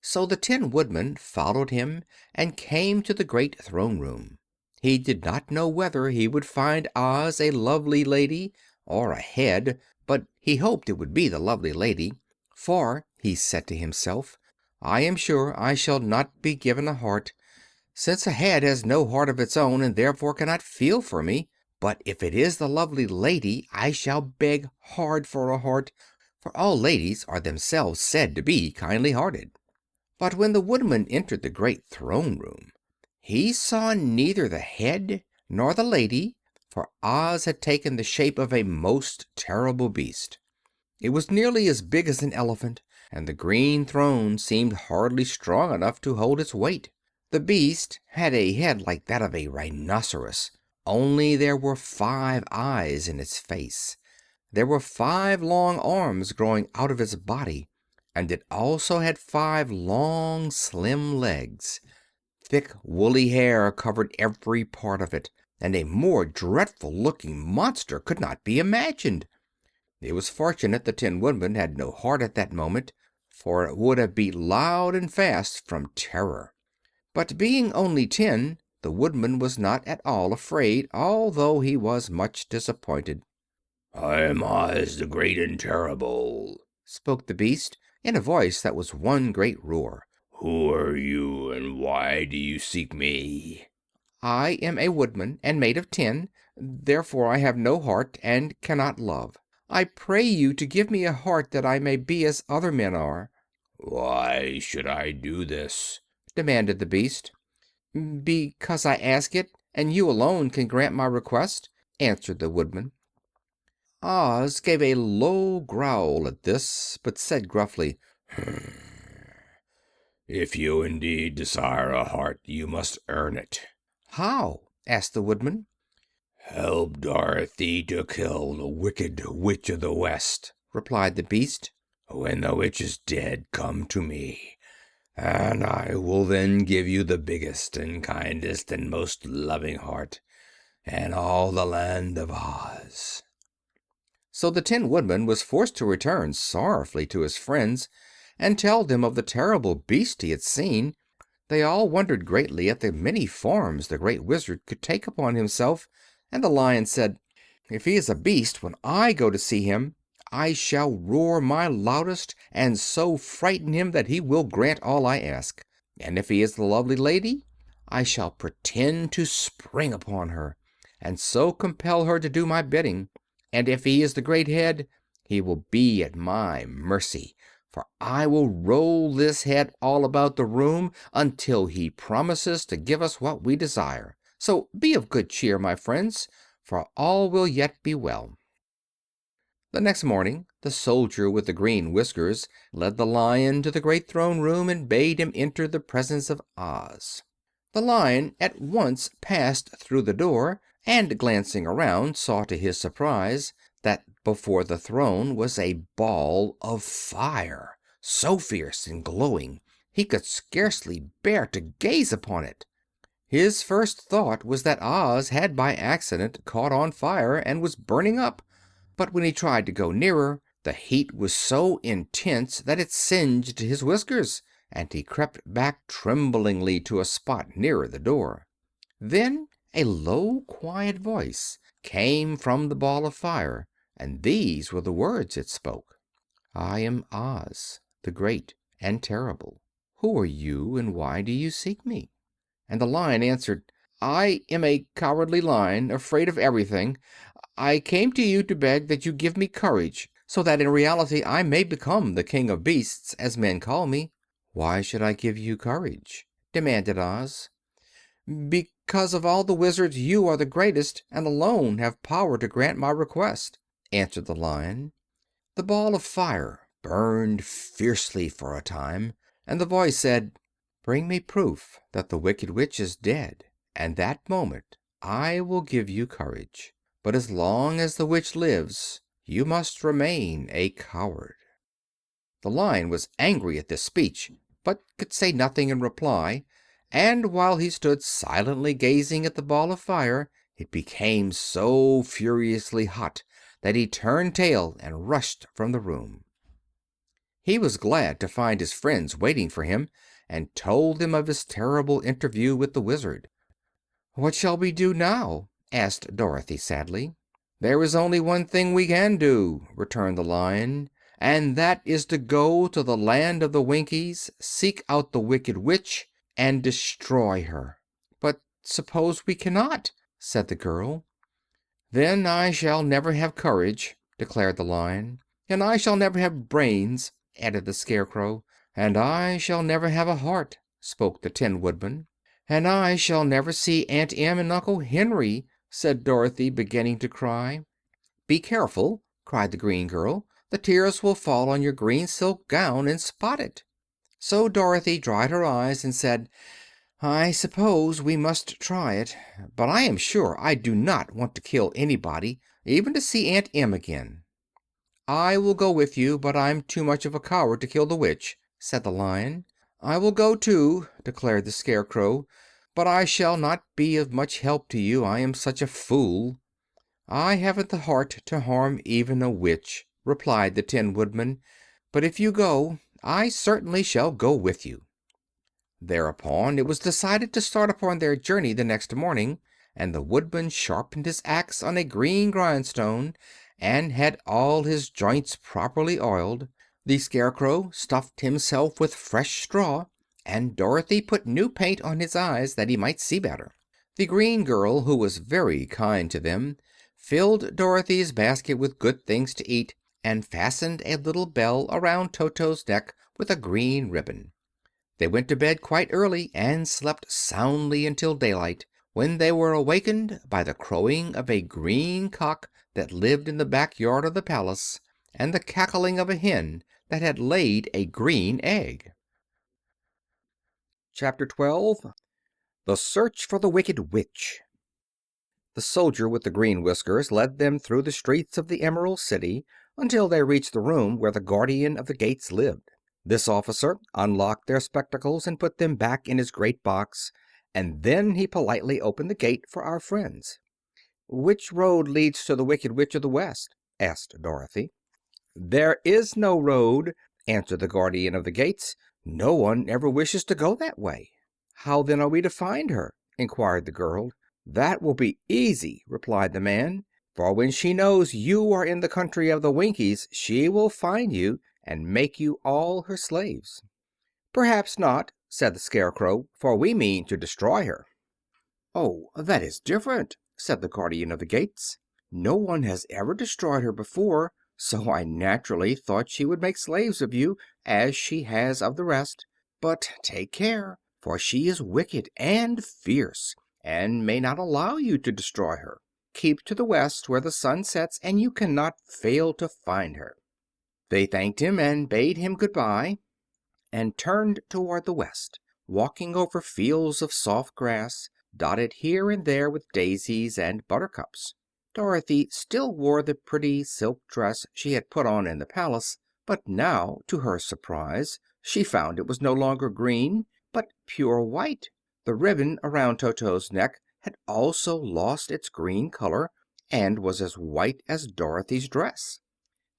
So the Tin Woodman followed him and came to the great throne room. He did not know whether he would find Oz a lovely lady or a head, but he hoped it would be the lovely lady, for, he said to himself, "I am sure I shall not be given a heart, since a head has no heart of its own and therefore cannot feel for me. But if it is the lovely lady, I shall beg hard for a heart, for all ladies are themselves said to be kindly-hearted." But when the Woodman entered the great throne room, he saw neither the head nor the lady, for Oz had taken the shape of a most terrible beast. It was nearly as big as an elephant, and the green throne seemed hardly strong enough to hold its weight. The beast had a head like that of a rhinoceros, only there were 5 eyes in its face. There were 5 long arms growing out of its body, and it also had 5 long, slim legs. Thick, woolly hair covered every part of it, and a more dreadful-looking monster could not be imagined. It was fortunate the Tin Woodman had no heart at that moment, for it would have beat loud and fast from terror. But being only tin, the Woodman was not at all afraid, although he was much disappointed. "I am Oz, the Great and Terrible," spoke the beast, in a voice that was one great roar. "Who are you, and why do you seek me?" "I am a woodman, and made of tin. Therefore I have no heart, and cannot love. I pray you to give me a heart, that I may be as other men are." "Why should I do this?" demanded the beast. "Because I ask it, and you alone can grant my request," answered the Woodman. Oz gave a low growl at this, but said gruffly, "If you indeed desire a heart, you must earn it." "How?" asked the Woodman. "Help Dorothy to kill the wicked Witch of the West," replied the beast. "When the witch is dead, come to me, and I will then give you the biggest and kindest and most loving heart in all the land of Oz." So the Tin Woodman was forced to return sorrowfully to his friends and tell them of the terrible beast he had seen. They all wondered greatly at the many forms the great Wizard could take upon himself, and the Lion said, "If he is a beast, when I go to see him, I shall roar my loudest and so frighten him that he will grant all I ask. And if he is the lovely lady, I shall pretend to spring upon her, and so compel her to do my bidding. And if he is the great head, he will be at my mercy, for I will roll this head all about the room until he promises to give us what we desire. So be of good cheer, my friends, for all will yet be well." The next morning the soldier with the green whiskers led the Lion to the great throne room and bade him enter the presence of Oz. The Lion at once passed through the door, and glancing around saw to his surprise that before the throne was a ball of fire, so fierce and glowing he could scarcely bear to gaze upon it. His first thought was that Oz had by accident caught on fire and was burning up, but when he tried to go nearer, the heat was so intense that it singed his whiskers, and he crept back tremblingly to a spot nearer the door. Then a low, quiet voice came from the ball of fire, and these were the words it spoke: "I am Oz, the Great and Terrible. Who are you, and why do you seek me?" And the Lion answered, "I am a cowardly lion, afraid of everything. I came to you to beg that you give me courage, so that in reality I may become the King of Beasts, as men call me." "Why should I give you courage?" demanded Oz. "Because of all the wizards you are the greatest, and alone have power to grant my request," answered the Lion. The ball of fire burned fiercely for a time, and the voice said, "Bring me proof that the Wicked Witch is dead, and that moment I will give you courage. But as long as the witch lives, you must remain a coward." The Lion was angry at this speech, but could say nothing in reply, and while he stood silently gazing at the ball of fire, it became so furiously hot that he turned tail and rushed from the room. He was glad to find his friends waiting for him, and told them of his terrible interview with the Wizard. "What shall we do now?" asked Dorothy sadly. "There is only one thing we can do," returned the Lion, "and that is to go to the land of the Winkies, seek out the Wicked Witch, and destroy her." "But suppose we cannot?" said the girl. "Then I shall never have courage," declared the Lion. "And I shall never have brains," added the Scarecrow. "And I shall never have a heart," spoke the Tin Woodman. "And I shall never see Aunt Em and Uncle Henry," said Dorothy, beginning to cry. "Be careful!" cried the green girl. "The tears will fall on your green silk gown and spot it." So Dorothy dried her eyes and said, "I suppose we must try it. But I am sure I do not want to kill anybody, even to see Aunt Em again." "I will go with you, but I'm too much of a coward to kill the witch," said the Lion. "I will go, too," declared the Scarecrow, "but I shall not be of much help to you. I am such a fool." "I haven't the heart to harm even a witch," replied the Tin Woodman. "But if you go, I certainly shall go with you." Thereupon it was decided to start upon their journey the next morning, and the Woodman sharpened his axe on a green grindstone and had all his joints properly oiled. The Scarecrow stuffed himself with fresh straw, and Dorothy put new paint on his eyes that he might see better. The green girl, who was very kind to them, filled Dorothy's basket with good things to eat, and fastened a little bell around Toto's neck with a green ribbon. They went to bed quite early and slept soundly until daylight, when they were awakened by the crowing of a green cock that lived in the back yard of the palace, and the cackling of a hen that had laid a green egg. Chapter 12. The Search for the Wicked Witch. The soldier with the green whiskers led them through the streets of the Emerald City until they reached the room where the guardian of the gates lived. This officer unlocked their spectacles and put them back in his great box, and then he politely opened the gate for our friends. "Which road leads to the Wicked Witch of the West?" asked Dorothy. "There is no road," answered the guardian of the gates. "No one ever wishes to go that way." "How then are we to find her?" inquired the girl. "That will be easy," replied the man, "for when she knows you are in the country of the Winkies she will find you and make you all her slaves." "Perhaps not," said the Scarecrow, "for we mean to destroy her." "Oh, that is different," said the guardian of the gates. "No one has ever destroyed her before, so I naturally thought she would make slaves of you, as she has of the rest. But take care, for she is wicked and fierce, and may not allow you to destroy her. Keep to the west, where the sun sets, and you cannot fail to find her." They thanked him and bade him good bye, and turned toward the west, walking over fields of soft grass, dotted here and there with daisies and buttercups. Dorothy still wore the pretty silk dress she had put on in the palace, but now, to her surprise, she found it was no longer green, but pure white. The ribbon around Toto's neck had also lost its green color, and was as white as Dorothy's dress.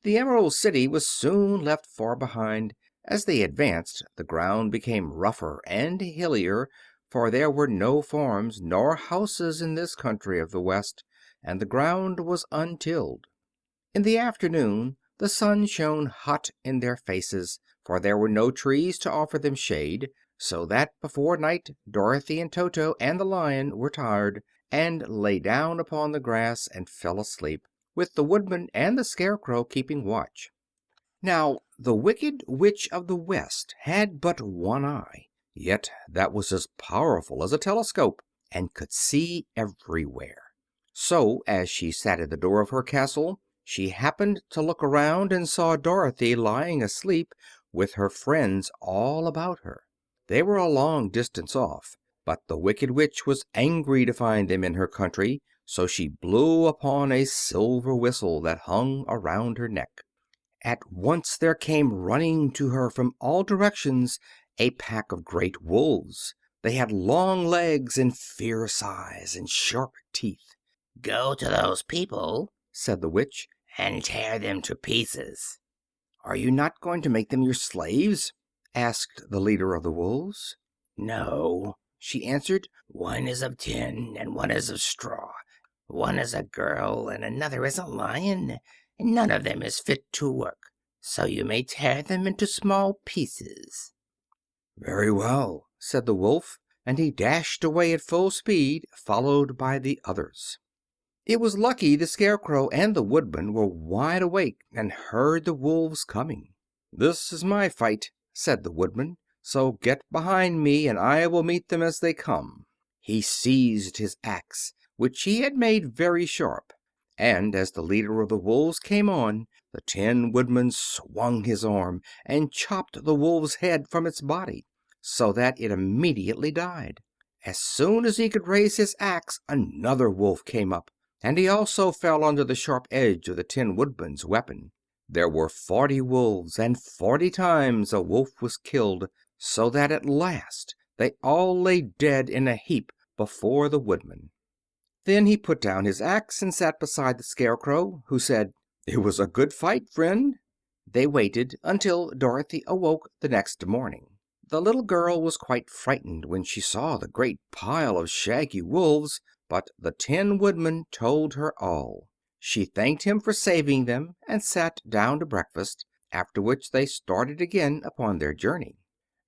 The Emerald City was soon left far behind. As they advanced, the ground became rougher and hillier, for there were no farms nor houses in this country of the West, and the ground was untilled. In the afternoon the sun shone hot in their faces, for there were no trees to offer them shade, so that before night Dorothy and Toto and the Lion were tired, and lay down upon the grass and fell asleep, with the Woodman and the Scarecrow keeping watch. Now, the Wicked Witch of the West had but one eye, yet that was as powerful as a telescope, and could see everywhere. So, as she sat at the door of her castle, she happened to look around and saw Dorothy lying asleep, with her friends all about her. They were a long distance off, but the Wicked Witch was angry to find them in her country, so she blew upon a silver whistle that hung around her neck. At once there came running to her from all directions a pack of great wolves. They had long legs and fierce eyes and sharp teeth. "Go to those people," said the witch, and tear them to pieces." "Are you not going to make them your slaves?" asked the leader of the wolves. "No," she answered. "One is of tin and one is of straw. One is a girl and another is a lion, and none of them is fit to work, so you may tear them into small pieces." "Very well," said the wolf, and he dashed away at full speed, followed by the others. It was lucky the Scarecrow and the Woodman were wide awake and heard the wolves coming. "This is my fight," said the Woodman, "so get behind me and I will meet them as they come." He seized his axe, which he had made very sharp, and as the leader of the wolves came on, the Tin Woodman swung his arm and chopped the wolf's head from its body, so that it immediately died. As soon as he could raise his axe, another wolf came up, and he also fell under the sharp edge of the Tin Woodman's weapon. There were 40 wolves, and 40 times a wolf was killed, so that at last they all lay dead in a heap before the Woodman. Then he put down his axe and sat beside the Scarecrow, who said, "It was a good fight, friend." They waited until Dorothy awoke the next morning. The little girl was quite frightened when she saw the great pile of shaggy wolves, but the Tin Woodman told her all. She thanked him for saving them and sat down to breakfast, after which they started again upon their journey.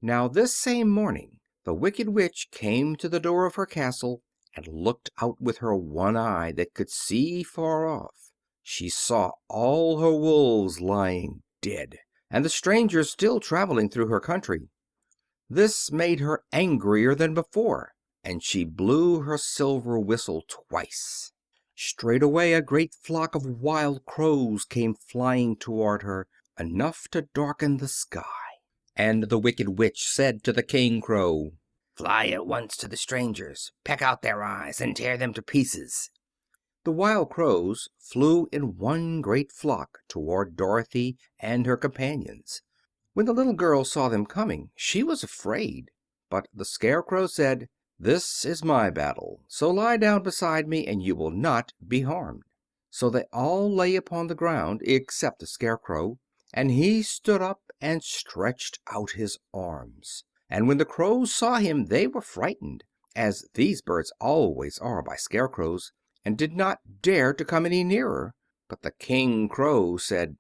Now this same morning the Wicked Witch came to the door of her castle and looked out with her one eye that could see far off. She saw all her wolves lying dead, and the strangers still traveling through her country. This made her angrier than before, and she blew her silver whistle twice. Straightway a great flock of wild crows came flying toward her, enough to darken the sky. And the Wicked Witch said to the King Crow, "Fly at once to the strangers, peck out their eyes, and tear them to pieces." The wild crows flew in one great flock toward Dorothy and her companions. When the little girl saw them coming, she was afraid, but the Scarecrow said, "This is my battle, so lie down beside me and you will not be harmed." So they all lay upon the ground except the Scarecrow, and he stood up and stretched out his arms. And when the crows saw him they were frightened, as these birds always are by scarecrows, and did not dare to come any nearer. But the King Crow said,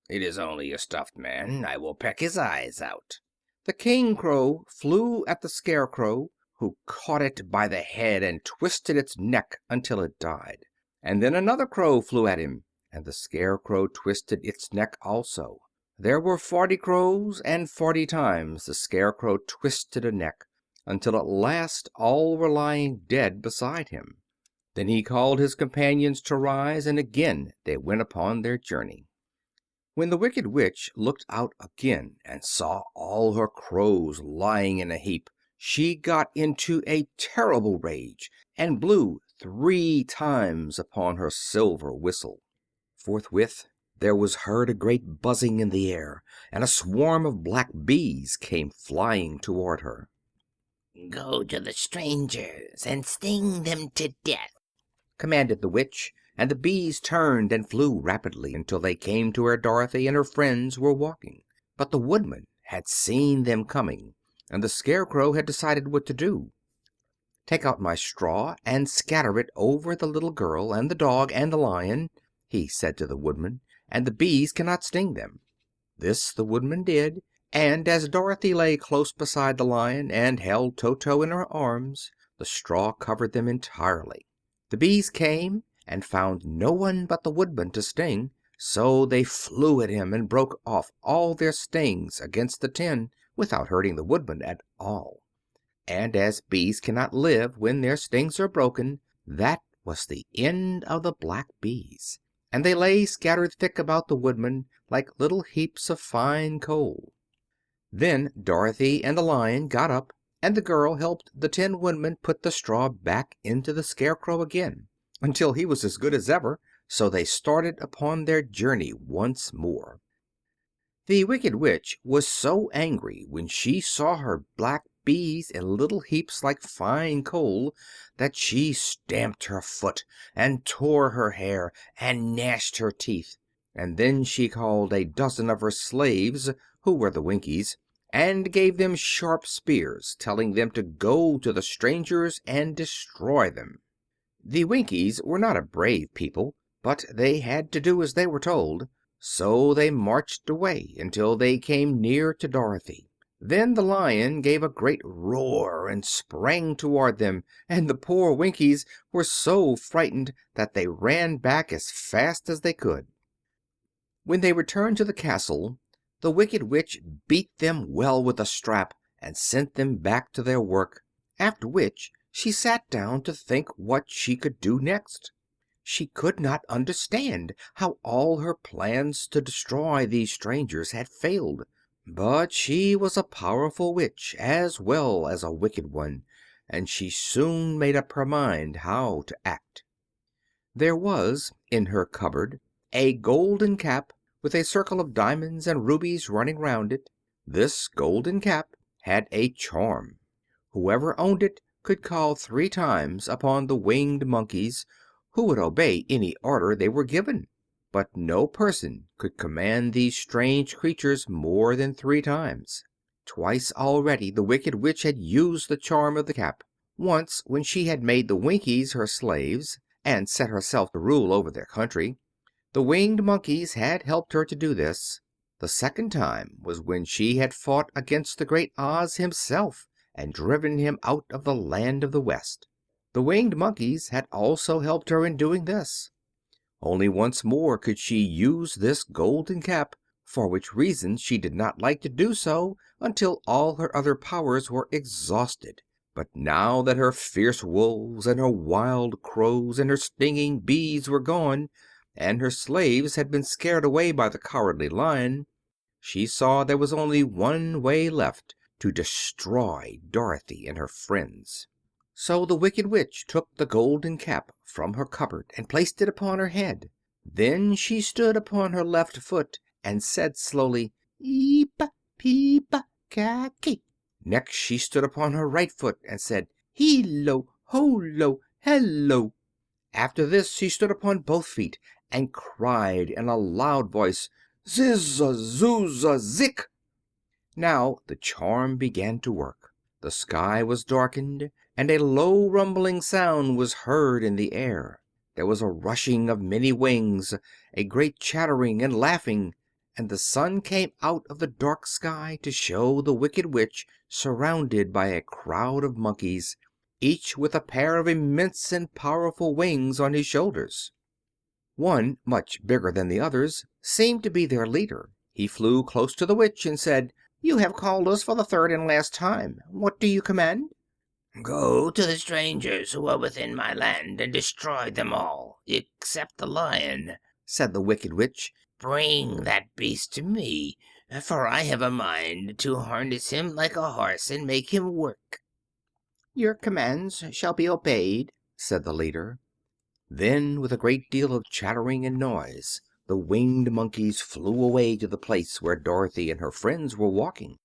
"It is only a stuffed man. I will peck his eyes out." The King Crow flew at the Scarecrow, who caught it by the head and twisted its neck until it died. And then another crow flew at him, and the Scarecrow twisted its neck also. There were 40 crows, and 40 times the Scarecrow twisted a neck, until at last all were lying dead beside him. Then he called his companions to rise, and again they went upon their journey. When the Wicked Witch looked out again and saw all her crows lying in a heap, she got into a terrible rage and blew 3 times upon her silver whistle. Forthwith there was heard a great buzzing in the air, and a swarm of black bees came flying toward her. "Go to the strangers and sting them to death," commanded the witch, and the bees turned and flew rapidly until they came to where Dorothy and her friends were walking. But the Woodman had seen them coming, and the Scarecrow had decided what to do. "Take out my straw and scatter it over the little girl and the dog and the lion," he said to the Woodman, "and the bees cannot sting them." This the Woodman did, and as Dorothy lay close beside the lion and held Toto in her arms, the straw covered them entirely. The bees came and found no one but the Woodman to sting, so they flew at him and broke off all their stings against the tin without hurting the Woodman at all. And as bees cannot live when their stings are broken, that was the end of the black bees, and they lay scattered thick about the Woodman like little heaps of fine coal. Then Dorothy and the Lion got up, and the girl helped the Tin Woodman put the straw back into the Scarecrow again, until he was as good as ever, so they started upon their journey once more. The Wicked Witch was so angry when she saw her black bees in little heaps like fine coal that she stamped her foot and tore her hair and gnashed her teeth, and then she called a dozen of her slaves, who were the Winkies, and gave them sharp spears, telling them to go to the strangers and destroy them. The Winkies were not a brave people, but they had to do as they were told. So they marched away until they came near to Dorothy. Then the Lion gave a great roar and sprang toward them, and the poor Winkies were so frightened that they ran back as fast as they could. When they returned to the castle, the Wicked Witch beat them well with a strap and sent them back to their work, after which she sat down to think what she could do next. She could not understand how all her plans to destroy these strangers had failed, but she was a powerful witch as well as a wicked one, and she soon made up her mind how to act. There was in her cupboard a golden cap with a circle of diamonds and rubies running round it. This golden cap had a charm. Whoever owned it could call 3 times upon the winged monkeys, who would obey any order they were given. But no person could command these strange creatures more than 3 times. Twice already the Wicked Witch had used the charm of the cap. Once when she had made the Winkies her slaves, and set herself to rule over their country. The winged monkeys had helped her to do this. The second time was when she had fought against the great Oz himself, and driven him out of the land of the West. The winged monkeys had also helped her in doing this. Only once more could she use this golden cap, for which reason she did not like to do so until all her other powers were exhausted. But now that her fierce wolves and her wild crows and her stinging bees were gone, and her slaves had been scared away by the cowardly Lion, she saw there was only one way left to destroy Dorothy and her friends. So the Wicked Witch took the golden cap from her cupboard and placed it upon her head. Then she stood upon her left foot and said slowly, "Eep, peep, kaki." Next she stood upon her right foot and said, "Hilo, holo, hello." After this she stood upon both feet and cried in a loud voice, "Zizza, zooza, zik." Now the charm began to work. The sky was darkened, and a low rumbling sound was heard in the air. There was a rushing of many wings, a great chattering and laughing, and the sun came out of the dark sky to show the Wicked Witch surrounded by a crowd of monkeys, each with a pair of immense and powerful wings on his shoulders. One, much bigger than the others, seemed to be their leader. He flew close to the Witch and said, "You have called us for the third and last time. What do you command?" Go to the strangers who are within my land and destroy them all, except the lion," said the Wicked Witch. "Bring that beast to me, for I have a mind to harness him like a horse and make him work." "Your commands shall be obeyed," said the leader. Then, with a great deal of chattering and noise, the winged monkeys flew away to the place where Dorothy and her friends were walking.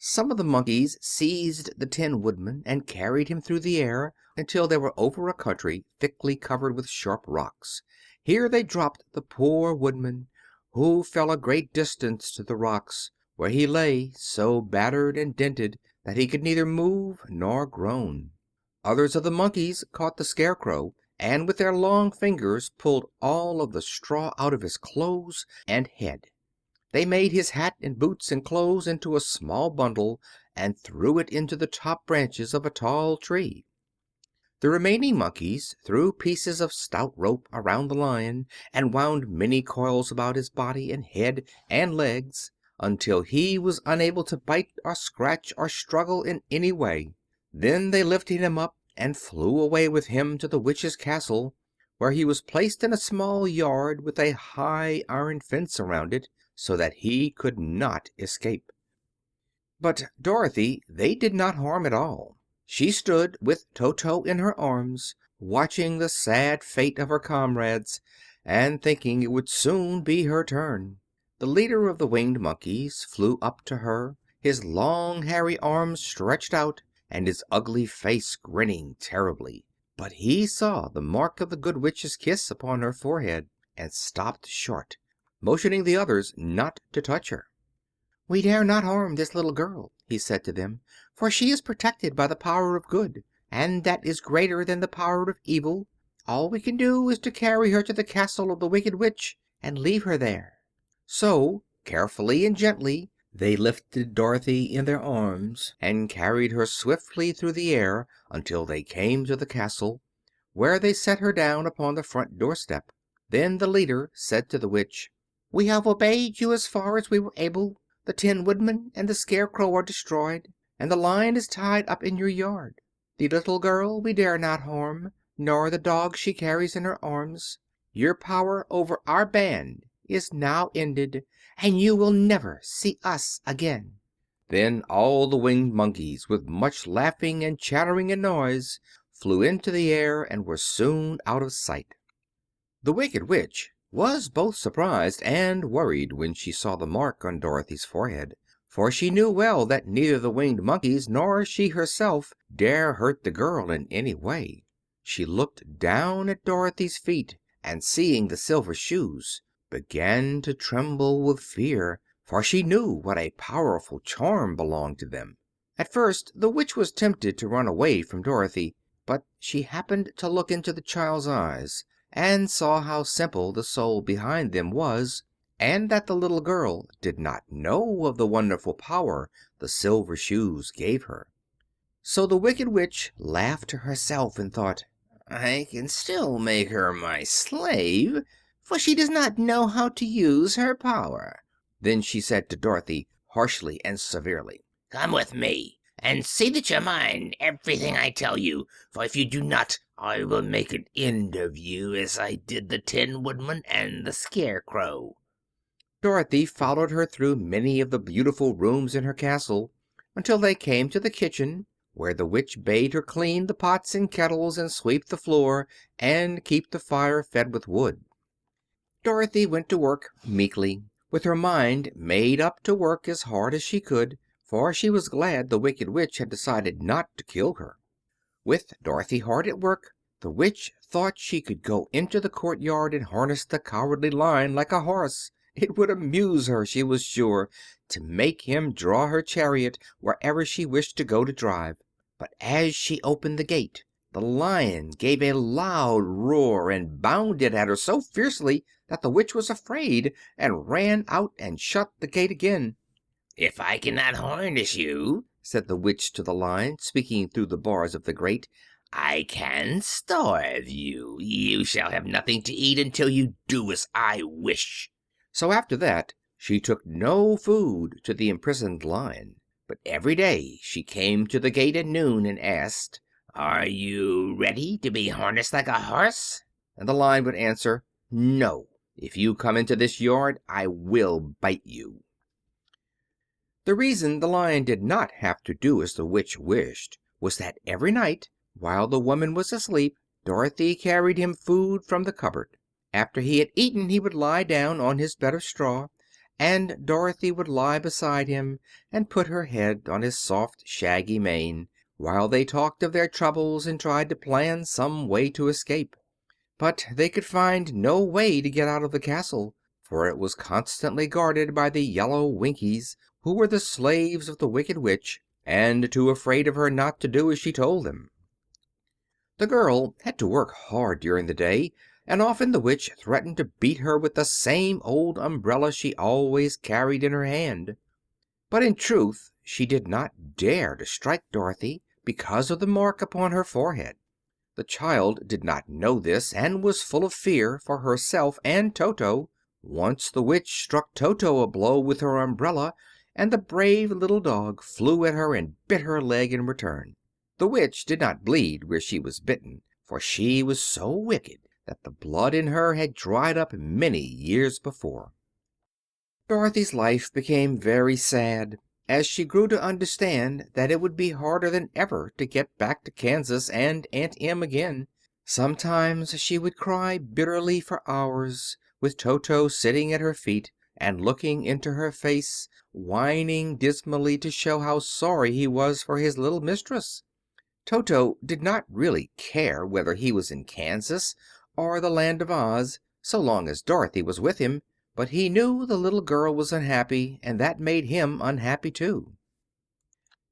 Some of the monkeys seized the Tin Woodman and carried him through the air until they were over a country thickly covered with sharp rocks. Here they dropped the poor Woodman, who fell a great distance to the rocks, where he lay so battered and dented that he could neither move nor groan. Others of the monkeys caught the Scarecrow, and with their long fingers pulled all of the straw out of his clothes and head. They made his hat and boots and clothes into a small bundle and threw it into the top branches of a tall tree. The remaining monkeys threw pieces of stout rope around the Lion and wound many coils about his body and head and legs until he was unable to bite or scratch or struggle in any way. Then they lifted him up and flew away with him to the witch's castle, where he was placed in a small yard with a high iron fence around it, so that he could not escape. But Dorothy they did not harm at all. She stood with Toto in her arms, watching the sad fate of her comrades, and thinking it would soon be her turn. The leader of the Winged Monkeys flew up to her, his long hairy arms stretched out and his ugly face grinning terribly. But he saw the mark of the Good Witch's kiss upon her forehead, and stopped short, motioning the others not to touch her. "We dare not harm this little girl," he said to them, "for she is protected by the power of good, and that is greater than the power of evil. All we can do is to carry her to the castle of the Wicked Witch and leave her there." So, carefully and gently, they lifted Dorothy in their arms and carried her swiftly through the air until they came to the castle, where they set her down upon the front doorstep. Then the leader said to the witch, "We have obeyed you as far as we were able. The Tin Woodman and the Scarecrow are destroyed, and the Lion is tied up in your yard. The little girl we dare not harm, nor the dog she carries in her arms. Your power over our band is now ended, and you will never see us again." Then all the Winged Monkeys, with much laughing and chattering and noise, flew into the air and were soon out of sight. The Wicked Witch was both surprised and worried when she saw the mark on Dorothy's forehead, for she knew well that neither the Winged Monkeys nor she herself dare hurt the girl in any way. She looked down at Dorothy's feet, and seeing the silver shoes, began to tremble with fear, for she knew what a powerful charm belonged to them. At first the witch was tempted to run away from Dorothy, but she happened to look into the child's eyes and saw how simple the soul behind them was, and that the little girl did not know of the wonderful power the silver shoes gave her. So the Wicked Witch laughed to herself and thought, "I can still make her my slave, for she does not know how to use her power." Then she said to Dorothy, harshly and severely, "Come with me, and see that you mind everything I tell you, for if you do not, I will make an end of you as I did the Tin Woodman and the Scarecrow." Dorothy followed her through many of the beautiful rooms in her castle, until they came to the kitchen, where the witch bade her clean the pots and kettles and sweep the floor and keep the fire fed with wood. Dorothy went to work meekly, with her mind made up to work as hard as she could, for she was glad the Wicked Witch had decided not to kill her. With Dorothy hard at work, the witch thought she could go into the courtyard and harness the Cowardly Lion like a horse. It would amuse her, she was sure, to make him draw her chariot wherever she wished to go to drive. But as she opened the gate, the Lion gave a loud roar and bounded at her so fiercely that the witch was afraid, and ran out and shut the gate again. "If I cannot harness you," said the witch to the Lion, speaking through the bars of the grate, "I can starve you. You shall have nothing to eat until you do as I wish." So after that she took no food to the imprisoned Lion, but every day she came to the gate at noon and asked, "Are you ready to be harnessed like a horse?" And the Lion would answer, "No. If you come into this yard, I will bite you." The reason the Lion did not have to do as the witch wished was that every night, while the woman was asleep, Dorothy carried him food from the cupboard. After he had eaten he would lie down on his bed of straw, and Dorothy would lie beside him and put her head on his soft, shaggy mane, while they talked of their troubles and tried to plan some way to escape. But they could find no way to get out of the castle, for it was constantly guarded by the yellow Winkies, who were the slaves of the Wicked Witch, and too afraid of her not to do as she told them. The girl had to work hard during the day, and often the witch threatened to beat her with the same old umbrella she always carried in her hand. But in truth she did not dare to strike Dorothy because of the mark upon her forehead. The child did not know this, and was full of fear for herself and Toto. Once the witch struck Toto a blow with her umbrella, and the brave little dog flew at her and bit her leg in return. The witch did not bleed where she was bitten, for she was so wicked that the blood in her had dried up many years before. Dorothy's life became very sad as she grew to understand that it would be harder than ever to get back to Kansas and Aunt Em again. Sometimes she would cry bitterly for hours, with Toto sitting at her feet, and looking into her face, whining dismally to show how sorry he was for his little mistress. Toto did not really care whether he was in Kansas or the Land of Oz, so long as Dorothy was with him, but he knew the little girl was unhappy, and that made him unhappy too.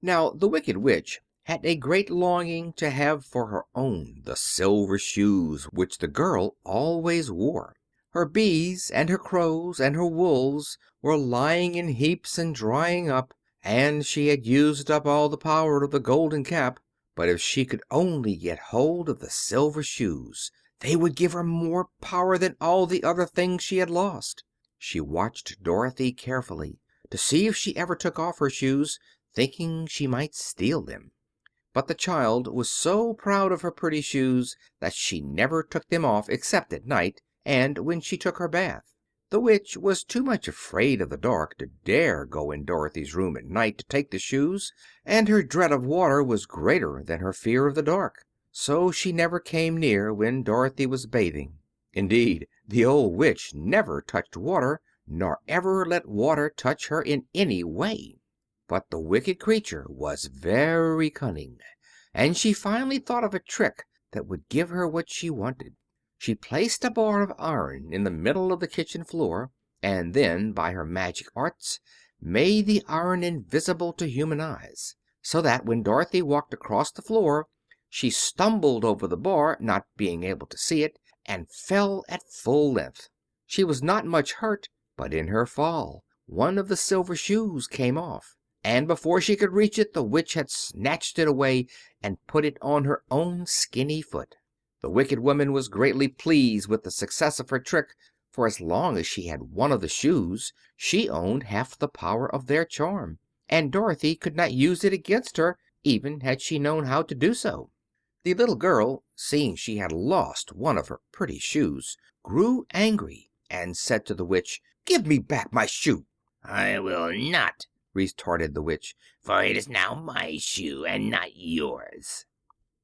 Now the Wicked Witch had a great longing to have for her own the silver shoes which the girl always wore. Her bees and her crows and her wolves were lying in heaps and drying up, and she had used up all the power of the golden cap. But if she could only get hold of the silver shoes, they would give her more power than all the other things she had lost. She watched Dorothy carefully to see if she ever took off her shoes, thinking she might steal them. But the child was so proud of her pretty shoes that she never took them off except at night and when she took her bath. The witch was too much afraid of the dark to dare go in Dorothy's room at night to take the shoes, and her dread of water was greater than her fear of the dark. So she never came near when Dorothy was bathing. Indeed, the old witch never touched water, nor ever let water touch her in any way. But the wicked creature was very cunning, and she finally thought of a trick that would give her what she wanted. She placed a bar of iron in the middle of the kitchen floor, and then, by her magic arts, made the iron invisible to human eyes, so that when Dorothy walked across the floor she stumbled over the bar, not being able to see it, and fell at full length. She was not much hurt, but in her fall one of the silver shoes came off, and before she could reach it the witch had snatched it away and put it on her own skinny foot. The wicked woman was greatly pleased with the success of her trick, for as long as she had one of the shoes she owned half the power of their charm, and Dorothy could not use it against her, even had she known how to do so. The little girl, seeing she had lost one of her pretty shoes, grew angry and said to the witch, "Give me back my shoe." "I will not," retorted the witch, "for it is now my shoe and not yours."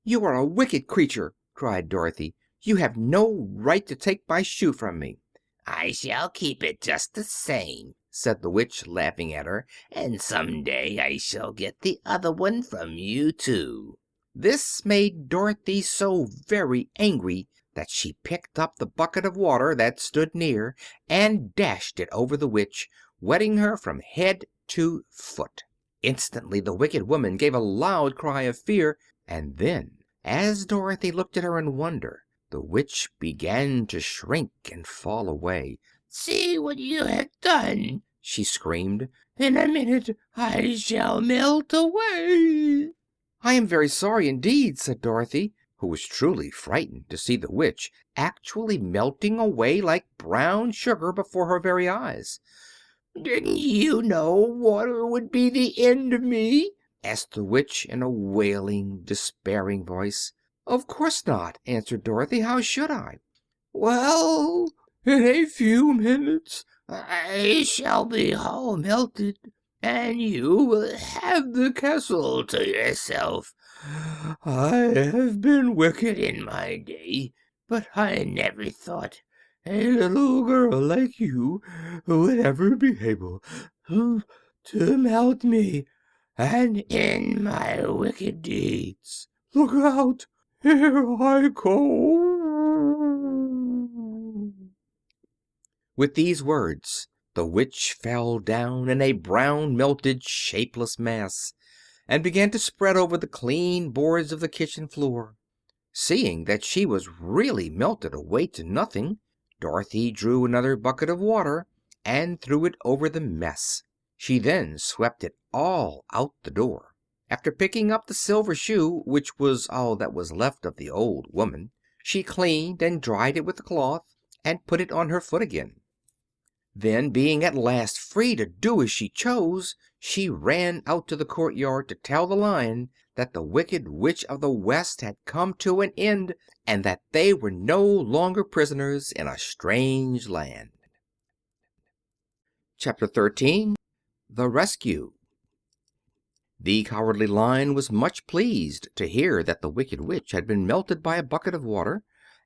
"You are a wicked creature!" cried Dorothy. "You have no right to take my shoe from me." "I shall keep it just the same," said the witch, laughing at her, "and some day I shall get the other one from you too." This made Dorothy so very angry that she picked up the bucket of water that stood near and dashed it over the witch, wetting her from head to foot. Instantly the wicked woman gave a loud cry of fear, and then, as Dorothy looked at her in wonder, the witch began to shrink and fall away. "See what you have done!" she screamed. "In a minute I shall melt away." "I am very sorry indeed," said Dorothy, who was truly frightened to see the witch actually melting away like brown sugar before her very eyes. "Didn't you know water would be the end of me?" asked the witch in a wailing, despairing voice. "Of course not," answered Dorothy. "How should I?" "Well, in a few minutes I shall be all melted, and you will have the castle to yourself. I have been wicked in my day, but I never thought a little girl like you would ever be able to melt me and end my wicked deeds. Look out! Here I go!" With these words the witch fell down in a brown, melted, shapeless mass, and began to spread over the clean boards of the kitchen floor. Seeing that she was really melted away to nothing, Dorothy drew another bucket of water and threw it over the mess. She then swept it all out the door. After picking up the silver shoe, which was all that was left of the old woman, she cleaned and dried it with a cloth and put it on her foot again. Then, being at last free to do as she chose, she ran out to the courtyard to tell the Lion that the Wicked Witch of the West had come to an end, and that they were no longer prisoners in a strange land. Chapter 13. The Rescue. The Cowardly Lion was much pleased to hear that the Wicked Witch had been melted by a bucket of water,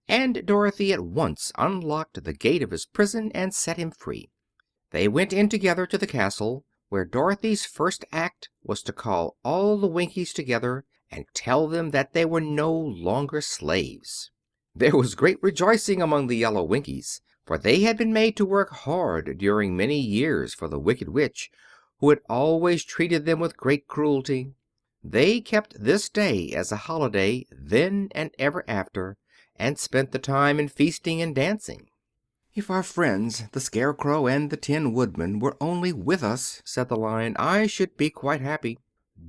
and Dorothy at once unlocked the gate of his prison and set him free. They went in together to the castle, where Dorothy's first act was to call all the Winkies together and tell them that they were no longer slaves. There was great rejoicing among the yellow Winkies, for they had been made to work hard during many years for the Wicked Witch, who had always treated them with great cruelty. They kept this day as a holiday then and ever after, and spent the time in feasting and dancing. "If our friends, the Scarecrow and the Tin Woodman, were only with us," said the Lion, "I should be quite happy."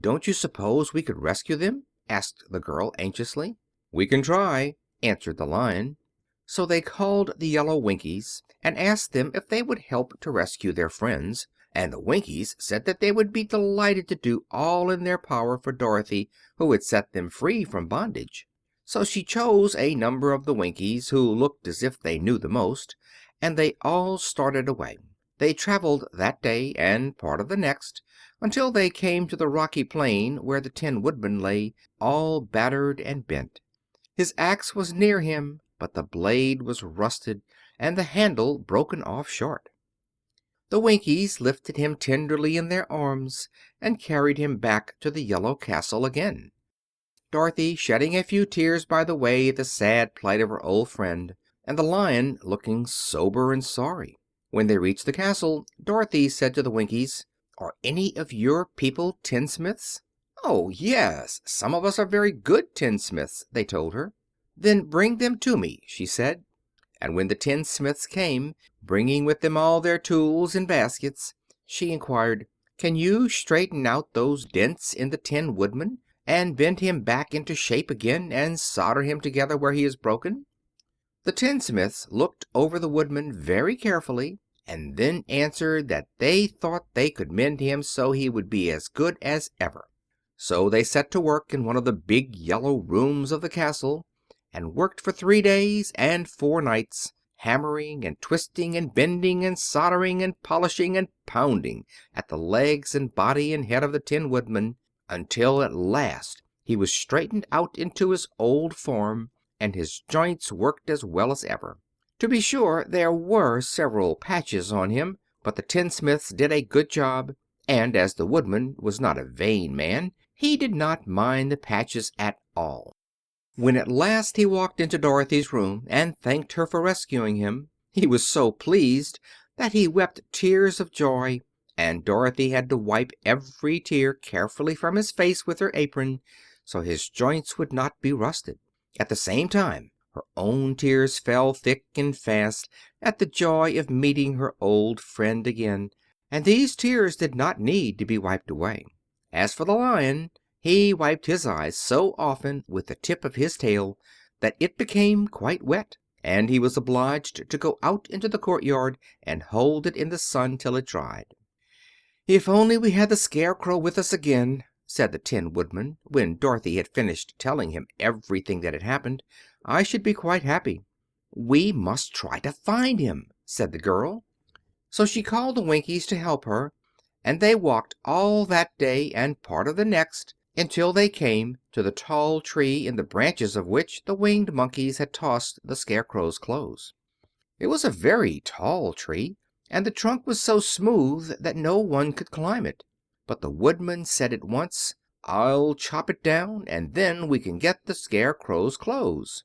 "Don't you suppose we could rescue them?" asked the girl anxiously. "We can try," answered the Lion. So they called the yellow Winkies and asked them if they would help to rescue their friends, and the Winkies said that they would be delighted to do all in their power for Dorothy, who had set them free from bondage. So she chose a number of the Winkies who looked as if they knew the most, and they all started away. They traveled that day and part of the next until they came to the rocky plain where the Tin Woodman lay, all battered and bent. His axe was near him, but the blade was rusted and the handle broken off short. The Winkies lifted him tenderly in their arms and carried him back to the yellow castle again, Dorothy shedding a few tears by the way at the sad plight of her old friend, and the Lion looking sober and sorry. When they reached the castle, Dorothy said to the Winkies, "Are any of your people tinsmiths?" "Oh, yes, some of us are very good tinsmiths," they told her. "Then bring them to me," she said. And when the tinsmiths came, bringing with them all their tools in baskets, she inquired, "Can you straighten out those dents in the Tin Woodman, and bend him back into shape again, and solder him together where he is broken?" The tinsmiths looked over the Woodman very carefully, and then answered that they thought they could mend him so he would be as good as ever. So they set to work in one of the big yellow rooms of the castle, and worked for 3 days and 4 nights, hammering and twisting and bending and soldering and polishing and pounding at the legs and body and head of the Tin Woodman, until at last he was straightened out into his old form, and his joints worked as well as ever. To be sure, there were several patches on him, but the tinsmiths did a good job, and as the Woodman was not a vain man, he did not mind the patches at all. When at last he walked into Dorothy's room and thanked her for rescuing him, he was so pleased that he wept tears of joy, and Dorothy had to wipe every tear carefully from his face with her apron, so his joints would not be rusted. At the same time, her own tears fell thick and fast at the joy of meeting her old friend again, and these tears did not need to be wiped away. As for the Lion, he wiped his eyes so often with the tip of his tail that it became quite wet, and he was obliged to go out into the courtyard and hold it in the sun till it dried. "If only we had the Scarecrow with us again," said the Tin Woodman, when Dorothy had finished telling him everything that had happened, "I should be quite happy." "We must try to find him," said the girl. So she called the Winkies to help her, and they walked all that day and part of the next until they came to the tall tree in the branches of which the Winged Monkeys had tossed the Scarecrow's clothes. It was a very tall tree, and the trunk was so smooth that no one could climb it. But the Woodman said at once, "I'll chop it down, and then we can get the Scarecrow's clothes."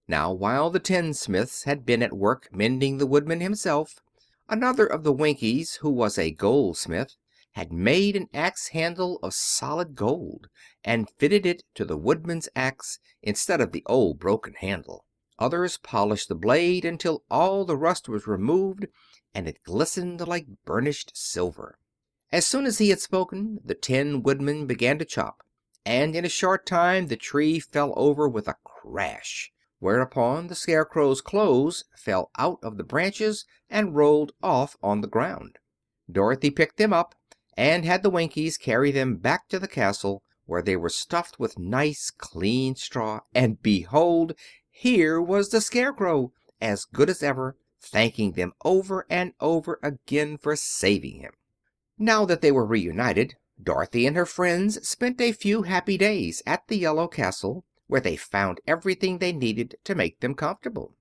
Now, while the tinsmiths had been at work mending the Woodman himself, another of the Winkies, who was a goldsmith, had made an axe handle of solid gold, and fitted it to the Woodman's axe instead of the old broken handle. Others polished the blade until all the rust was removed and it glistened like burnished silver. As soon as he had spoken, the Tin Woodman began to chop, and in a short time the tree fell over with a crash, whereupon the Scarecrow's clothes fell out of the branches and rolled off on the ground. Dorothy picked them up and had the Winkies carry them back to the castle, where they were stuffed with nice clean straw, and behold, here was the Scarecrow, as good as ever, thanking them over and over again for saving him. Now that they were reunited, Dorothy and her friends spent a few happy days at the Yellow Castle, where they found everything they needed to make them comfortable.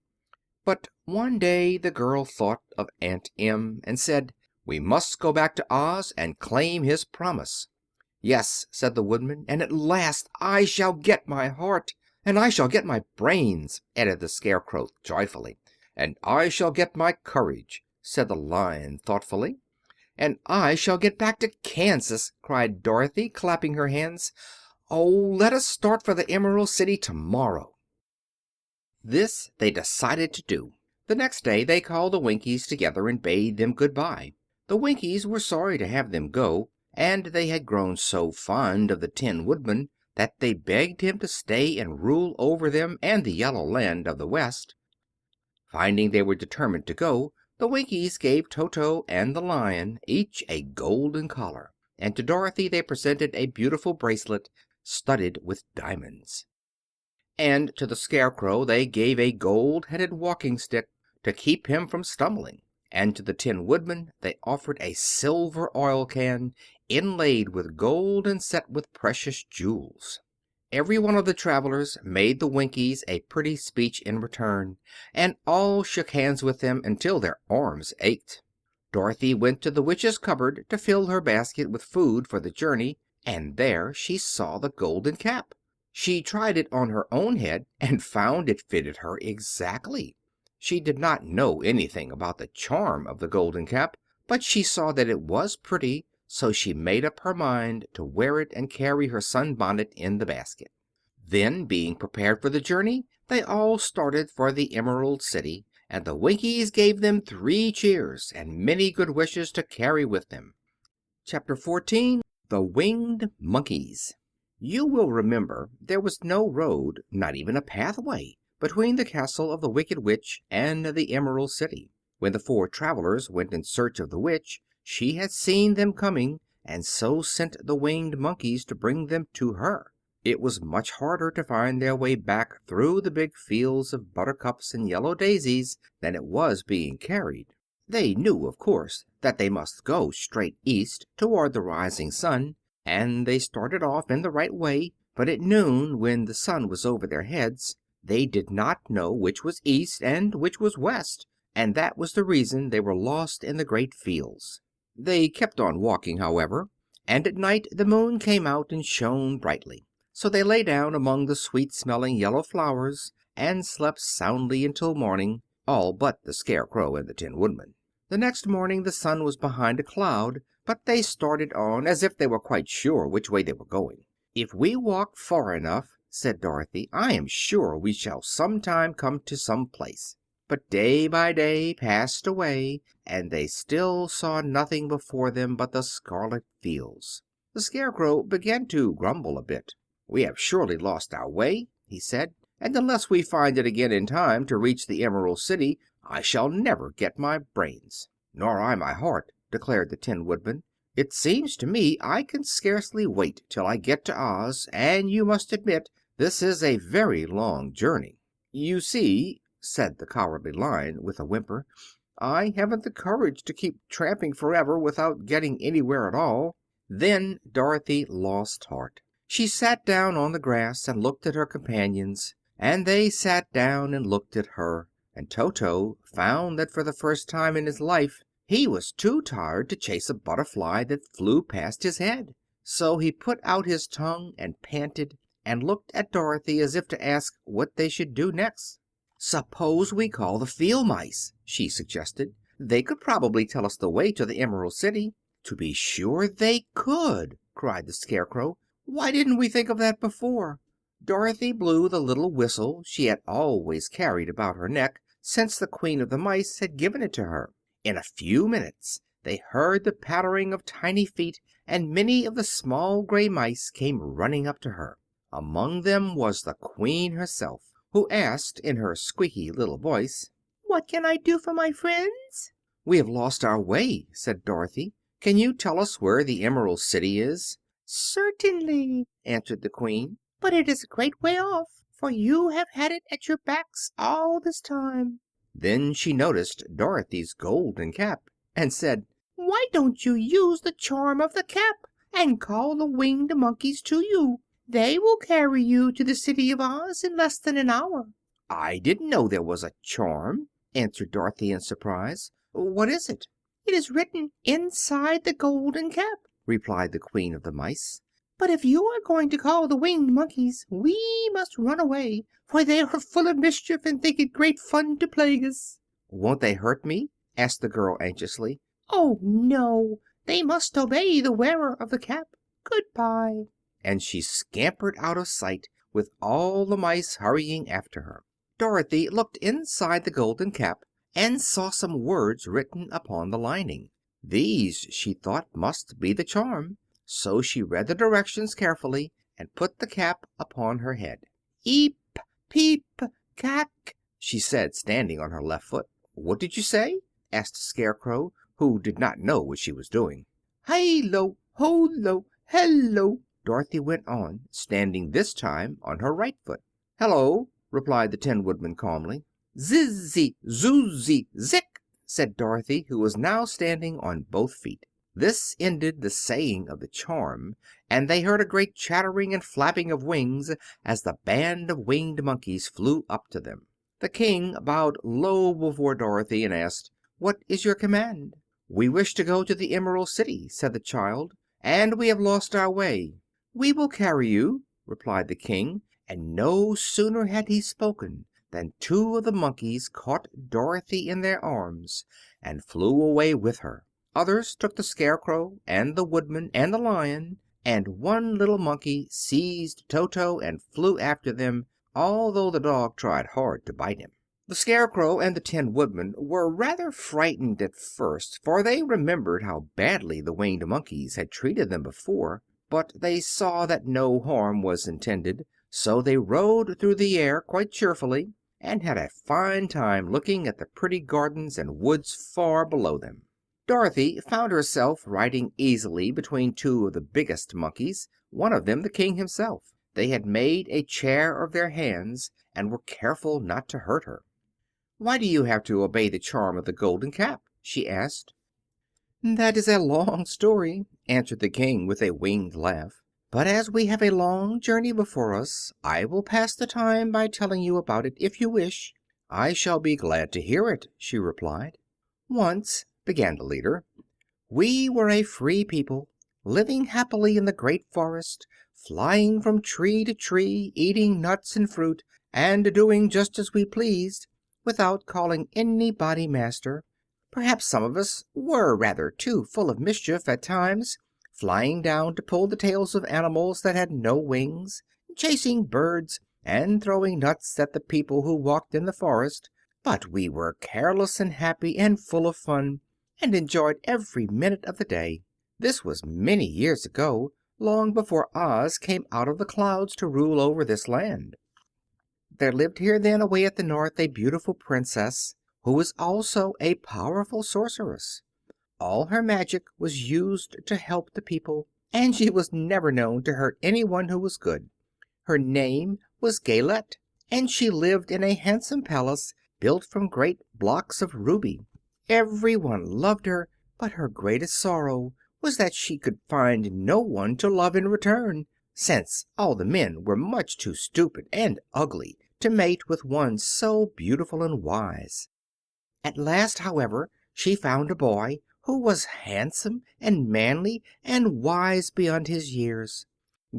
But one day the girl thought of Aunt Em and said, "We must go back to Oz and claim his promise." "Yes," said the Woodman, "and at last I shall get my heart." "And I shall get my brains," added the Scarecrow joyfully. "And I shall get my courage," said the Lion thoughtfully. "And I shall get back to Kansas," cried Dorothy, clapping her hands. "Oh, let us start for the Emerald City tomorrow." This they decided to do. The next day they called the Winkies together and bade them good bye. The Winkies were sorry to have them go, and they had grown so fond of the Tin Woodman that they begged him to stay and rule over them and the Yellow Land of the West. Finding they were determined to go, the Winkies gave Toto and the Lion each a golden collar, and to Dorothy they presented a beautiful bracelet studded with diamonds. And to the Scarecrow they gave a gold-headed walking stick to keep him from stumbling. And to the Tin Woodman they offered a silver oil can inlaid with gold and set with precious jewels. Every one of the travelers made the Winkies a pretty speech in return, and all shook hands with them until their arms ached. Dorothy went to the witch's cupboard to fill her basket with food for the journey, and there she saw the golden cap. She tried it on her own head and found it fitted her exactly. She did not know anything about the charm of the golden cap, but she saw that it was pretty, so she made up her mind to wear it and carry her sunbonnet in the basket. Then, being prepared for the journey, they all started for the Emerald City, and the Winkies gave them 3 cheers and many good wishes to carry with them. Chapter 14. The Winged Monkeys. You will remember there was no road, not even a pathway, between the castle of the Wicked Witch and the Emerald City. When the 4 travelers went in search of the witch, she had seen them coming, and so sent the winged monkeys to bring them to her. It was much harder to find their way back through the big fields of buttercups and yellow daisies than it was being carried. They knew, of course, that they must go straight east toward the rising sun, and they started off in the right way, but at noon, when the sun was over their heads, they did not know which was east and which was west, and that was the reason they were lost in the great fields. They kept on walking, however, and at night the moon came out and shone brightly. So they lay down among the sweet-smelling yellow flowers and slept soundly until morning, all but the Scarecrow and the Tin Woodman. The next morning the sun was behind a cloud, but they started on as if they were quite sure which way they were going. "If we walk far enough," said Dorothy, "I am sure we shall sometime come to some place." But day by day passed away, and they still saw nothing before them but the scarlet fields. The Scarecrow began to grumble a bit. "We have surely lost our way," he said, "and unless we find it again in time to reach the Emerald City, I shall never get my brains." "Nor I my heart," declared the Tin Woodman. "It seems to me I can scarcely wait till I get to Oz, and you must admit this is a very long journey." "You see," said the Cowardly Lion with a whimper, "I haven't the courage to keep tramping forever without getting anywhere at all." Then Dorothy lost heart. She sat down on the grass and looked at her companions, and they sat down and looked at her, and Toto found that for the first time in his life he was too tired to chase a butterfly that flew past his head. So he put out his tongue and panted, and looked at Dorothy as if to ask what they should do next. "Suppose we call the field mice," she suggested. "They could probably tell us the way to the Emerald City." "To be sure they could!" cried the Scarecrow. "Why didn't we think of that before?" Dorothy blew the little whistle she had always carried about her neck since the Queen of the Mice had given it to her. In a few minutes they heard the pattering of tiny feet, and many of the small gray mice came running up to her. Among them was the Queen herself, who asked in her squeaky little voice, "What can I do for my friends?" "We have lost our way," said Dorothy. "Can you tell us where the Emerald City is?" "Certainly," answered the Queen, "but it is a great way off, for you have had it at your backs all this time." Then she noticed Dorothy's golden cap, and said, "Why don't you use the charm of the cap and call the winged monkeys to you? They will carry you to the City of Oz in less than an hour." "I didn't know there was a charm," answered Dorothy in surprise. "What is it?" "It is written inside the golden cap," replied the Queen of the Mice. "But if you are going to call the Winged Monkeys, we must run away, for they are full of mischief and think it great fun to plague us." "Won't they hurt me?" asked the girl anxiously. "Oh, no. They must obey the wearer of the cap. Goodbye." And she scampered out of sight, with all the mice hurrying after her. Dorothy looked inside the golden cap and saw some words written upon the lining. These, she thought, must be the charm, so she read the directions carefully and put the cap upon her head. "Eep, peep, cack," she said, standing on her left foot. "What did you say?" asked the Scarecrow, who did not know what she was doing. "Hi-lo, ho-lo, hello," Dorothy went on, standing this time on her right foot. "Hello," replied the Tin Woodman calmly. "Zizzy, zoozy, zick," said Dorothy, who was now standing on both feet. This ended the saying of the charm, and they heard a great chattering and flapping of wings as the band of winged monkeys flew up to them. The King bowed low before Dorothy and asked, "What is your command?" "We wish to go to the Emerald City," said the child, "and we have lost our way." "We will carry you," replied the King, and no sooner had he spoken than two of the monkeys caught Dorothy in their arms and flew away with her. Others took the Scarecrow and the Woodman and the Lion, and one little monkey seized Toto and flew after them, although the dog tried hard to bite him. The Scarecrow and the Tin Woodman were rather frightened at first, for they remembered how badly the Winged Monkeys had treated them before, but they saw that no harm was intended, so they rode through the air quite cheerfully, and had a fine time looking at the pretty gardens and woods far below them. Dorothy found herself riding easily between two of the biggest monkeys, one of them the King himself. They had made a chair of their hands, and were careful not to hurt her. "Why do you have to obey the charm of the golden cap?" she asked. "That is a long story," answered the King with a winged laugh. "But as we have a long journey before us, I will pass the time by telling you about it, if you wish." "I shall be glad to hear it," she replied. "Once," began the leader, "we were a free people, living happily in the great forest, flying from tree to tree, eating nuts and fruit, and doing just as we pleased, without calling anybody master. Perhaps some of us were rather too full of mischief at times, flying down to pull the tails of animals that had no wings, chasing birds, and throwing nuts at the people who walked in the forest. But we were careless and happy and full of fun, and enjoyed every minute of the day. This was many years ago, long before Oz came out of the clouds to rule over this land. There lived here then, away at the north, a beautiful princess who was also a powerful sorceress. All her magic was used to help the people, and she was never known to hurt anyone who was good. Her name was Galette, and she lived in a handsome palace built from great blocks of ruby. Everyone loved her, but her greatest sorrow was that she could find no one to love in return, since all the men were much too stupid and ugly to mate with one so beautiful and wise. At last, however, she found a boy who was handsome and manly and wise beyond his years.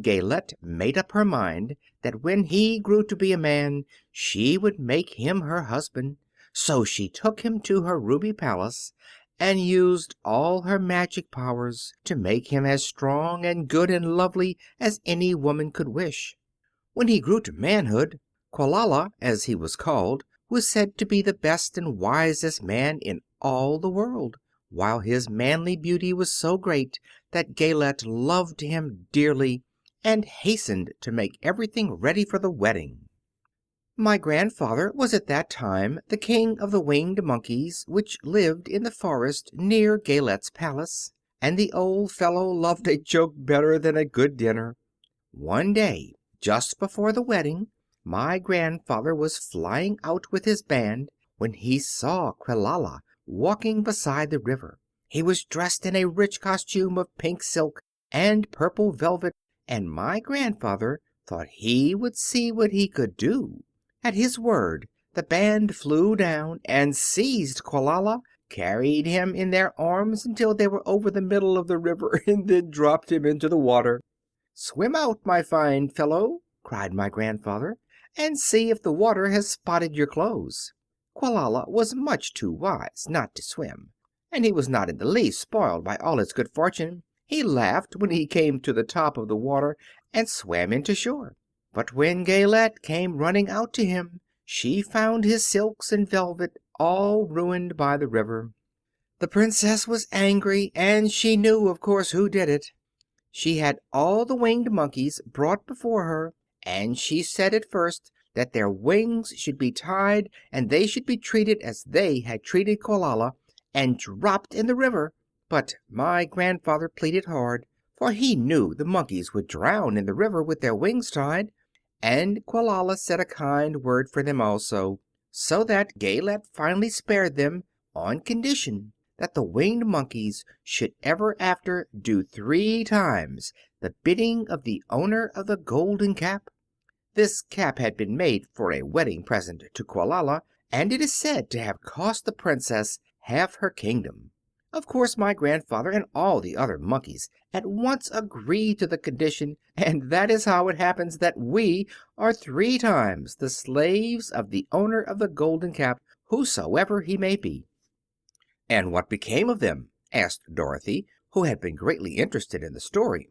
Galette made up her mind that when he grew to be a man she would make him her husband, so she took him to her ruby palace and used all her magic powers to make him as strong and good and lovely as any woman could wish. When he grew to manhood, Qualala, as he was called, was said to be the best and wisest man in all the world, while his manly beauty was so great that Galette loved him dearly and hastened to make everything ready for the wedding. My grandfather was at that time the King of the Winged Monkeys, which lived in the forest near Galette's palace, and the old fellow loved a joke better than a good dinner. One day, just before the wedding, my grandfather was flying out with his band when he saw Quelala walking beside the river. He was dressed in a rich costume of pink silk and purple velvet, and my grandfather thought he would see what he could do. At his word, the band flew down and seized Quilala, carried him in their arms until they were over the middle of the river, and then dropped him into the water. "Swim out, my fine fellow," cried my grandfather, "and see if the water has spotted your clothes." Quilala was much too wise not to swim, and he was not in the least spoiled by all his good fortune. He laughed when he came to the top of the water and swam into shore. But when Gaylette came running out to him, she found his silks and velvet all ruined by the river. The Princess was angry, and she knew, of course, who did it. She had all the winged monkeys brought before her, and she said at first that their wings should be tied and they should be treated as they had treated Quilala, and dropped in the river. But my grandfather pleaded hard, for he knew the monkeys would drown in the river with their wings tied, and Quilala said a kind word for them also, so that Gaylette finally spared them, on condition that the winged monkeys should ever after do 3 times the bidding of the owner of the golden cap. This cap had been made for a wedding present to Quilala, and it is said to have cost the Princess half her kingdom. Of course my grandfather and all the other monkeys at once agreed to the condition, and that is how it happens that we are 3 times the slaves of the owner of the golden cap, whosoever he may be. "And what became of them?" asked Dorothy, who had been greatly interested in the story.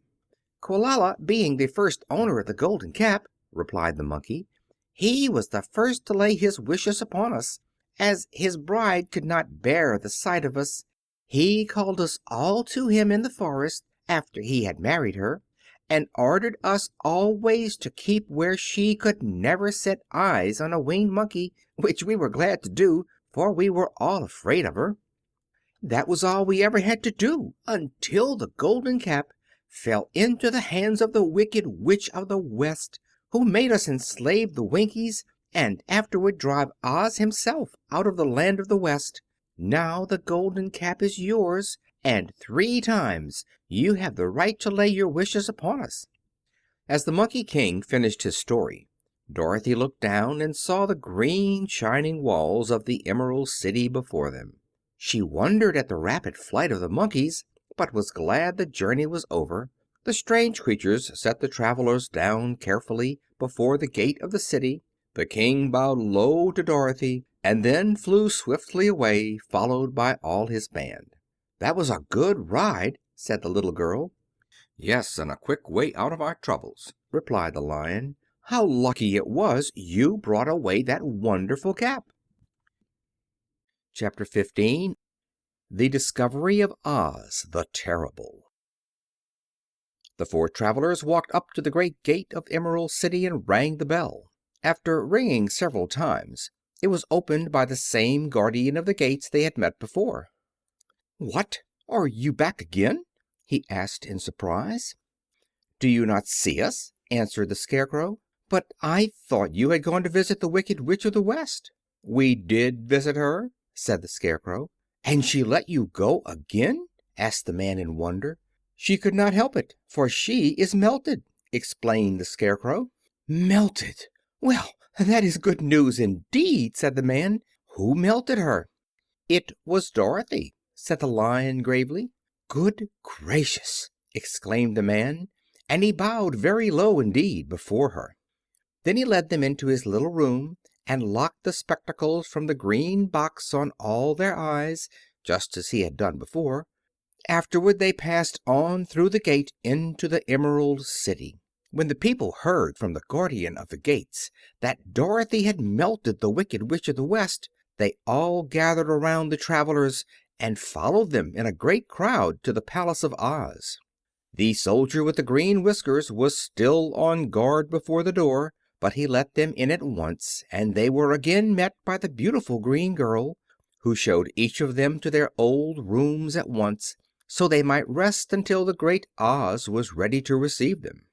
"Quilala being the first owner of the golden cap," replied the monkey, "he was the first to lay his wishes upon us. As his bride could not bear the sight of us, he called us all to him in the forest after he had married her, and ordered us always to keep where she could never set eyes on a winged monkey, which we were glad to do, for we were all afraid of her. That was all we ever had to do until the golden cap fell into the hands of the Wicked Witch of the West, who made us enslave the Winkies and afterward drive Oz himself out of the land of the West. Now the golden cap is yours, and 3 times you have the right to lay your wishes upon us." As the Monkey King finished his story, Dorothy looked down and saw the green shining walls of the Emerald City before them. She wondered at the rapid flight of the monkeys, but was glad the journey was over. The strange creatures set the travelers down carefully before the gate of the city. The King bowed low to Dorothy, and then flew swiftly away, followed by all his band. "That was a good ride," said the little girl. "Yes, and a quick way out of our troubles," replied the Lion. "How lucky it was you brought away that wonderful cap." Chapter 15. The Discovery of Oz the Terrible. The 4 travelers walked up to the great gate of Emerald City and rang the bell. After ringing several times, it was opened by the same guardian of the gates they had met before. "What! Are you back again?" he asked in surprise. "Do you not see us?" answered the Scarecrow. "But I thought you had gone to visit the Wicked Witch of the West." "We did visit her," said the Scarecrow. "And she let you go again?" asked the man in wonder. "She could not help it, for she is melted," explained the Scarecrow. "Melted! Well, that is good news indeed," said the man. "Who melted her?" "It was Dorothy," said the Lion gravely. "Good gracious!" exclaimed the man, and he bowed very low indeed before her. Then he led them into his little room and locked the spectacles from the green box on all their eyes, just as he had done before. Afterward they passed on through the gate into the Emerald City. When the people heard from the guardian of the gates that Dorothy had melted the Wicked Witch of the West, they all gathered around the travelers and followed them in a great crowd to the palace of Oz. The soldier with the green whiskers was still on guard before the door, but he let them in at once, and they were again met by the beautiful green girl, who showed each of them to their old rooms at once, so they might rest until the great Oz was ready to receive them.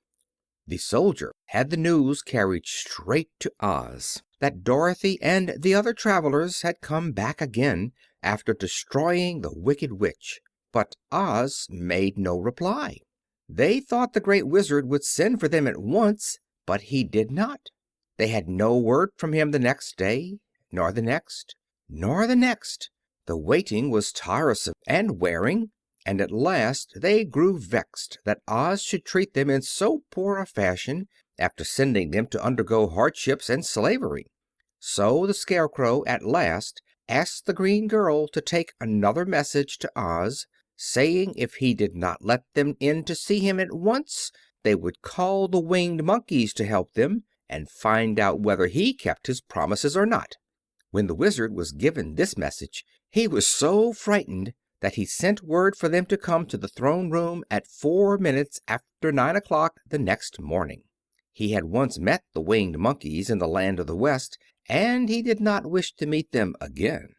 The soldier had the news carried straight to Oz that Dorothy and the other travelers had come back again after destroying the Wicked Witch, but Oz made no reply. They thought the Great Wizard would send for them at once, but he did not. They had no word from him the next day, nor the next, nor the next. The waiting was tiresome and wearing, and at last they grew vexed that Oz should treat them in so poor a fashion after sending them to undergo hardships and slavery. So the Scarecrow at last asked the green girl to take another message to Oz, saying if he did not let them in to see him at once, they would call the winged monkeys to help them and find out whether he kept his promises or not. When the Wizard was given this message, he was so frightened that he sent word for them to come to the throne room at 4 minutes after 9 o'clock the next morning. He had once met the winged monkeys in the land of the West, and he did not wish to meet them again.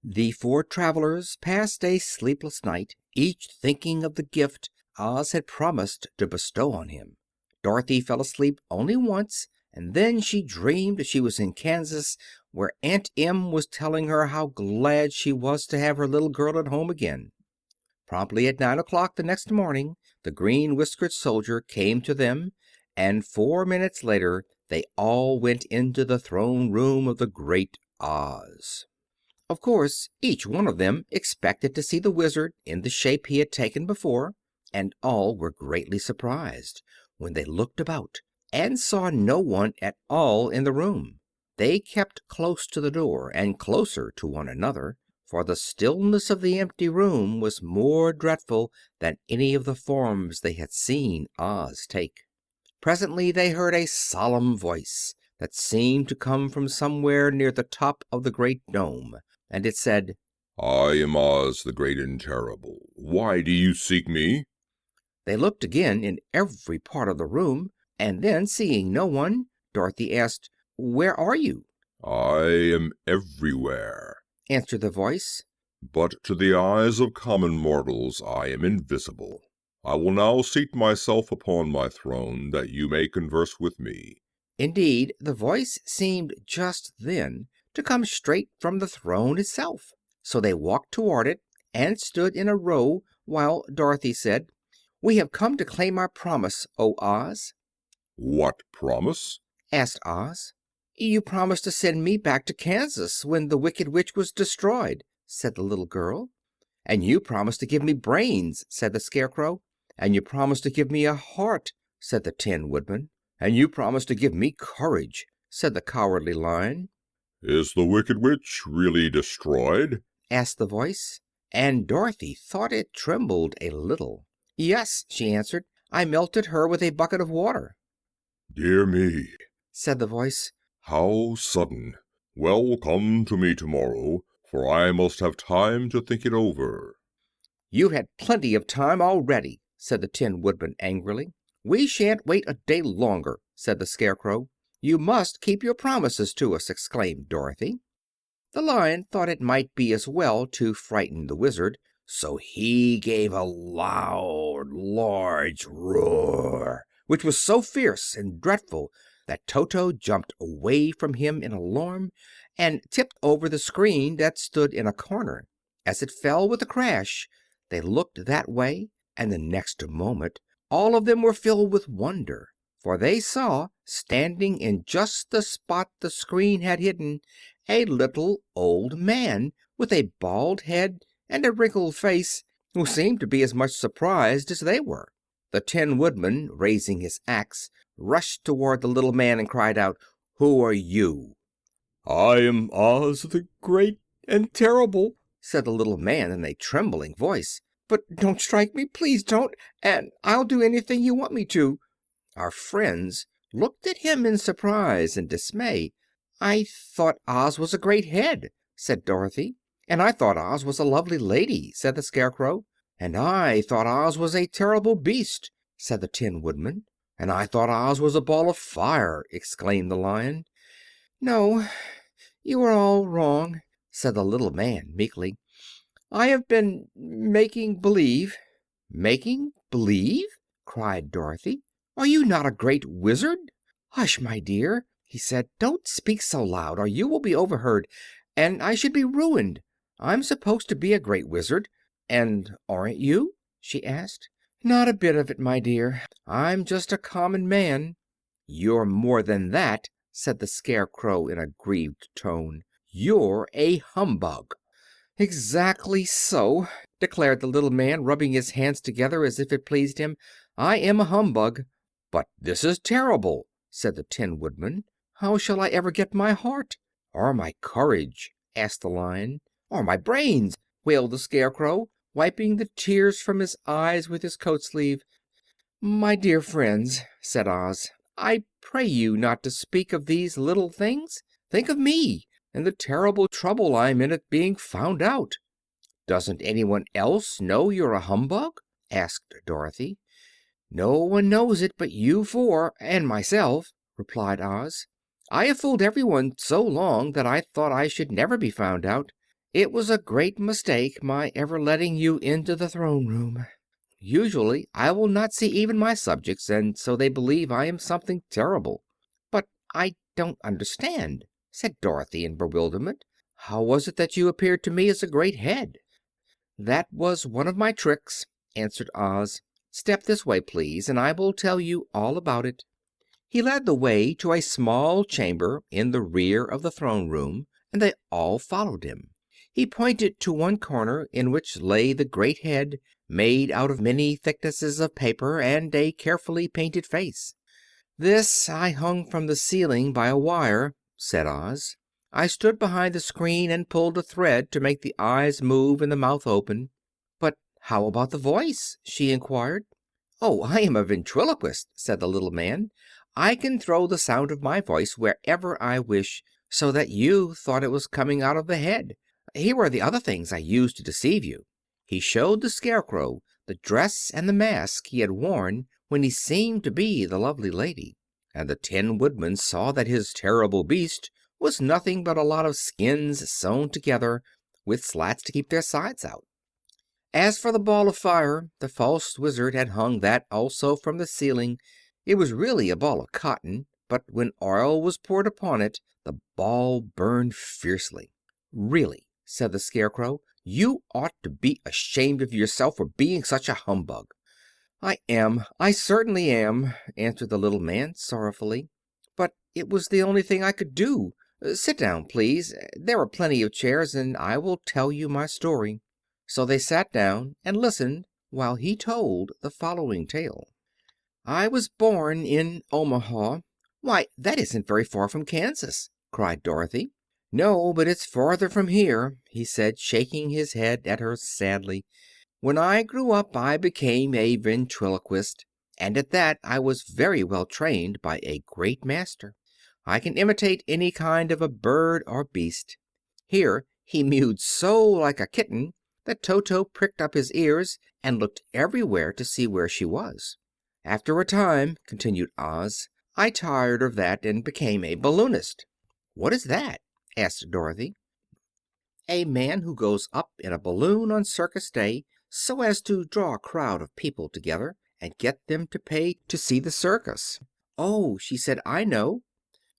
The four travelers passed a sleepless night, each thinking of the gift Oz had promised to bestow on him. Dorothy fell asleep only once, and then she dreamed she was in Kansas, where Aunt Em was telling her how glad she was to have her little girl at home again. Promptly at 9 o'clock the next morning, the green-whiskered soldier came to them, and 4 minutes later they all went into the throne room of the Great Oz. Of course, each one of them expected to see the Wizard in the shape he had taken before, and all were greatly surprised when they looked about and saw no one at all in the room. They kept close to the door and closer to one another, for the stillness of the empty room was more dreadful than any of the forms they had seen Oz take. Presently they heard a solemn voice that seemed to come from somewhere near the top of the great dome, and it said, "I am Oz, the Great and Terrible. Why do you seek me?" They looked again in every part of the room, and then, seeing no one, Dorothy asked, "Where are you?" "I am everywhere," answered the voice. "but to the eyes of common mortals I am invisible. I will now seat myself upon my throne, that you may converse with me." Indeed, the voice seemed just then to come straight from the throne itself. So they walked toward it and stood in a row while Dorothy said, "We have come to claim our promise, O Oz." "What promise?" asked Oz. "You promised to send me back to Kansas when the Wicked Witch was destroyed," said the little girl. "And you promised to give me brains," said the Scarecrow. "And you promised to give me a heart," said the Tin Woodman. "And you promised to give me courage," said the Cowardly Lion. "Is the Wicked Witch really destroyed?" asked the voice, and Dorothy thought it trembled a little. "Yes," she answered. "I melted her with a bucket of water." "Dear me," said the voice. "how sudden! Well, come to me tomorrow, for I must have time to think it over." "You've had plenty of time already," said the Tin Woodman angrily. "We shan't wait a day longer," said the Scarecrow. "You must keep your promises to us," exclaimed Dorothy. The Lion thought it might be as well to frighten the Wizard, so he gave a loud, large roar, which was so fierce and dreadful that Toto jumped away from him in alarm and tipped over the screen that stood in a corner. As it fell with a crash, they looked that way, and the next moment all of them were filled with wonder, for they saw, standing in just the spot the screen had hidden, a little old man with a bald head and a wrinkled face, who seemed to be as much surprised as they were. The Tin Woodman, raising his axe, rushed toward the little man and cried out, "Who are you?" "I am Oz, the Great and Terrible," said the little man in a trembling voice. "But don't strike me, please don't, and I'll do anything you want me to." Our friends looked at him in surprise and dismay. "I thought Oz was a great head," said Dorothy. "And I thought Oz was a lovely lady," said the Scarecrow. "And I thought Oz was a terrible beast," said the Tin Woodman. "And I thought Oz was a ball of fire," exclaimed the Lion. "No, you are all wrong," said the little man meekly. "I have been making believe." "Making believe?" cried Dorothy. "Are you not a great wizard?" "Hush, my dear," he said. "Don't speak so loud, or you will be overheard, and I should be ruined. I'm supposed to be a great wizard, and aren't you?" she asked. "Not a bit of it, my dear. I'm just a common man." "You're more than that," said the Scarecrow in a grieved tone. You're a humbug." "Exactly so," declared the little man, rubbing his hands together as if it pleased him. "I am a humbug." "But this is terrible," said the Tin Woodman. "How shall I ever get my heart?" "Or my courage?" asked the Lion. "Or my brains?" wailed the Scarecrow, wiping the tears from his eyes with his coat sleeve. "My dear friends," said Oz, "I pray you not to speak of these little things. Think of me, and the terrible trouble I'm in at being found out." "Doesn't anyone else know you're a humbug?" asked Dorothy. "No one knows it but you four and myself," replied Oz. "I have fooled everyone so long that I thought I should never be found out. It was a great mistake, my ever letting you into the throne room. Usually I will not see even my subjects, and so they believe I am something terrible." "But I don't understand," said Dorothy in bewilderment. "How was it that you appeared to me as a great head?" "That was one of my tricks," answered Oz. "Step this way, please, and I will tell you all about it." He led the way to a small chamber in the rear of the throne room, and they all followed him. He pointed to one corner, in which lay the great head, made out of many thicknesses of paper, and a carefully painted face. "This I hung from the ceiling by a wire," said Oz. "I stood behind the screen and pulled a thread to make the eyes move and the mouth open." "But how about the voice?" she inquired. "Oh, I am a ventriloquist," said the little man. "I can throw the sound of my voice wherever I wish, so that you thought it was coming out of the head. Here are the other things I used to deceive you." He showed the Scarecrow the dress and the mask he had worn when he seemed to be the lovely lady, and the Tin Woodman saw that his terrible beast was nothing but a lot of skins sewn together, with slats to keep their sides out. As for the ball of fire, the false Wizard had hung that also from the ceiling. It was really a ball of cotton, but when oil was poured upon it the ball burned fiercely. "Really," said the Scarecrow, "you ought to be ashamed of yourself for being such a humbug." I certainly am," answered the little man sorrowfully. "But it was the only thing I could do. Sit down, please. There are plenty of chairs, and I will tell you my story." So they sat down and listened while he told the following tale. "I was born in Omaha." "Why, that isn't very far from Kansas," cried Dorothy. "No, but it's farther from here," he said, shaking his head at her sadly. "When I grew up I became a ventriloquist, and at that I was very well trained by a great master. I can imitate any kind of a bird or beast." Here he mewed so like a kitten that Toto pricked up his ears and looked everywhere to see where she was. "After a time," continued Oz, "I tired of that and became a balloonist." "What is that?" asked Dorothy. "A man who goes up in a balloon on circus day so as to draw a crowd of people together and get them to pay to see the circus." "Oh," she said, "I know.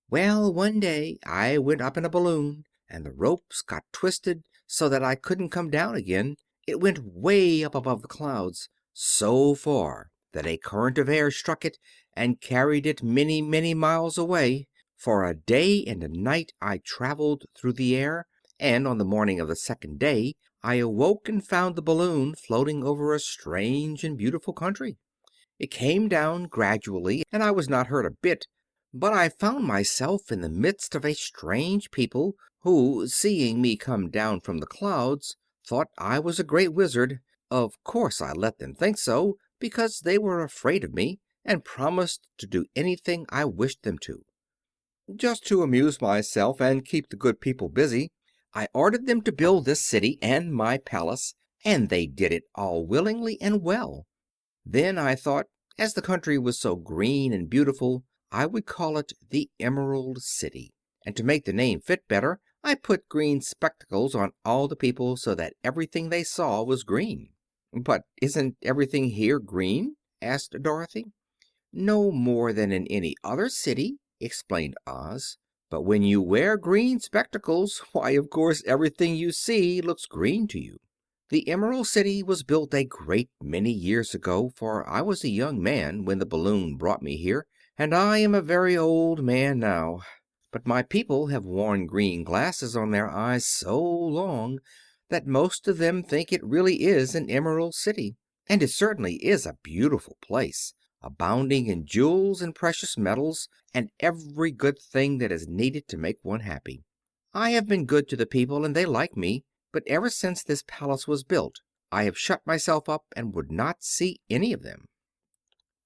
Well, one day I went up in a balloon, and the ropes got twisted so that I couldn't come down again. It went way up above the clouds, so far that a current of air struck it and carried it many, many miles away. For a day and a night I traveled through the air, and on the morning of the second day I awoke and found the balloon floating over a strange and beautiful country. It came down gradually, and I was not hurt a bit, but I found myself in the midst of a strange people who, seeing me come down from the clouds, thought I was a great wizard. Of course I let them think so, because they were afraid of me, and promised to do anything I wished them to. Just to amuse myself and keep the good people busy, I ordered them to build this city and my palace, and they did it all willingly and well. Then I thought, as the country was so green and beautiful, I would call it the Emerald City. And to make the name fit better, I put green spectacles on all the people so that everything they saw was green." "But isn't everything here green?" asked Dorothy. "No more than in any other city," explained Oz. "But when you wear green spectacles, why, of course, everything you see looks green to you. The Emerald City was built a great many years ago, for I was a young man when the balloon brought me here, and I am a very old man now. but my people have worn green glasses on their eyes so long that most of them think it really is an Emerald City. And it certainly is a beautiful place, abounding in jewels and precious metals and every good thing that is needed to make one happy. I have been good to the people and they like me, but ever since this palace was built I have shut myself up and would not see any of them.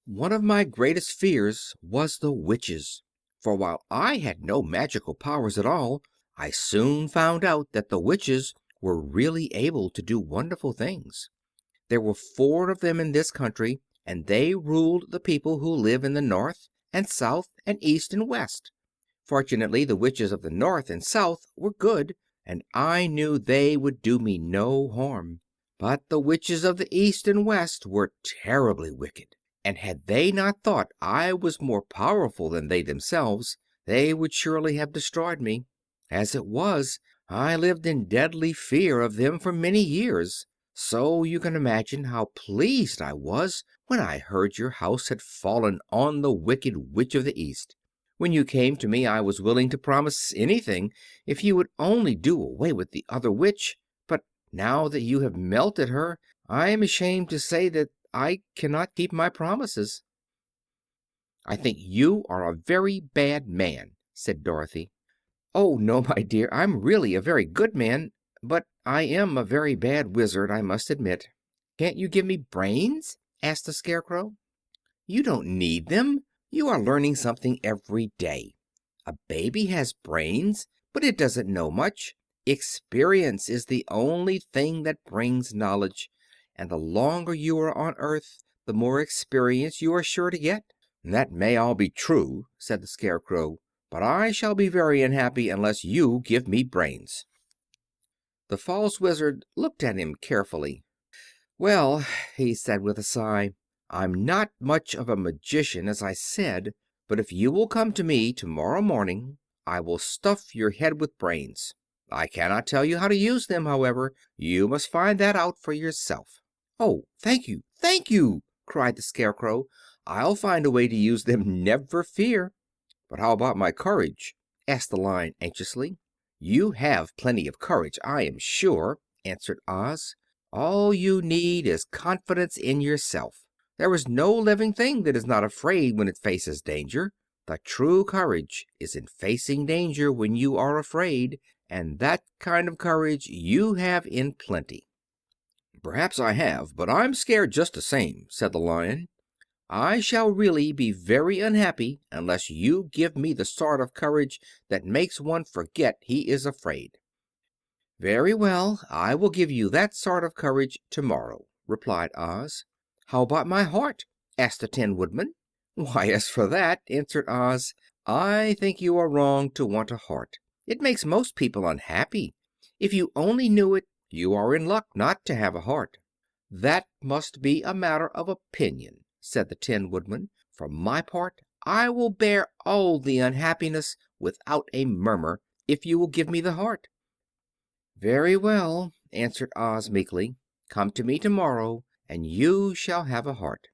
One of my greatest fears was the witches, for while I had no magical powers at all, I soon found out that the witches were really able to do wonderful things. There were 4 of them in this country, and they ruled the people who live in the north and south and east and west. Fortunately, the witches of the north and south were good, and I knew they would do me no harm. But the witches of the east and west were terribly wicked, and had they not thought I was more powerful than they themselves, they would surely have destroyed me. As it was, I lived in deadly fear of them for many years. So you can imagine how pleased I was when I heard your house had fallen on the wicked witch of the east. When you came to me I was willing to promise anything if you would only do away with the other witch, but now that you have melted her, I am ashamed to say that I cannot keep my promises." "I think you are a very bad man," said Dorothy. "Oh, no, my dear, I'm really a very good man, but I am a very bad wizard, I must admit." "Can't you give me brains?" asked the Scarecrow. "You don't need them. You are learning something every day. A baby has brains, but it doesn't know much. Experience is the only thing that brings knowledge, and the longer you are on earth, the more experience you are sure to get." "That may all be true," said the Scarecrow, "but I shall be very unhappy unless you give me brains." The false Wizard looked at him carefully. "Well," he said with a sigh, "I'm not much of a magician, as I said, but if you will come to me tomorrow morning I will stuff your head with brains. I cannot tell you how to use them, however. You must find that out for yourself." "Oh, thank you!" cried the Scarecrow. "I'll find a way to use them, never fear." "But how about my courage?" asked the Lion anxiously. "You have plenty of courage, I am sure," answered Oz. "All you need is confidence in yourself. There is no living thing that is not afraid when it faces danger. The true courage is in facing danger when you are afraid, and that kind of courage you have in plenty." "Perhaps I have, but I'm scared just the same," said the Lion. "I shall really be very unhappy unless you give me the sort of courage that makes one forget he is afraid." "Very well, I will give you that sort of courage tomorrow," replied Oz. "How about my heart?" asked the Tin Woodman. "Why, as for that," answered Oz, "I think you are wrong to want a heart. It makes most people unhappy. If you only knew it, you are in luck not to have a heart." "That must be a matter of opinion," said the Tin Woodman. "For my part, I will bear all the unhappiness without a murmur, if you will give me the heart." "Very well," answered Oz meekly. "Come to me tomorrow and you shall have a heart.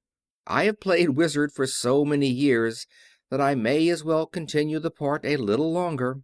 I have played wizard for so many years that I may as well continue the part a little longer."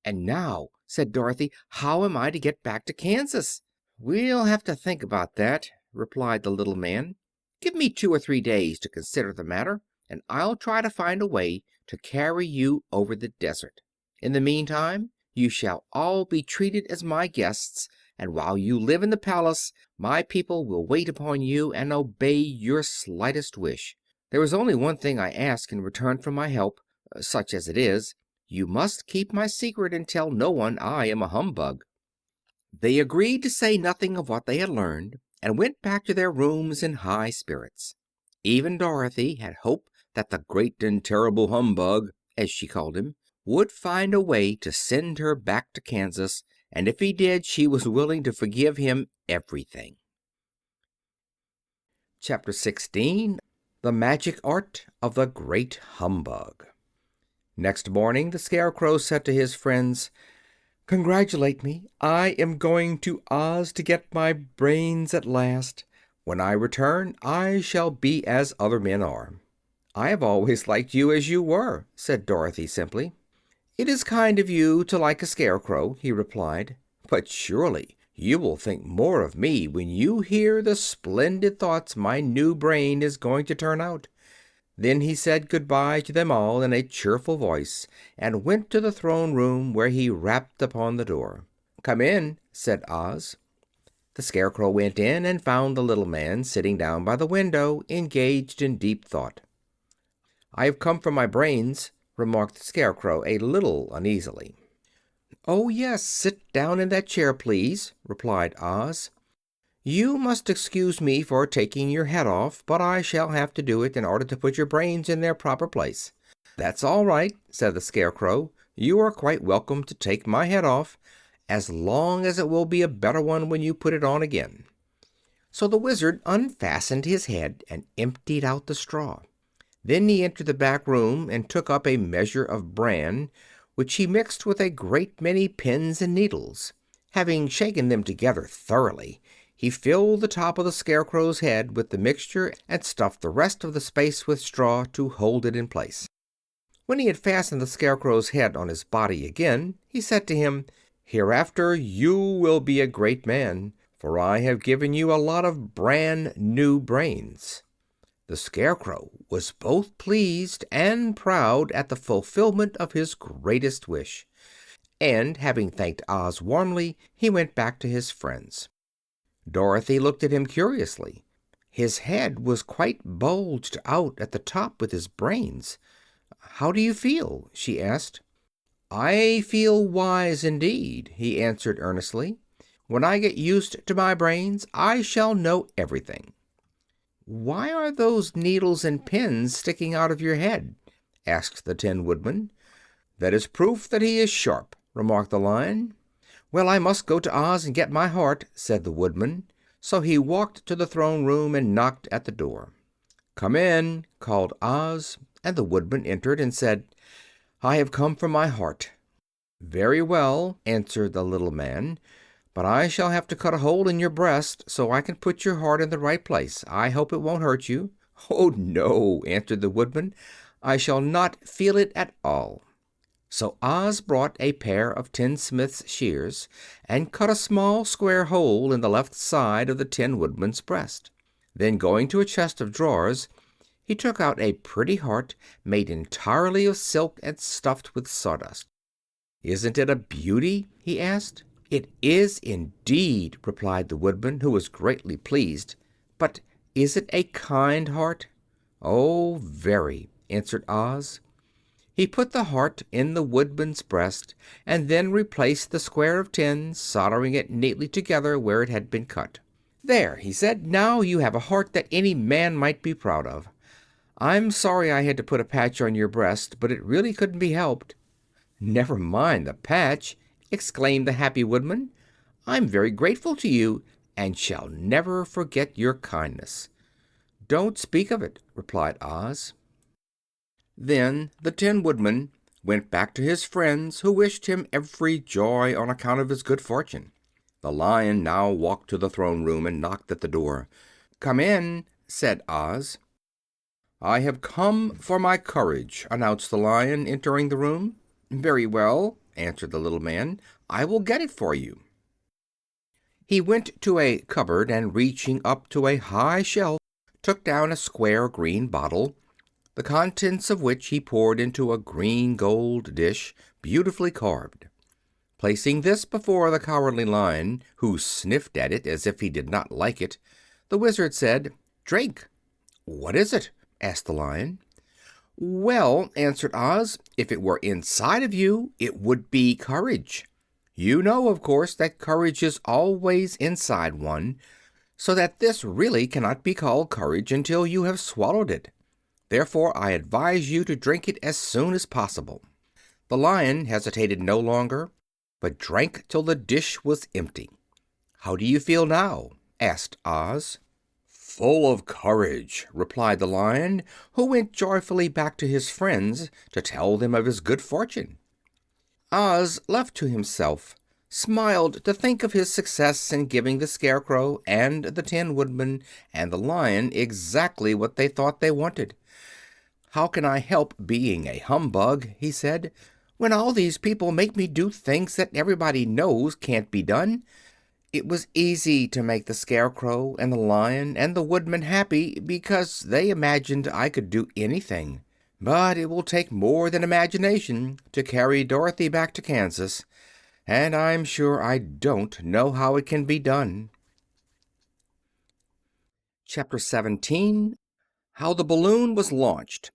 "And now," said Dorothy, "how am I to get back to Kansas?" "We'll have to think about that," replied the little man. "Give me 2 or 3 days to consider the matter, and I'll try to find a way to carry you over the desert. In the meantime, you shall all be treated as my guests, and while you live in the palace my people will wait upon you and obey your slightest wish. There is only one thing I ask in return for my help, such as it is. You must keep my secret and tell no one I am a humbug." They agreed to say nothing of what they had learned, and went back to their rooms in high spirits. Even Dorothy had hope that the great and terrible Humbug, as she called him, would find a way to send her back to Kansas, and if he did she was willing to forgive him everything. Chapter 16. The Magic Art of the Great Humbug. Next morning the Scarecrow said to his friends, "Congratulate me. I am going to Oz to get my brains at last. When I return I shall be as other men are." "I have always liked you as you were," said Dorothy simply. "It is kind of you to like a scarecrow," he replied, "but surely you will think more of me when you hear the splendid thoughts my new brain is going to turn out." Then he said good-bye to them all in a cheerful voice, and went to the throne room, where he rapped upon the door. "Come in," said Oz. The Scarecrow went in and found the little man sitting down by the window, engaged in deep thought. "I have come for my brains," remarked the Scarecrow a little uneasily. "Oh, yes, sit down in that chair, please," replied Oz. "You must excuse me for taking your head off, but I shall have to do it in order to put your brains in their proper place." "That's all right," said the Scarecrow. "You are quite welcome to take my head off, as long as it will be a better one when you put it on again." So the Wizard unfastened his head and emptied out the straw. Then he entered the back room and took up a measure of bran, which he mixed with a great many pins and needles. Having shaken them together thoroughly, he filled the top of the Scarecrow's head with the mixture and stuffed the rest of the space with straw to hold it in place. When he had fastened the Scarecrow's head on his body again, he said to him, "Hereafter you will be a great man, for I have given you a lot of brand new brains." The Scarecrow was both pleased and proud at the fulfillment of his greatest wish, and having thanked Oz warmly, he went back to his friends. Dorothy looked at him curiously. His head was quite bulged out at the top with his brains. "How do you feel?" she asked. "I feel wise indeed," he answered earnestly. "When I get used to my brains I shall know everything." "Why are those needles and pins sticking out of your head?" asked the Tin Woodman. "That is proof that he is sharp," remarked the Lion. "Well, I must go to Oz and get my heart," said the Woodman. So he walked to the throne room and knocked at the door. "Come in," called Oz, and the Woodman entered and said, "I have come for my heart." "Very well," answered the little man, "but I shall have to cut a hole in your breast so I can put your heart in the right place. I hope it won't hurt you." "Oh, no," answered the Woodman. "I shall not feel it at all." So Oz brought a pair of tinsmith's shears and cut a small square hole in the left side of the Tin Woodman's breast. Then, going to a chest of drawers, he took out a pretty heart made entirely of silk and stuffed with sawdust. "Isn't it a beauty?" he asked. "It is indeed," replied the Woodman, who was greatly pleased. "But is it a kind heart?" "Oh, very," answered Oz. He put the heart in the Woodman's breast, and then replaced the square of tin, soldering it neatly together where it had been cut. "There," he said, "now you have a heart that any man might be proud of. I'm sorry I had to put a patch on your breast, but it really couldn't be helped." "Never mind the patch," exclaimed the happy Woodman. "I'm very grateful to you, and shall never forget your kindness." "Don't speak of it," replied Oz. Then the Tin Woodman went back to his friends, who wished him every joy on account of his good fortune. The Lion now walked to the throne room and knocked at the door. "Come in," said Oz. "I have come for my courage," announced the Lion, entering the room. "Very well," answered the little man. "I will get it for you." He went to a cupboard, and reaching up to a high shelf, took down a square green bottle, the contents of which he poured into a green gold dish, beautifully carved. Placing this before the Cowardly Lion, who sniffed at it as if he did not like it, the Wizard said, "Drink." "What is it?" asked the Lion. "Well," answered Oz, "if it were inside of you, it would be courage. You know, of course, that courage is always inside one, so that this really cannot be called courage until you have swallowed it. Therefore I advise you to drink it as soon as possible." The Lion hesitated no longer, but drank till the dish was empty. "How do you feel now?" asked Oz. "Full of courage," replied the Lion, who went joyfully back to his friends to tell them of his good fortune. Oz, left to himself, smiled to think of his success in giving the Scarecrow and the Tin Woodman and the Lion exactly what they thought they wanted. "How can I help being a humbug," he said, when all these people make me do things that everybody knows can't be done? It was easy to make the Scarecrow and the Lion and the Woodman happy because they imagined I could do anything. But it will take more than imagination to carry Dorothy back to Kansas, and I'm sure I don't know how it can be done. Chapter 17. How the Balloon Was Launched.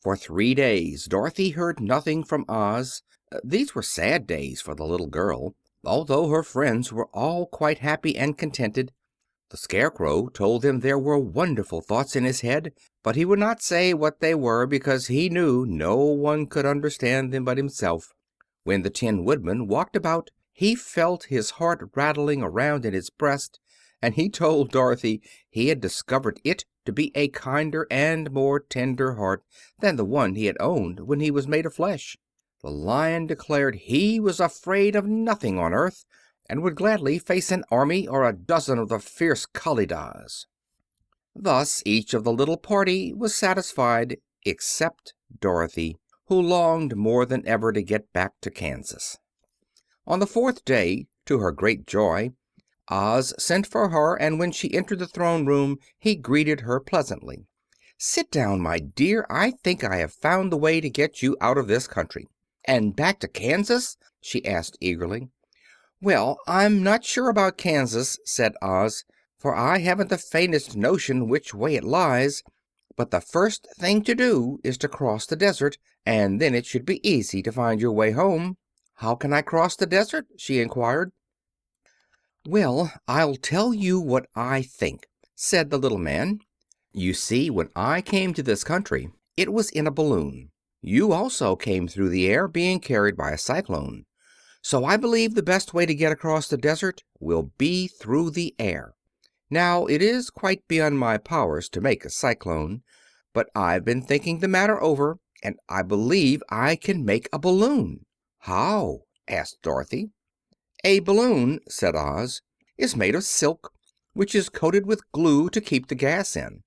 For 3 days Dorothy heard nothing from Oz. These were sad days for the little girl, although her friends were all quite happy and contented. The Scarecrow told them there were wonderful thoughts in his head, but he would not say what they were because he knew no one could understand them but himself. When the Tin Woodman walked about, he felt his heart rattling around in his breast, and he told Dorothy he had discovered it to be a kinder and more tender heart than the one he had owned when he was made of flesh. The Lion declared he was afraid of nothing on earth, and would gladly face an army or a dozen of the fierce Kalidahs. Thus each of the little party was satisfied except Dorothy, who longed more than ever to get back to Kansas. On the 4th day, to her great joy, Oz sent for her, and when she entered the throne room he greeted her pleasantly. "Sit down, my dear. I think I have found the way to get you out of this country." "And back to Kansas?" she asked eagerly. "Well, I'm not sure about Kansas," said Oz, "for I haven't the faintest notion which way it lies. But the first thing to do is to cross the desert, and then it should be easy to find your way home." "How can I cross the desert?" she inquired. "Well, I'll tell you what I think," said the little man. "You see, when I came to this country, it was in a balloon. You also came through the air, being carried by a cyclone. So I believe the best way to get across the desert will be through the air. Now, it is quite beyond my powers to make a cyclone, but I've been thinking the matter over, and I believe I can make a balloon." "How?" asked Dorothy. "A balloon," said Oz, "is made of silk, which is coated with glue to keep the gas in.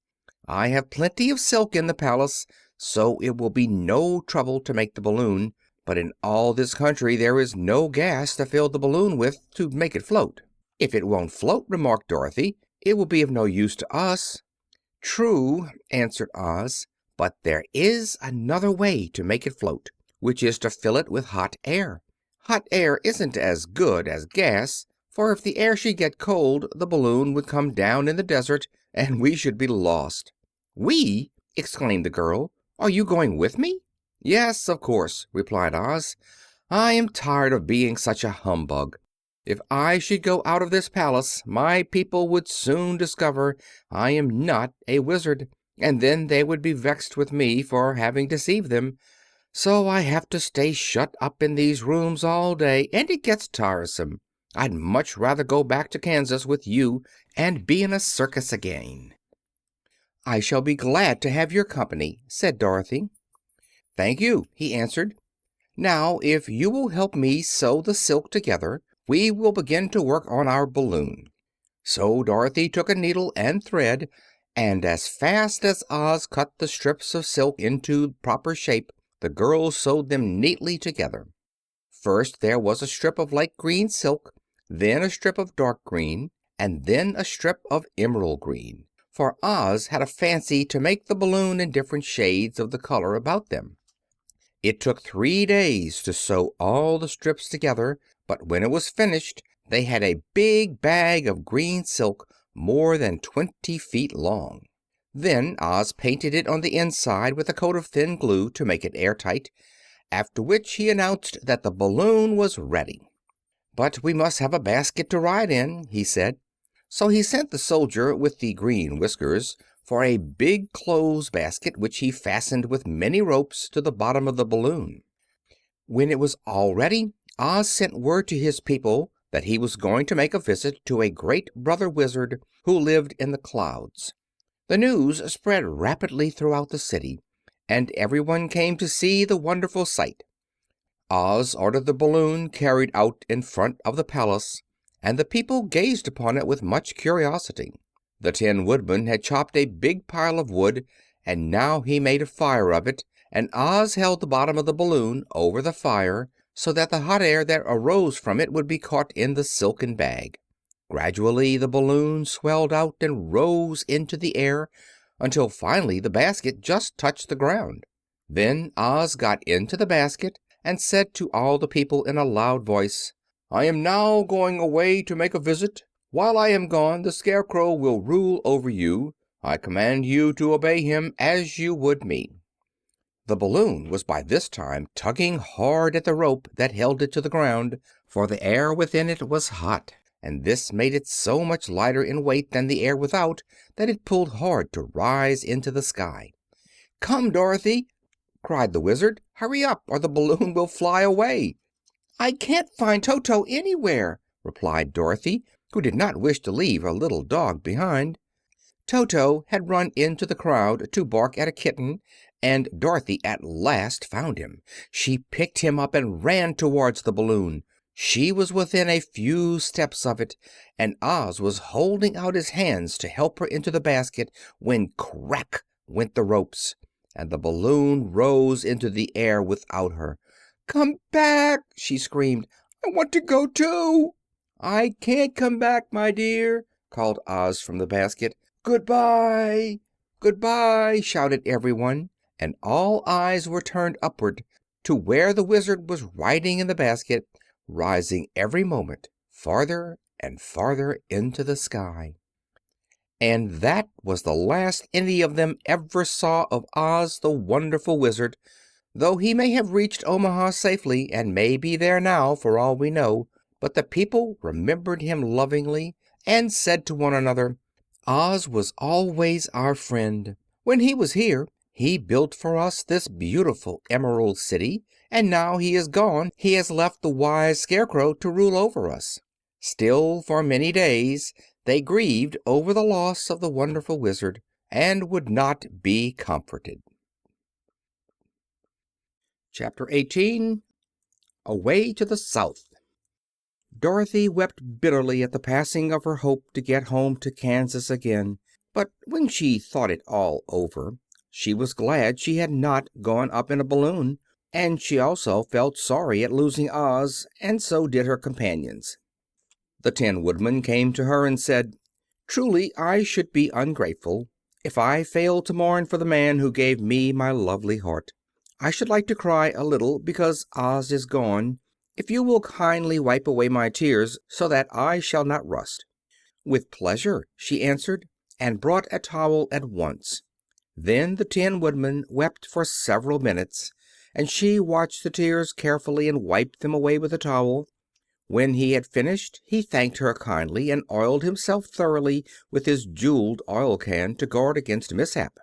I have plenty of silk in the palace, so it will be no trouble to make the balloon. But in all this country there is no gas to fill the balloon with to make it float." "If it won't float," remarked Dorothy, "it will be of no use to us." "True," answered Oz, "but there is another way to make it float, which is to fill it with hot air. Hot air isn't as good as gas, for if the air should get cold the balloon would come down in the desert, and we should be lost." "We!" exclaimed the girl. "Are you going with me?" "Yes, of course," replied Oz. "I am tired of being such a humbug. If I should go out of this palace my people would soon discover I am not a wizard, and then they would be vexed with me for having deceived them. So I have to stay shut up in these rooms all day, and it gets tiresome. I'd much rather go back to Kansas with you and be in a circus again." "I shall be glad to have your company," said Dorothy. "Thank you," he answered. "Now, if you will help me sew the silk together, we will begin to work on our balloon." So Dorothy took a needle and thread, and as fast as Oz cut the strips of silk into proper shape, the girls sewed them neatly together. First there was a strip of light green silk, then a strip of dark green, and then a strip of emerald green, for Oz had a fancy to make the balloon in different shades of the color about them. It took 3 days to sew all the strips together, but when it was finished they had a big bag of green silk more than 20 feet long. Then Oz painted it on the inside with a coat of thin glue to make it airtight, after which he announced that the balloon was ready. "But we must have a basket to ride in," he said. So he sent the soldier with the green whiskers for a big clothes basket, which he fastened with many ropes to the bottom of the balloon. When it was all ready, Oz sent word to his people that he was going to make a visit to a great brother wizard who lived in the clouds. The news spread rapidly throughout the city, and everyone came to see the wonderful sight. Oz ordered the balloon carried out in front of the palace, and the people gazed upon it with much curiosity. The Tin Woodman had chopped a big pile of wood, and now he made a fire of it, and Oz held the bottom of the balloon over the fire so that the hot air that arose from it would be caught in the silken bag. Gradually the balloon swelled out and rose into the air until finally the basket just touched the ground. Then Oz got into the basket and said to all the people in a loud voice, "I am now going away to make a visit. While I am gone, the Scarecrow will rule over you. I command you to obey him as you would me." The balloon was by this time tugging hard at the rope that held it to the ground, for the air within it was hot, and this made it so much lighter in weight than the air without that it pulled hard to rise into the sky. "Come, Dorothy!" cried the Wizard. "Hurry up, or the balloon will fly away." "I can't find Toto anywhere," replied Dorothy, who did not wish to leave her little dog behind. Toto had run into the crowd to bark at a kitten, and Dorothy at last found him. She picked him up and ran towards the balloon. She was within a few steps of it, and Oz was holding out his hands to help her into the basket when crack went the ropes, and the balloon rose into the air without her. "Come back!" she screamed. "I want to go too." "I can't come back, my dear," called Oz from the basket. "Goodbye!" "Goodbye!" shouted everyone, and all eyes were turned upward to where the Wizard was riding in the basket, rising every moment farther and farther into the sky. And that was the last any of them ever saw of Oz the Wonderful Wizard, though he may have reached Omaha safely and may be there now for all we know. But the people remembered him lovingly and said to one another, "Oz was always our friend. When he was here, he built for us this beautiful Emerald City, and now he is gone he has left the wise Scarecrow to rule over us." Still, for many days they grieved over the loss of the Wonderful Wizard and would not be comforted. Chapter 18. Away to the South. Dorothy wept bitterly at the passing of her hope to get home to Kansas again, but when she thought it all over, she was glad she had not gone up in a balloon, and she also felt sorry at losing Oz, and so did her companions. The Tin Woodman came to her and said, "Truly I should be ungrateful if I failed to mourn for the man who gave me my lovely heart. I should like to cry a little because Oz is gone, if you will kindly wipe away my tears so that I shall not rust." "With pleasure," she answered, and brought a towel at once. Then the Tin Woodman wept for several minutes, and she watched the tears carefully and wiped them away with the towel. When he had finished, he thanked her kindly and oiled himself thoroughly with his jeweled oil can to guard against mishap.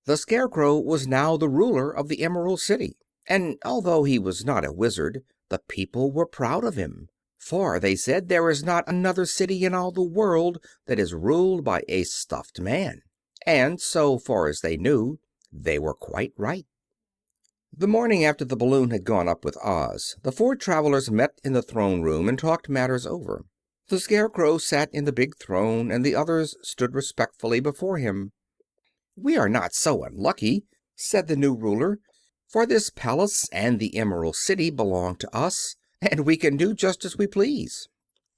The Scarecrow was now the ruler of the Emerald City, and although he was not a wizard, the people were proud of him. For, they said, there is not another city in all the world that is ruled by a stuffed man. And, so far as they knew, they were quite right. The morning after the balloon had gone up with Oz, the four travelers met in the throne room and talked matters over. The Scarecrow sat in the big throne, and the others stood respectfully before him. "We are not so unlucky," said the new ruler, "for this palace and the Emerald City belong to us, and we can do just as we please.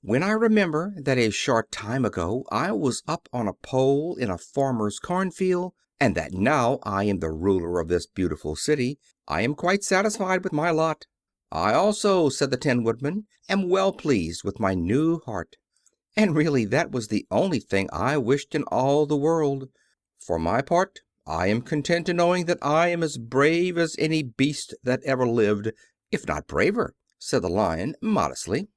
When I remember that a short time ago I was up on a pole in a farmer's cornfield, and that now I am the ruler of this beautiful city, I am quite satisfied with my lot." "I also," said the Tin Woodman, "am well pleased with my new heart. And really that was the only thing I wished in all the world. For my part, I am content in knowing that I am as brave as any beast that ever lived, if not braver," said the Lion modestly.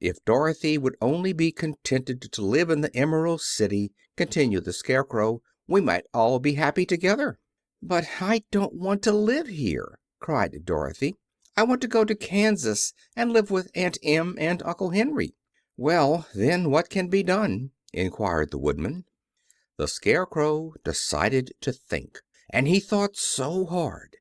"If Dorothy would only be contented to live in the Emerald City," continued the Scarecrow, "we might all be happy together." "But I don't want to live here," cried Dorothy. "I want to go to Kansas and live with Aunt Em and Uncle Henry." "Well, then, what can be done?" inquired the Woodman. The Scarecrow decided to think, and he thought so hard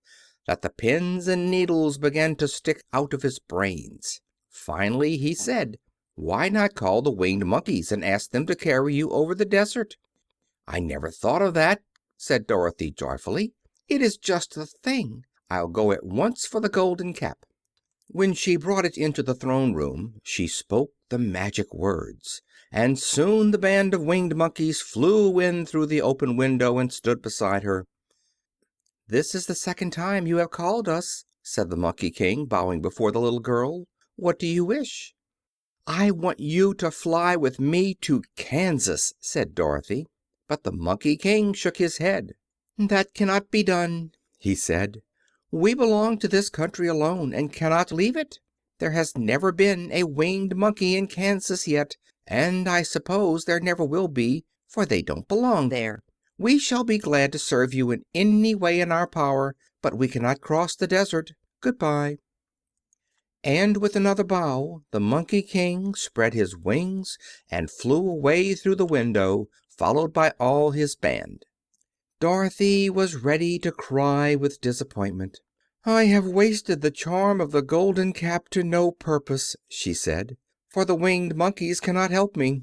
that the pins and needles began to stick out of his brains. Finally he said, "Why not call the Winged Monkeys and ask them to carry you over the desert?" "I never thought of that," said Dorothy joyfully. It is just the thing. I'll go at once for the golden cap." When she brought it into the throne room she spoke the magic words, and soon the band of winged monkeys flew in through the open window and stood beside her. "This is the second time you have called us," said the Monkey King, bowing before the little girl. "What do you wish?" "I want you to fly with me to Kansas," said Dorothy. But the Monkey King shook his head. "That cannot be done," he said. "We belong to this country alone, and cannot leave it. There has never been a winged monkey in Kansas yet, and I suppose there never will be, for they don't belong there. We shall be glad to serve you in any way in our power, but we cannot cross the desert. Goodbye." And with another bow the Monkey King spread his wings and flew away through the window, followed by all his band. Dorothy was ready to cry with disappointment. "I have wasted the charm of the golden cap to no purpose," she said, "for the winged monkeys cannot help me."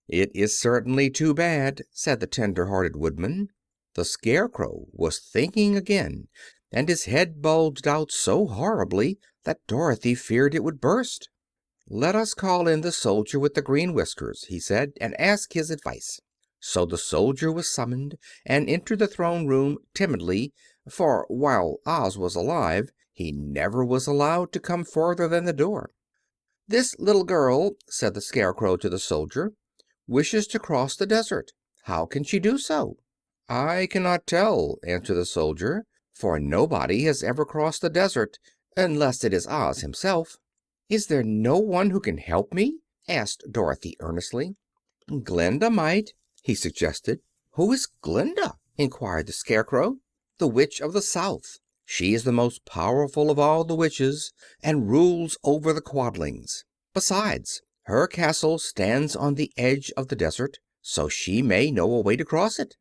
"It is certainly too bad," said the tender-hearted Woodman. The Scarecrow was thinking again, and his head bulged out so horribly that Dorothy feared it would burst. "Let us call in the soldier with the green whiskers," he said, "and ask his advice." So the soldier was summoned, and entered the throne room timidly, for while Oz was alive he never was allowed to come farther than the door. "This little girl," said the Scarecrow to the soldier, "wishes to cross the desert. How can she do so?" "I cannot tell," answered the soldier, "for nobody has ever crossed the desert, unless it is Oz himself." "Is there no one who can help me?" asked Dorothy earnestly. "Glinda might," he suggested. "Who is Glinda?" inquired the Scarecrow. "The Witch of the South. She is the most powerful of all the witches, and rules over the Quadlings. Besides, her castle stands on the edge of the desert, so she may know a way to cross it."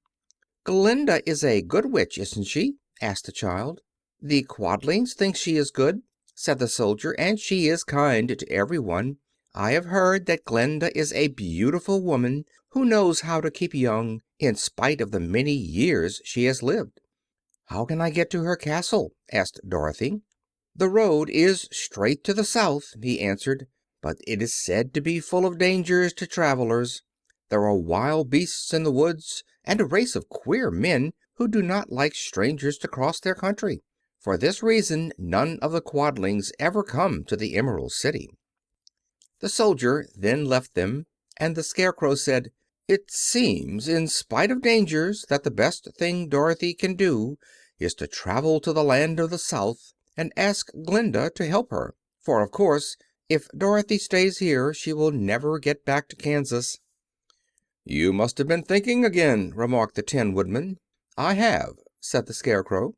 "Glinda is a good witch, isn't she?" asked the child. "The Quadlings think she is good," said the soldier, "and she is kind to everyone. I have heard that Glinda is a beautiful woman who knows how to keep young in spite of the many years she has lived." "How can I get to her castle?" asked Dorothy. "The road is straight to the south," he answered, "but it is said to be full of dangers to travelers. There are wild beasts in the woods, and a race of queer men who do not like strangers to cross their country. For this reason none of the Quadlings ever come to the Emerald City." The soldier then left them, and the Scarecrow said, "It seems, in spite of dangers, that the best thing Dorothy can do is to travel to the land of the South and ask Glinda to help her. For, of course, if Dorothy stays here she will never get back to Kansas." "You must have been thinking again," remarked the Tin Woodman. "I have," said the Scarecrow.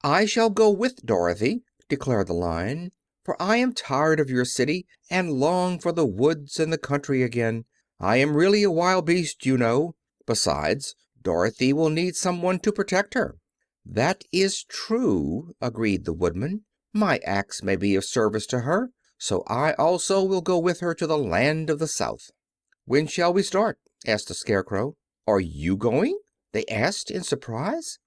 "I shall go with Dorothy," declared the Lion, "for I am tired of your city and long for the woods and the country again. I am really a wild beast, you know. Besides, Dorothy will need someone to protect her." "That is true," agreed the Woodman. "My axe may be of service to her, so I also will go with her to the land of the South." "When shall we start?" asked the Scarecrow. "Are you going?" they asked in surprise.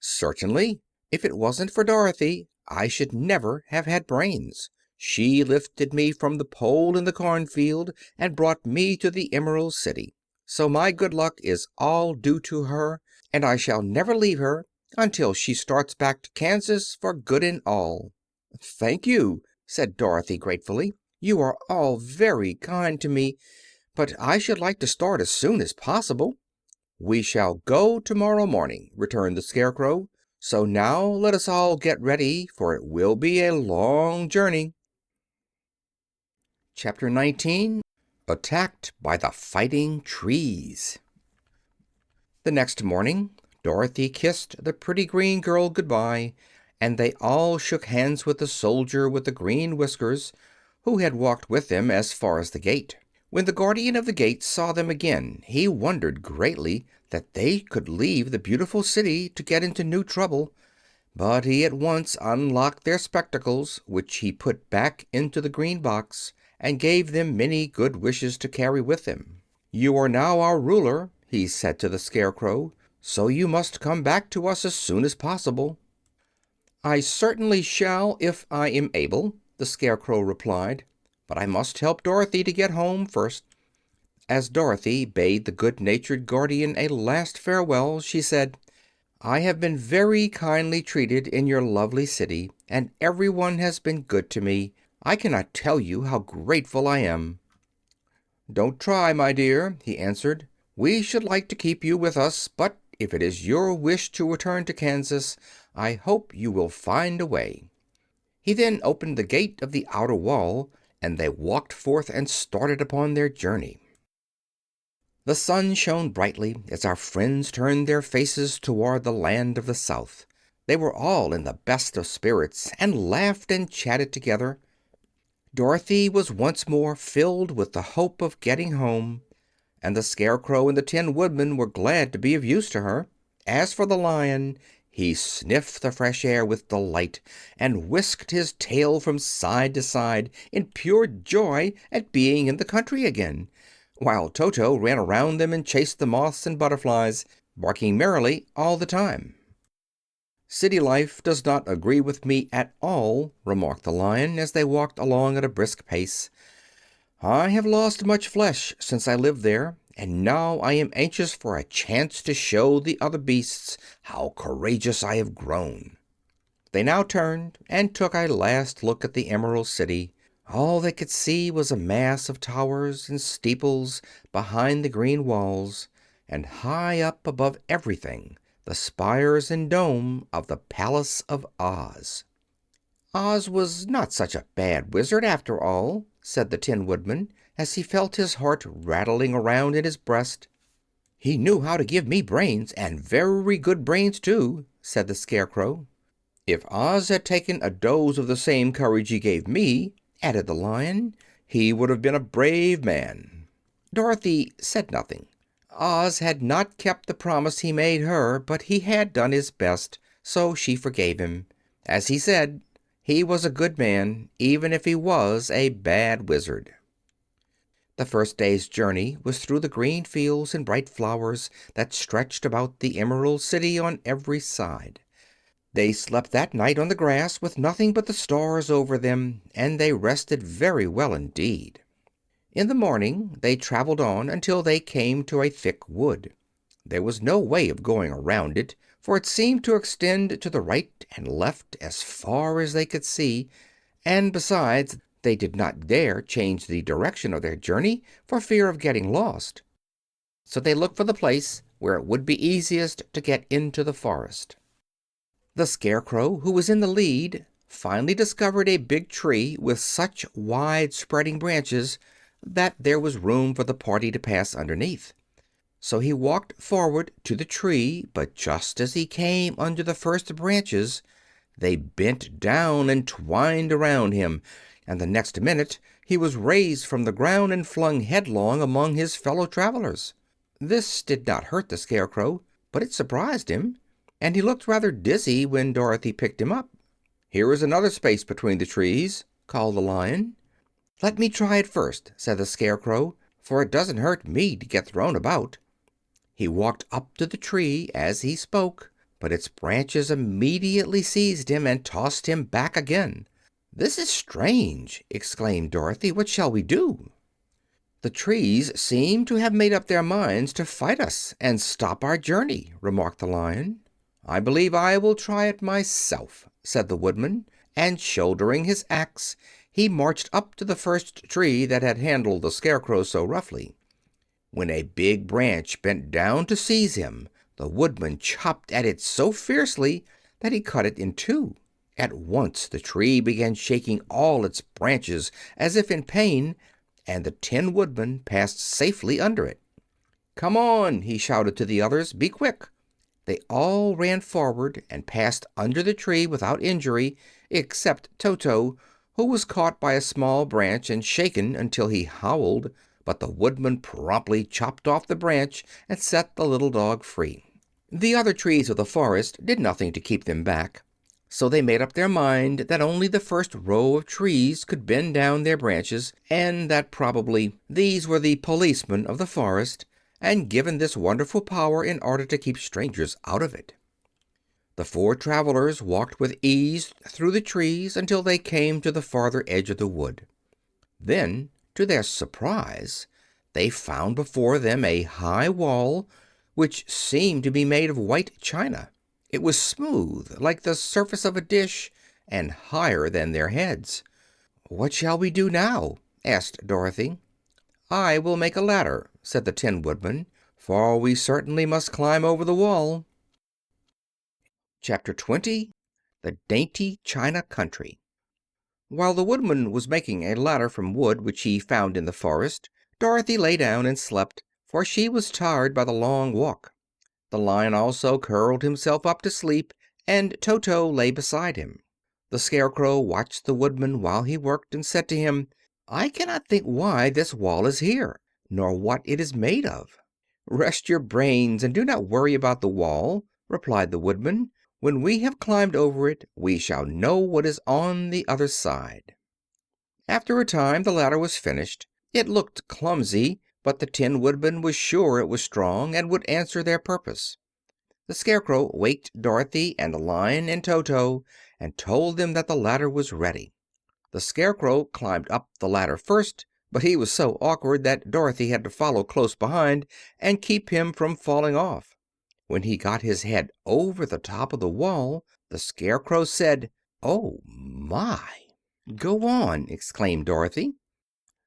"Certainly. If it wasn't for Dorothy I should never have had brains. She lifted me from the pole in the cornfield and brought me to the Emerald City. So my good luck is all due to her, and I shall never leave her until she starts back to Kansas for good and all." "Thank you," said Dorothy gratefully. "You are all very kind to me, but I should like to start as soon as possible." "We shall go tomorrow morning," returned the Scarecrow. "So now let us all get ready, for it will be a long journey." Chapter 19. Attacked by the Fighting Trees. The next morning Dorothy kissed the pretty green girl goodbye, and they all shook hands with the soldier with the green whiskers, who had walked with them as far as the gate. When the Guardian of the Gate saw them again he wondered greatly that they could leave the beautiful city to get into new trouble, but he at once unlocked their spectacles, which he put back into the green box, and gave them many good wishes to carry with them. "You are now our ruler," he said to the Scarecrow, so you must come back to us as soon as possible." "I certainly shall if I am able," the Scarecrow replied, "but I must help Dorothy to get home first." As Dorothy bade the good-natured guardian a last farewell, she said, "I have been very kindly treated in your lovely city, and everyone has been good to me. I cannot tell you how grateful I am." "Don't try, my dear," he answered. "We should like to keep you with us, but if it is your wish to return to Kansas, I hope you will find a way." He then opened the gate of the outer wall, and they walked forth and started upon their journey. The sun shone brightly as our friends turned their faces toward the land of the South. They were all in the best of spirits and laughed and chatted together. Dorothy was once more filled with the hope of getting home, and the Scarecrow and the Tin Woodman were glad to be of use to her. As for the Lion, he sniffed the fresh air with delight and whisked his tail from side to side in pure joy at being in the country again, while Toto ran around them and chased the moths and butterflies, barking merrily all the time. "City life does not agree with me at all," remarked the Lion, as they walked along at a brisk pace. "I have lost much flesh since I lived there, and now I am anxious for a chance to show the other beasts how courageous I have grown." They now turned and took a last look at the Emerald City. All they could see was a mass of towers and steeples behind the green walls, and high up above everything the spires and dome of the Palace of Oz. "Oz was not such a bad wizard, after all," said the Tin Woodman, as he felt his heart rattling around in his breast. "He knew how to give me brains, and very good brains, too," said the Scarecrow. "If Oz had taken a dose of the same courage he gave me," added the Lion, "he would have been a brave man." Dorothy said nothing. Oz had not kept the promise he made her, but he had done his best, so she forgave him. As he said, he was a good man, even if he was a bad wizard. The first day's journey was through the green fields and bright flowers that stretched about the Emerald City on every side. They slept that night on the grass with nothing but the stars over them, and they rested very well indeed. In the morning they traveled on until they came to a thick wood. There was no way of going around it, for it seemed to extend to the right and left as far as they could see, and besides, they did not dare change the direction of their journey for fear of getting lost. So they looked for the place where it would be easiest to get into the forest. The Scarecrow, who was in the lead, finally discovered a big tree with such wide-spreading branches that there was room for the party to pass underneath. So he walked forward to the tree, but just as he came under the first branches, they bent down and twined around him, and the next minute he was raised from the ground and flung headlong among his fellow travelers. This did not hurt the Scarecrow, but it surprised him, and he looked rather dizzy when Dorothy picked him up. "Here is another space between the trees," called the Lion. "Let me try it first," said the Scarecrow, "for it doesn't hurt me to get thrown about." He walked up to the tree as he spoke, but its branches immediately seized him and tossed him back again. "This is strange!" exclaimed Dorothy. "What shall we do?" "The trees seem to have made up their minds to fight us and stop our journey," remarked the Lion. "I believe I will try it myself," said the Woodman, and shouldering his axe, he marched up to the first tree that had handled the Scarecrow so roughly. When a big branch bent down to seize him, the Woodman chopped at it so fiercely that he cut it in two. At once the tree began shaking all its branches as if in pain, and the Tin Woodman passed safely under it. "Come on!" he shouted to the others. "Be quick!" They all ran forward and passed under the tree without injury, except Toto, who was caught by a small branch and shaken until he howled, but the Woodman promptly chopped off the branch and set the little dog free. The other trees of the forest did nothing to keep them back, so they made up their mind that only the first row of trees could bend down their branches, and that probably these were the policemen of the forest, and given this wonderful power in order to keep strangers out of it. The four travelers walked with ease through the trees until they came to the farther edge of the wood. Then, to their surprise, they found before them a high wall which seemed to be made of white china. It was smooth, like the surface of a dish, and higher than their heads. "What shall we do now?" asked Dorothy. "I will make a ladder," said the Tin Woodman, "for we certainly must climb over the wall." Chapter 20. The Dainty China Country. While the Woodman was making a ladder from wood which he found in the forest, Dorothy lay down and slept, for she was tired by the long walk. The Lion also curled himself up to sleep, and Toto lay beside him. The Scarecrow watched the Woodman while he worked, and said to him, "I cannot think why this wall is here, nor what it is made of." "Rest your brains and do not worry about the wall," replied the Woodman. "When we have climbed over it we shall know what is on the other side." After a time the ladder was finished. It looked clumsy, but the Tin Woodman was sure it was strong and would answer their purpose. The Scarecrow waked Dorothy and the Lion and Toto, and told them that the ladder was ready. The Scarecrow climbed up the ladder first, but he was so awkward that Dorothy had to follow close behind and keep him from falling off. When he got his head over the top of the wall, the Scarecrow said, "Oh, my!" "Go on!" exclaimed Dorothy.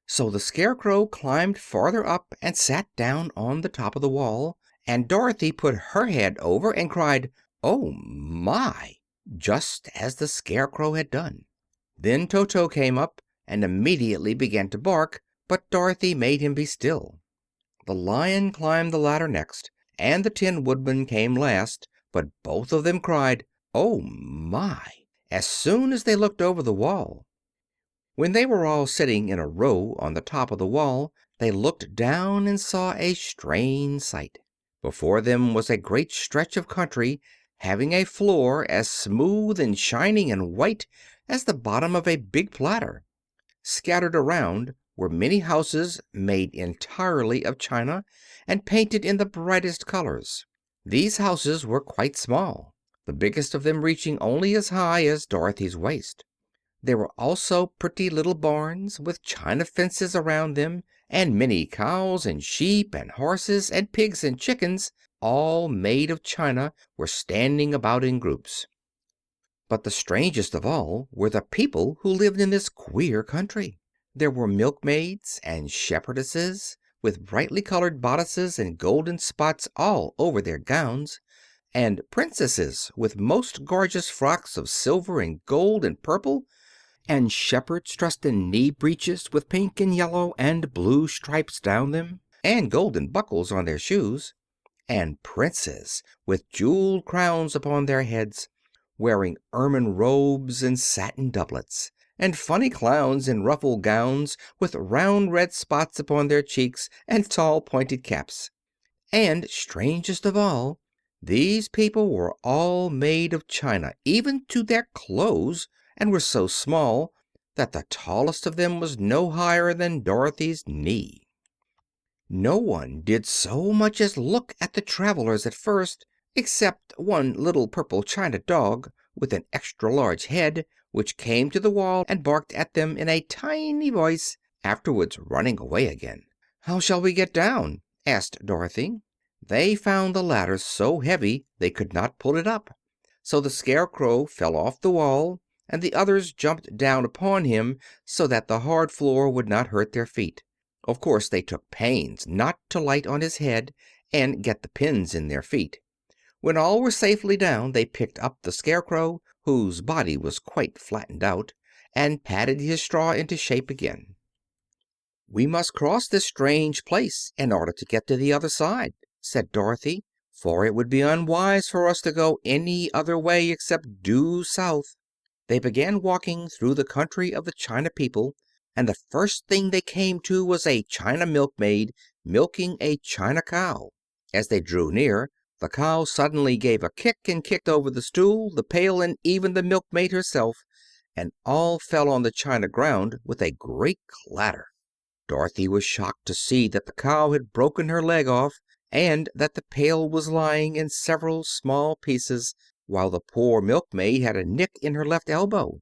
So the Scarecrow climbed farther up and sat down on the top of the wall, and Dorothy put her head over and cried, "Oh, my!" just as the Scarecrow had done. Then Toto came up and immediately began to bark, but Dorothy made him be still. The Lion climbed the ladder next, and the Tin Woodman came last, but both of them cried, "Oh, my!" as soon as they looked over the wall. When they were all sitting in a row on the top of the wall, they looked down and saw a strange sight. Before them was a great stretch of country, having a floor as smooth and shining and white as the bottom of a big platter. Scattered around were many houses made entirely of china and painted in the brightest colors. These houses were quite small, the biggest of them reaching only as high as Dorothy's waist. There were also pretty little barns with china fences around them, and many cows and sheep and horses and pigs and chickens, all made of china, were standing about in groups. But the strangest of all were the people who lived in this queer country. There were milkmaids and shepherdesses, with brightly colored bodices and golden spots all over their gowns, and princesses with most gorgeous frocks of silver and gold and purple, and shepherds dressed in knee breeches with pink and yellow and blue stripes down them, and golden buckles on their shoes, and princes with jeweled crowns upon their heads, wearing ermine robes and satin doublets, and funny clowns in ruffled gowns with round red spots upon their cheeks and tall pointed caps. And, strangest of all, these people were all made of china, even to their clothes, and were so small that the tallest of them was no higher than Dorothy's knee. No one did so much as look at the travelers at first, except one little purple china dog with an extra large head, which came to the wall and barked at them in a tiny voice, afterwards running away again. "How shall we get down?" asked Dorothy. They found the ladder so heavy they could not pull it up, so the Scarecrow fell off the wall, and the others jumped down upon him so that the hard floor would not hurt their feet. Of course they took pains not to light on his head and get the pins in their feet. When all were safely down they picked up the Scarecrow, whose body was quite flattened out, and patted his straw into shape again. "We must cross this strange place in order to get to the other side," said Dorothy, "for it would be unwise for us to go any other way except due south." They began walking through the country of the china people, and the first thing they came to was a china milkmaid milking a china cow. As they drew near, the cow suddenly gave a kick and kicked over the stool, the pail, and even the milkmaid herself, and all fell on the china ground with a great clatter. Dorothy was shocked to see that the cow had broken her leg off, and that the pail was lying in several small pieces, while the poor milkmaid had a nick in her left elbow.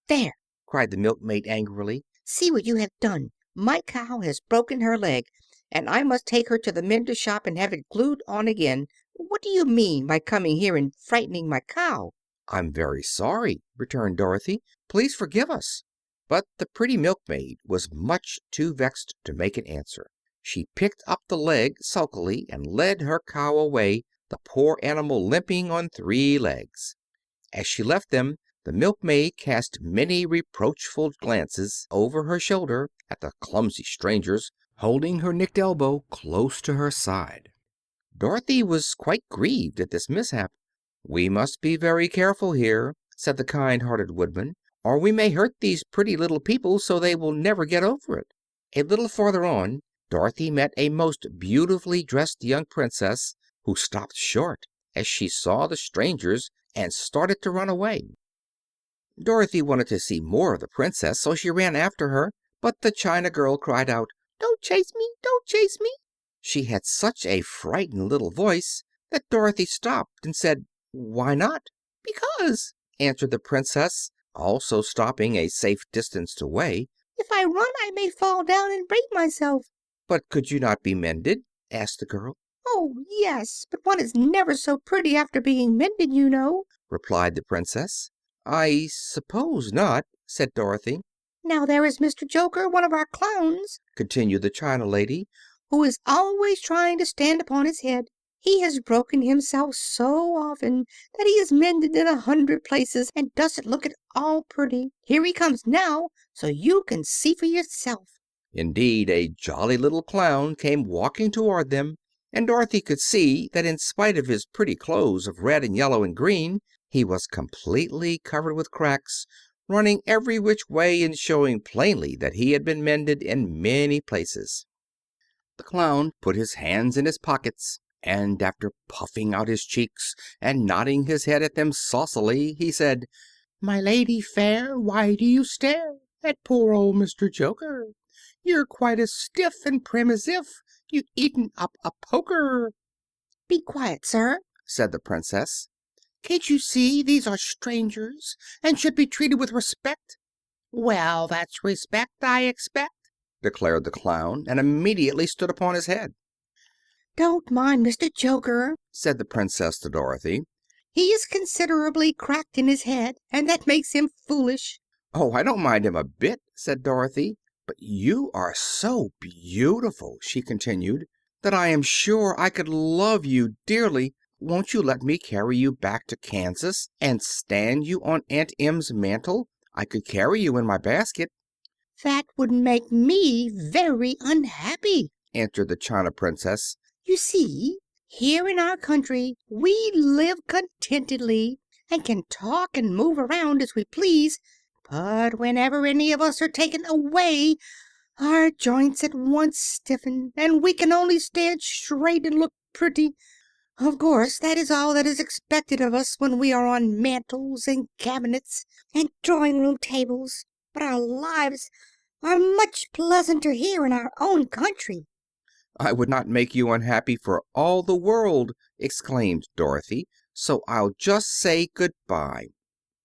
"There!" cried the milkmaid angrily. "See what you have done. My cow has broken her leg, and I must take her to the mender's shop and have it glued on again. What do you mean by coming here and frightening my cow?" "I'm very sorry," returned Dorothy. "Please forgive us." But the pretty milkmaid was much too vexed to make an answer. She picked up the leg sulkily and led her cow away, the poor animal limping on 3 legs. As she left them, the milkmaid cast many reproachful glances over her shoulder at the clumsy strangers, holding her nicked elbow close to her side. Dorothy was quite grieved at this mishap. "We must be very careful here," said the kind-hearted Woodman, "or we may hurt these pretty little people so they will never get over it." A little farther on Dorothy met a most beautifully dressed young princess, who stopped short as she saw the strangers and started to run away. Dorothy wanted to see more of the princess, so she ran after her, but the china girl cried out, "Don't chase me! Don't chase me!" She had such a frightened little voice that Dorothy stopped and said, "Why not?" "Because," answered the princess, also stopping a safe distance away, "if I run I may fall down and break myself." "But could you not be mended?" asked the girl. "Oh, yes, but one is never so pretty after being mended, you know," replied the princess. "I suppose not," said Dorothy. "Now there is Mr. Joker, one of our clowns," continued the china lady, "who is always trying to stand upon his head. He has broken himself so often that he is mended in 100 places and doesn't look at all pretty. Here he comes now, so you can see for yourself." Indeed, a jolly little clown came walking toward them, and Dorothy could see that in spite of his pretty clothes of red and yellow and green, he was completely covered with cracks, running every which way and showing plainly that he had been mended in many places. The clown put his hands in his pockets, and after puffing out his cheeks and nodding his head at them saucily, he said, "My lady fair, why do you stare at poor old Mr. Joker? You're quite as stiff and prim as if you'd eaten up a poker." "Be quiet, sir," said the princess. "Can't you see these are strangers and should be treated with respect?" "Well, that's respect, I expect," declared the clown, and immediately stood upon his head. "Don't mind Mr. Joker," said the princess to Dorothy. "He is considerably cracked in his head, and that makes him foolish." "Oh, I don't mind him a bit," said Dorothy. "But you are so beautiful," she continued, "that I am sure I could love you dearly. Won't you let me carry you back to Kansas and stand you on Aunt Em's mantle? I could carry you in my basket." "That would make me very unhappy," answered the China Princess. "You see, here in our country we live contentedly and can talk and move around as we please, but whenever any of us are taken away, our joints at once stiffen, and we can only stand straight and look pretty. Of course, that is all that is expected of us when we are on mantels and cabinets and drawing-room tables, but our lives are much pleasanter here in our own country." "I would not make you unhappy for all the world," exclaimed Dorothy, "so I'll just say good-bye."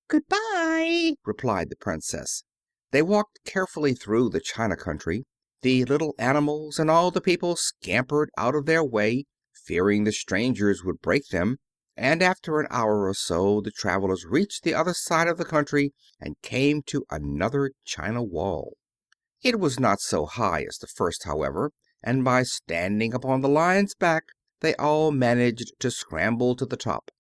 "Good-bye," replied the princess. They walked carefully through the China country. The little animals and all the people scampered out of their way, fearing the strangers would break them, and after an hour or so the travelers reached the other side of the country and came to another China wall. It was not so high as the first, however, and by standing upon the lion's back they all managed to scramble to the top.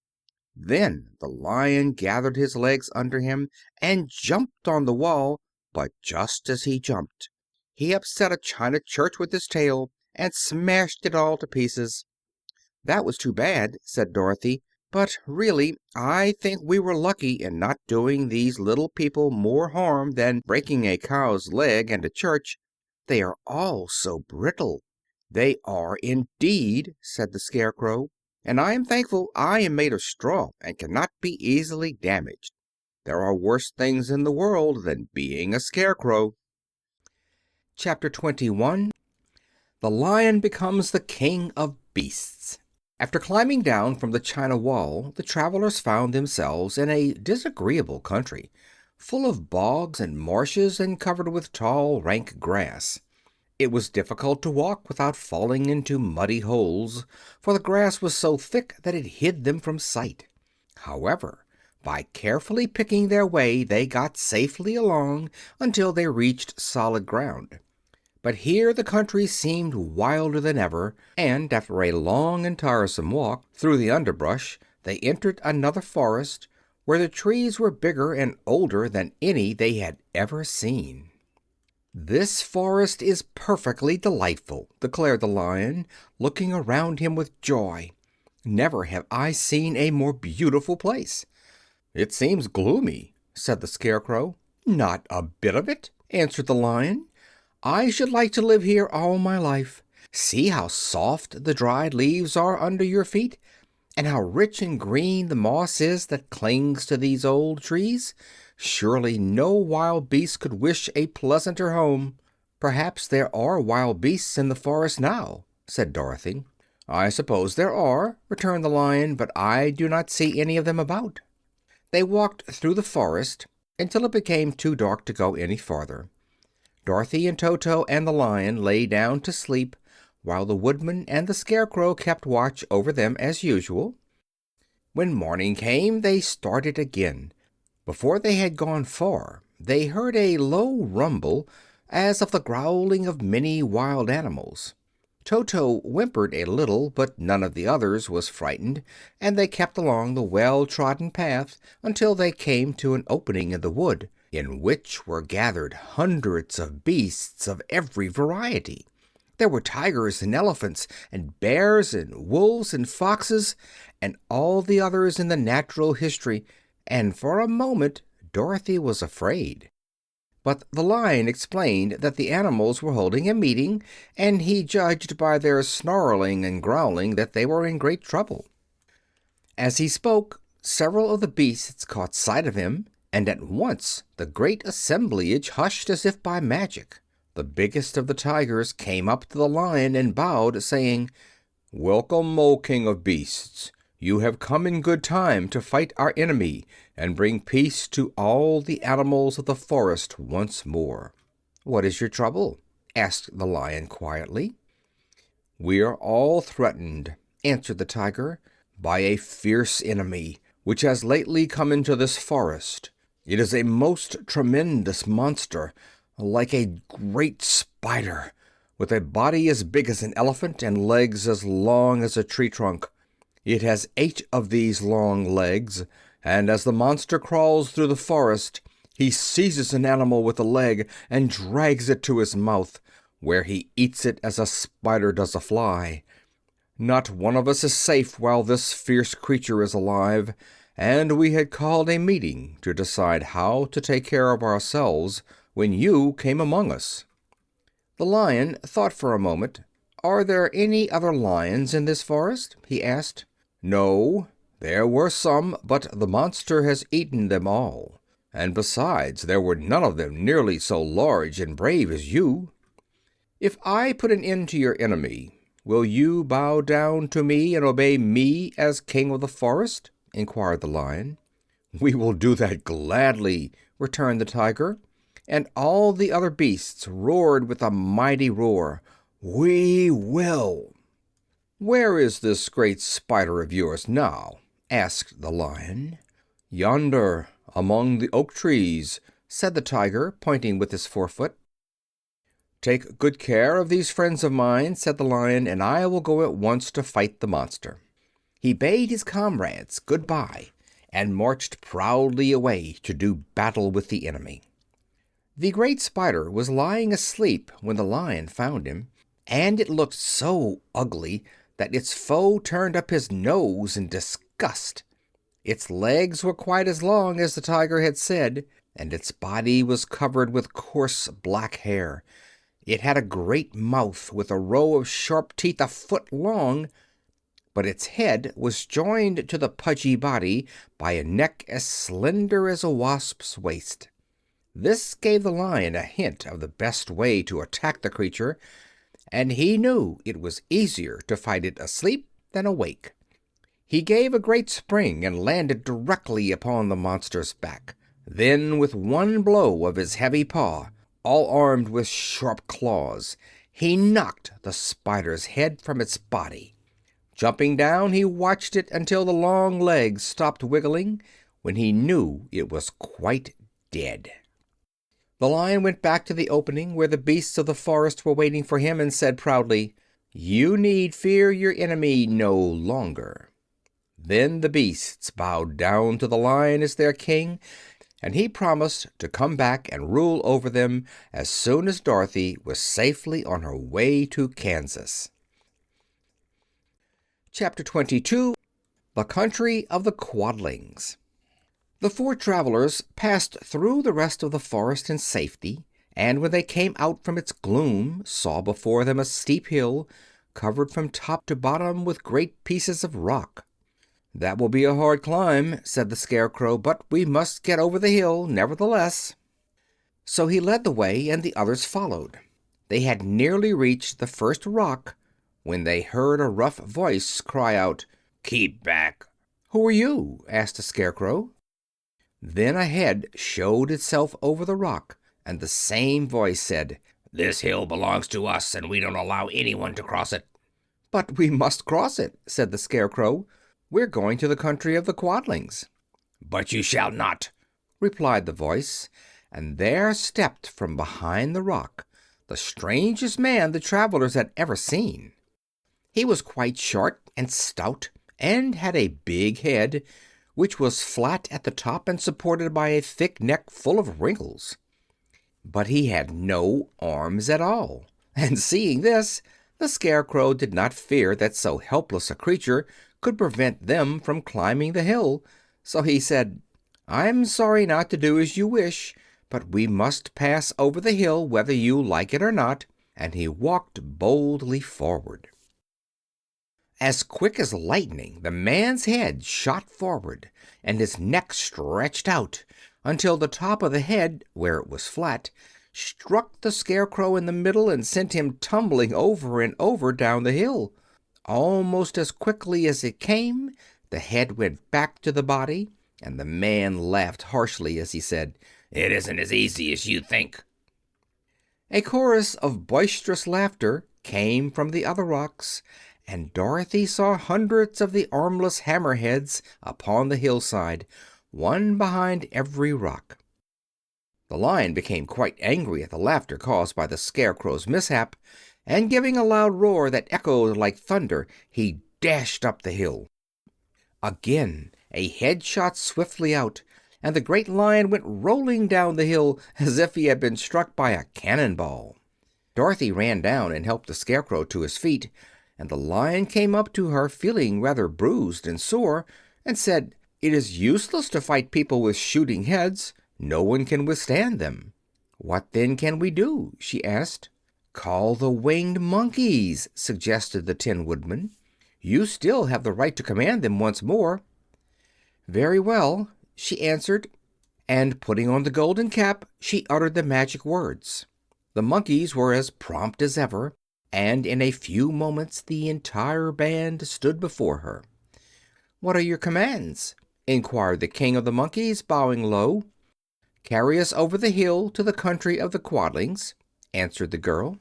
Then the lion gathered his legs under him and jumped on the wall, but just as he jumped he upset a china church with his tail and smashed it all to pieces. "That was too bad," said Dorothy, "but really I think we were lucky in not doing these little people more harm than breaking a cow's leg and a church. They are all so brittle." "They are indeed," said the Scarecrow, "and I am thankful I am made of straw and cannot be easily damaged. There are worse things in the world than being a Scarecrow." Chapter 21. The Lion Becomes the King of Beasts. After climbing down from the China Wall, the travelers found themselves in a disagreeable country, full of bogs and marshes and covered with tall, rank grass. It was difficult to walk without falling into muddy holes, for the grass was so thick that it hid them from sight. However, by carefully picking their way, they got safely along until they reached solid ground. But here the country seemed wilder than ever, and after a long and tiresome walk through the underbrush, they entered another forest, where the trees were bigger and older than any they had ever seen. "This forest is perfectly delightful," declared the Lion, looking around him with joy. "Never have I seen a more beautiful place." "It seems gloomy," said the Scarecrow. "Not a bit of it," answered the Lion. "I should like to live here all my life. See how soft the dried leaves are under your feet, and how rich and green the moss is that clings to these old trees. Surely no wild beast could wish a pleasanter home." "Perhaps there are wild beasts in the forest now," said Dorothy. "I suppose there are," returned the Lion, "but I do not see any of them about." They walked through the forest until it became too dark to go any farther. Dorothy and Toto and the Lion lay down to sleep, while the Woodman and the Scarecrow kept watch over them as usual. When morning came, they started again. Before they had gone far, they heard a low rumble, as of the growling of many wild animals. Toto whimpered a little, but none of the others was frightened, and they kept along the well-trodden path until they came to an opening in the wood, in which were gathered hundreds of beasts of every variety. There were tigers and elephants and bears and wolves and foxes and all the others in the natural history, and for a moment Dorothy was afraid. But the Lion explained that the animals were holding a meeting, and he judged by their snarling and growling that they were in great trouble. As he spoke, several of the beasts caught sight of him, and at once the great assemblage hushed as if by magic. The biggest of the tigers came up to the Lion and bowed, saying, "Welcome, O King of Beasts. You have come in good time to fight our enemy and bring peace to all the animals of the forest once more." "What is your trouble?" asked the Lion quietly. "We are all threatened," answered the tiger, "by a fierce enemy which has lately come into this forest. It is a most tremendous monster, like a great spider, with a body as big as an elephant and legs as long as a tree trunk. It has 8 of these long legs, and as the monster crawls through the forest, he seizes an animal with a leg and drags it to his mouth, where he eats it as a spider does a fly. Not one of us is safe while this fierce creature is alive, and we had called a meeting to decide how to take care of ourselves when you came among us." The Lion thought for a moment. "Are there any other lions in this forest?" he asked. "No, there were some, but the monster has eaten them all. And besides, there were none of them nearly so large and brave as you." "If I put an end to your enemy, will you bow down to me and obey me as king of the forest?" inquired the Lion. "We will do that gladly," returned the tiger, and all the other beasts roared with a mighty roar. "We will!" "Where is this great spider of yours now?" asked the Lion. "Yonder, among the oak trees," said the tiger, pointing with his forefoot. "Take good care of these friends of mine," said the Lion, "and I will go at once to fight the monster." He bade his comrades good-bye and marched proudly away to do battle with the enemy. The great spider was lying asleep when the Lion found him, and it looked so ugly that its foe turned up his nose in disgust. Its legs were quite as long as the tiger had said, and its body was covered with coarse black hair. It had a great mouth with a row of sharp teeth a foot long, but its head was joined to the pudgy body by a neck as slender as a wasp's waist. This gave the Lion a hint of the best way to attack the creature, and he knew it was easier to fight it asleep than awake. He gave a great spring and landed directly upon the monster's back. Then, with one blow of his heavy paw, all armed with sharp claws, he knocked the spider's head from its body. Jumping down, he watched it until the long legs stopped wiggling, when he knew it was quite dead. The Lion went back to the opening where the beasts of the forest were waiting for him and said proudly, "You need fear your enemy no longer." Then the beasts bowed down to the Lion as their king, and he promised to come back and rule over them as soon as Dorothy was safely on her way to Kansas. Chapter 22. The Country of the Quadlings. The four travelers passed through the rest of the forest in safety, and when they came out from its gloom, saw before them a steep hill, covered from top to bottom with great pieces of rock. "That will be a hard climb," said the Scarecrow, "but we must get over the hill, nevertheless." So he led the way, and the others followed. They had nearly reached the first rock when they heard a rough voice cry out, "Keep back!" "Who are you?" asked the Scarecrow. Then a head showed itself over the rock, and the same voice said, "This hill belongs to us, and we don't allow anyone to cross it." "But we must cross it," said the Scarecrow. "We're going to the country of the Quadlings." "But you shall not," replied the voice, and there stepped from behind the rock the strangest man the travelers had ever seen. He was quite short and stout, and had a big head, which was flat at the top and supported by a thick neck full of wrinkles. But he had no arms at all, and seeing this, the Scarecrow did not fear that so helpless a creature could prevent them from climbing the hill. So he said, "I'm sorry not to do as you wish, but we must pass over the hill whether you like it or not," and he walked boldly forward. As quick as lightning, the man's head shot forward, and his neck stretched out until the top of the head, where it was flat, struck the Scarecrow in the middle and sent him tumbling over and over down the hill. Almost as quickly as it came, the head went back to the body, and the man laughed harshly as he said, "It isn't as easy as you think." A chorus of boisterous laughter came from the other rocks, and Dorothy saw hundreds of the armless hammerheads upon the hillside, one behind every rock. The Lion became quite angry at the laughter caused by the Scarecrow's mishap, and giving a loud roar that echoed like thunder, he dashed up the hill. Again a head shot swiftly out, and the great Lion went rolling down the hill as if he had been struck by a cannonball. Dorothy ran down and helped the Scarecrow to his feet, and the Lion came up to her feeling rather bruised and sore, and said, "It is useless to fight people with shooting heads. No one can withstand them." "What then can we do?" she asked. "Call the winged monkeys," suggested the Tin Woodman. "You still have the right to command them once more." "Very well," she answered, and putting on the golden cap, she uttered the magic words. The monkeys were as prompt as ever, and in a few moments the entire band stood before her. "What are your commands?" inquired the King of the Monkeys, bowing low. "Carry us over the hill to the country of the Quadlings," answered the girl.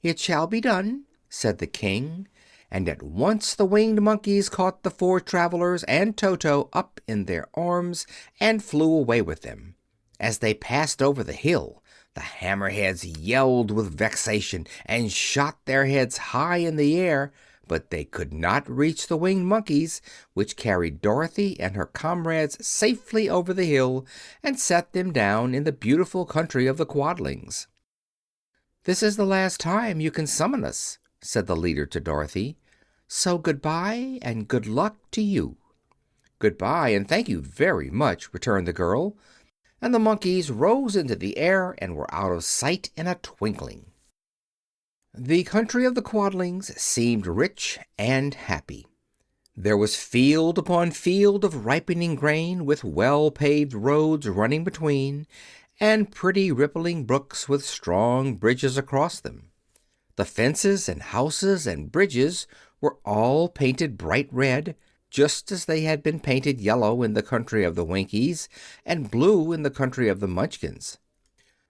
"It shall be done," said the King, and at once the winged monkeys caught the four travelers and Toto up in their arms and flew away with them. As they passed over the hill, the hammerheads yelled with vexation and shot their heads high in the air, but they could not reach the winged monkeys, which carried Dorothy and her comrades safely over the hill and set them down in the beautiful country of the Quadlings. "This is the last time you can summon us," said the leader to Dorothy. "So goodbye and good luck to you." "Goodbye, and thank you very much," returned the girl, and the monkeys rose into the air and were out of sight in a twinkling. The country of the Quadlings seemed rich and happy. There was field upon field of ripening grain, with well-paved roads running between, and pretty rippling brooks with strong bridges across them. The fences and houses and bridges were all painted bright red, just as they had been painted yellow in the country of the Winkies and blue in the country of the Munchkins.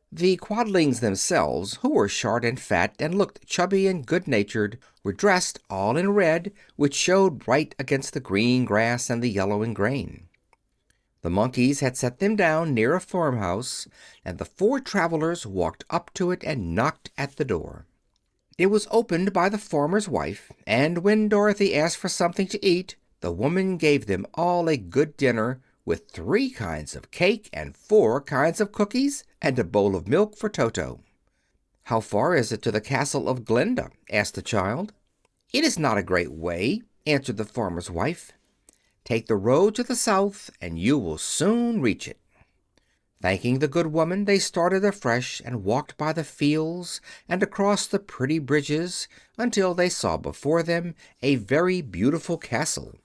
The Quadlings themselves, who were short and fat and looked chubby and good-natured, were dressed all in red, which showed bright against the green grass and the yellowing grain. The monkeys had set them down near a farmhouse, and the four travelers walked up to it and knocked at the door. It was opened by the farmer's wife, and when Dorothy asked for something to eat, the woman gave them all a good dinner, with 3 kinds of cake and 4 kinds of cookies, and a bowl of milk for Toto. "How far is it to the castle of Glinda?" asked the child. "It is not a great way," answered the farmer's wife. "Take the road to the south, and you will soon reach it." Thanking the good woman, they started afresh and walked by the fields and across the pretty bridges until they saw before them a very beautiful castle.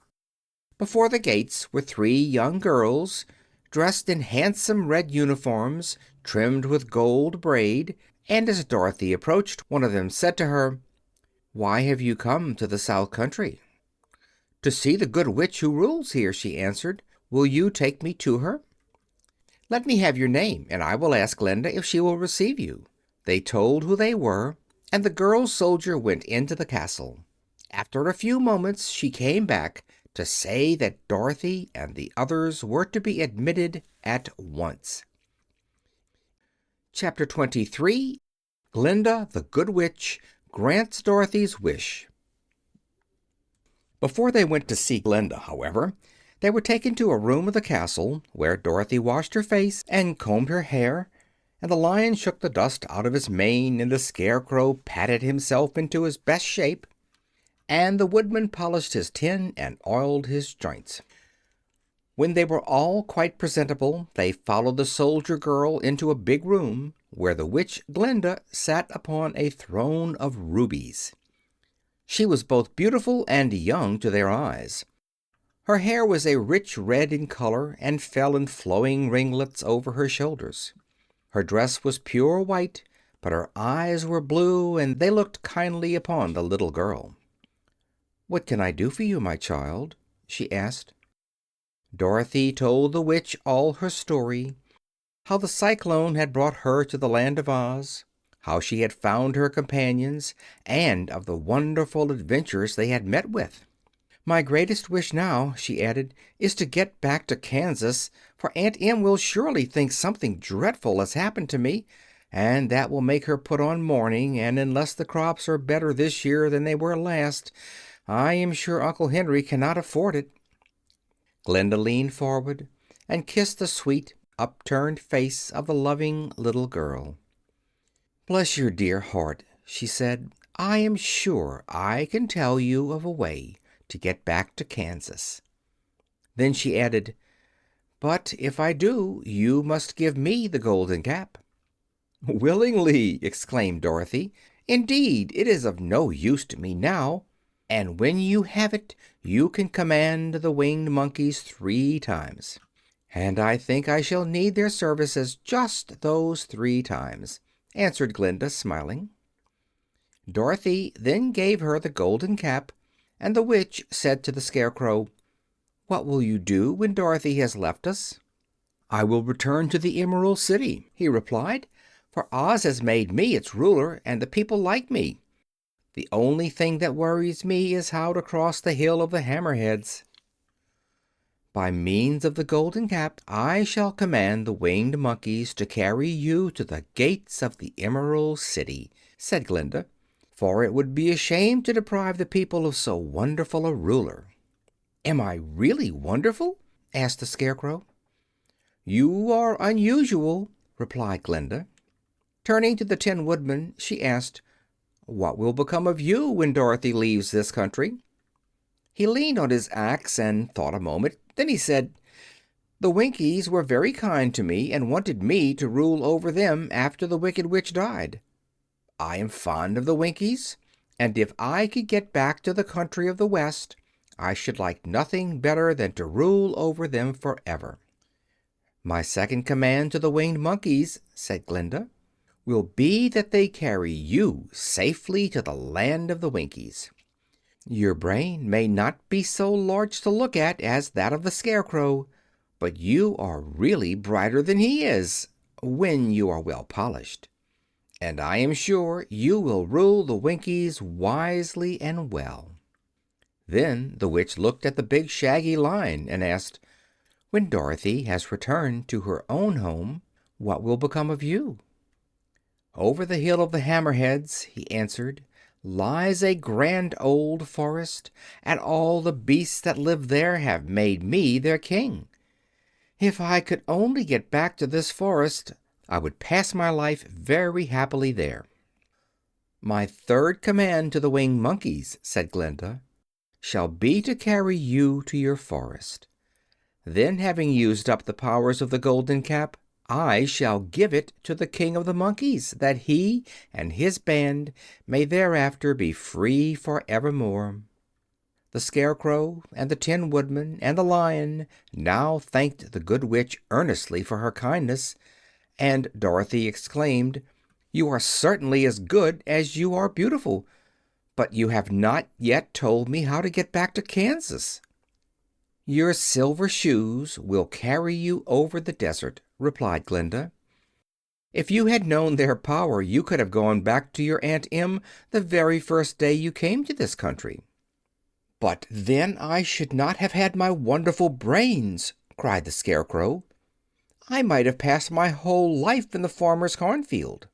Before the gates were 3 young girls, dressed in handsome red uniforms trimmed with gold braid, and as Dorothy approached, one of them said to her, "Why have you come to the South Country?" "To see the good witch who rules here," she answered. "Will you take me to her?" "Let me have your name, and I will ask Glinda if she will receive you." They told who they were, and the girl soldier went into the castle. After a few moments she came back to say that Dorothy and the others were to be admitted at once. Chapter 23. Glinda the Good Witch grants Dorothy's wish. Before they went to see Glinda, however, they were taken to a room of the castle, where Dorothy washed her face and combed her hair, and the Lion shook the dust out of his mane, and the Scarecrow patted himself into his best shape, and the Woodman polished his tin and oiled his joints. When they were all quite presentable, they followed the soldier girl into a big room, where the witch Glinda sat upon a throne of rubies. She was both beautiful and young to their eyes. Her hair was a rich red in color and fell in flowing ringlets over her shoulders. Her dress was pure white, but her eyes were blue, and they looked kindly upon the little girl. "What can I do for you, my child?" she asked. Dorothy told the witch all her story, how the Cyclone had brought her to the land of Oz, how she had found her companions, and of the wonderful adventures they had met with. "My greatest wish now," she added, "is to get back to Kansas, for Aunt Em will surely think something dreadful has happened to me, and that will make her put on mourning, and unless the crops are better this year than they were last, I am sure Uncle Henry cannot afford it." Glinda leaned forward and kissed the sweet, upturned face of the loving little girl. "Bless your dear heart," she said. "I am sure I can tell you of a way to get back to Kansas." Then she added, "But if I do, you must give me the golden cap." "Willingly!" exclaimed Dorothy. "Indeed, it is of no use to me now, and when you have it you can command the winged monkeys 3 times. And I think I shall need their services just those 3 times," answered Glinda, smiling. Dorothy then gave her the golden cap, and the witch said to the Scarecrow, "What will you do when Dorothy has left us?" "I will return to the Emerald City," he replied, "for Oz has made me its ruler, and the people like me. The only thing that worries me is how to cross the Hill of the Hammerheads." "By means of the golden cap I shall command the winged monkeys to carry you to the gates of the Emerald City," said Glinda, "for it would be a shame to deprive the people of so wonderful a ruler." "Am I really wonderful?" asked the Scarecrow. "You are unusual," replied Glinda. Turning to the Tin Woodman, she asked, "What will become of you when Dorothy leaves this country?" He leaned on his axe and thought a moment. Then he said, "The Winkies were very kind to me and wanted me to rule over them after the Wicked Witch died. I am fond of the Winkies, and if I could get back to the country of the West, I should like nothing better than to rule over them forever." "My second command to the winged monkeys," said Glinda, "will be that they carry you safely to the land of the Winkies. Your brain may not be so large to look at as that of the Scarecrow, but you are really brighter than he is, when you are well polished. And I am sure you will rule the Winkies wisely and well." Then the witch looked at the big shaggy lion and asked, "When Dorothy has returned to her own home, what will become of you?" "Over the hill of the Hammerheads," he answered, "lies a grand old forest, and all the beasts that live there have made me their king. If I could only get back to this forest, I would pass my life very happily there." "My third command to the winged monkeys," said Glinda, "shall be to carry you to your forest. Then, having used up the powers of the golden cap, I shall give it to the King of the Monkeys, that he and his band may thereafter be free for evermore." The Scarecrow and the Tin Woodman and the Lion now thanked the Good Witch earnestly for her kindness, and Dorothy exclaimed, "You are certainly as good as you are beautiful, but you have not yet told me how to get back to Kansas." "Your silver shoes will carry you over the desert," replied Glinda. "If you had known their power, you could have gone back to your Aunt Em the very first day you came to this country." "But then I should not have had my wonderful brains," cried the Scarecrow. "I might have passed my whole life in the farmer's cornfield."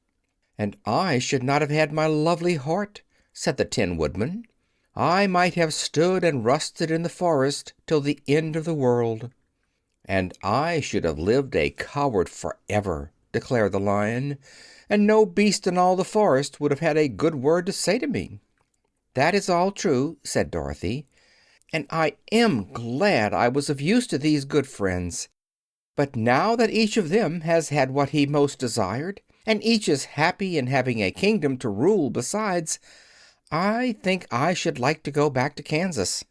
"And I should not have had my lovely heart," said the Tin Woodman. "I might have stood and rusted in the forest till the end of the world." "And I should have lived a coward forever," declared the Lion, "and no beast in all the forest would have had a good word to say to me." "That is all true," said Dorothy, "and I am glad I was of use to these good friends. But now that each of them has had what he most desired, and each is happy in having a kingdom to rule besides, I think I should like to go back to Kansas."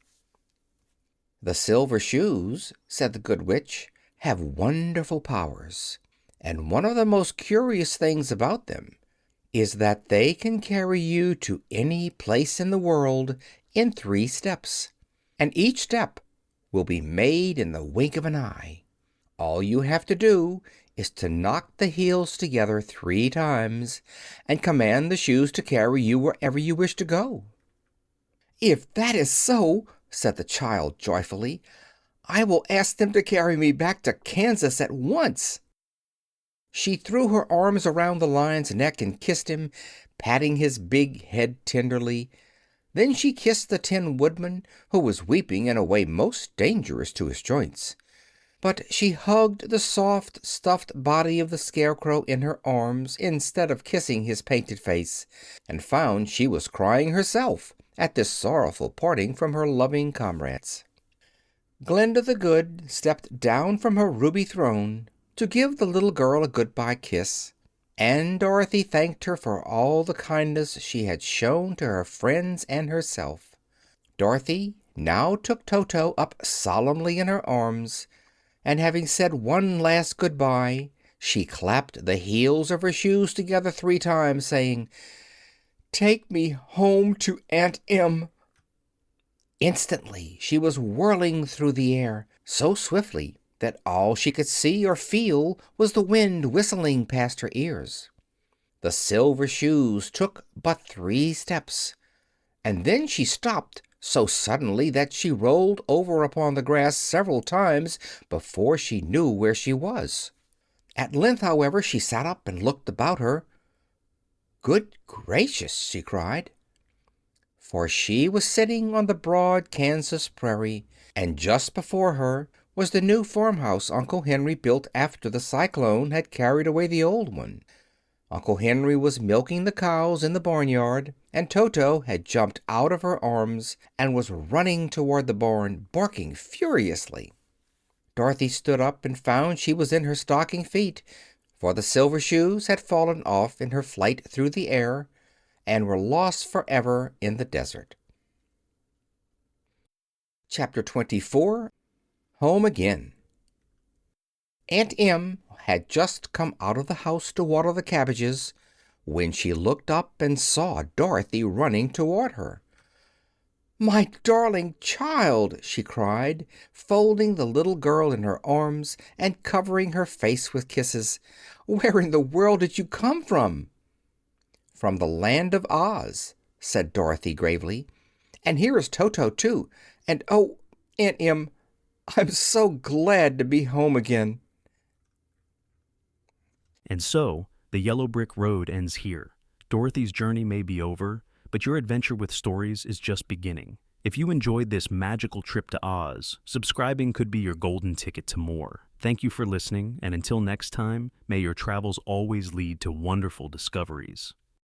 "The silver shoes," said the Good Witch, "have wonderful powers, and one of the most curious things about them is that they can carry you to any place in the world in 3 steps, and each step will be made in the wink of an eye. All you have to do is to knock the heels together 3 times and command the shoes to carry you wherever you wish to go." "If that is so," said the child joyfully, "I will ask them to carry me back to Kansas at once." She threw her arms around the lion's neck and kissed him, patting his big head tenderly. Then she kissed the Tin Woodman, who was weeping in a way most dangerous to his joints. But she hugged the soft, stuffed body of the Scarecrow in her arms instead of kissing his painted face, and found she was crying herself at this sorrowful parting from her loving comrades. Glinda the Good stepped down from her ruby throne to give the little girl a good-bye kiss, and Dorothy thanked her for all the kindness she had shown to her friends and herself. Dorothy now took Toto up solemnly in her arms, and having said one last good-bye, she clapped the heels of her shoes together 3 times, saying, "Take me home to Aunt Em." Instantly she was whirling through the air, so swiftly that all she could see or feel was the wind whistling past her ears. The silver shoes took but 3 steps, and then she stopped so suddenly that she rolled over upon the grass several times before she knew where she was. At length, however, she sat up and looked about her. "Good gracious!" she cried. For she was sitting on the broad Kansas prairie, and just before her was the new farmhouse Uncle Henry built after the Cyclone had carried away the old one. Uncle Henry was milking the cows in the barnyard, and Toto had jumped out of her arms and was running toward the barn, barking furiously. Dorothy stood up and found she was in her stocking feet, for the silver shoes had fallen off in her flight through the air and were lost forever in the desert. Chapter 24. Home Again. Aunt Em had just come out of the house to water the cabbages when she looked up and saw Dorothy running toward her. "My darling child!" she cried, folding the little girl in her arms and covering her face with kisses. "Where in the world did you come from?" "From the Land of Oz," said Dorothy gravely. "And here is Toto, too. And oh, Aunt Em, I'm so glad to be home again." And so, the Yellow Brick Road ends here. Dorothy's journey may be over, but your adventure with stories is just beginning. If you enjoyed this magical trip to Oz, subscribing could be your golden ticket to more. Thank you for listening, and until next time, may your travels always lead to wonderful discoveries.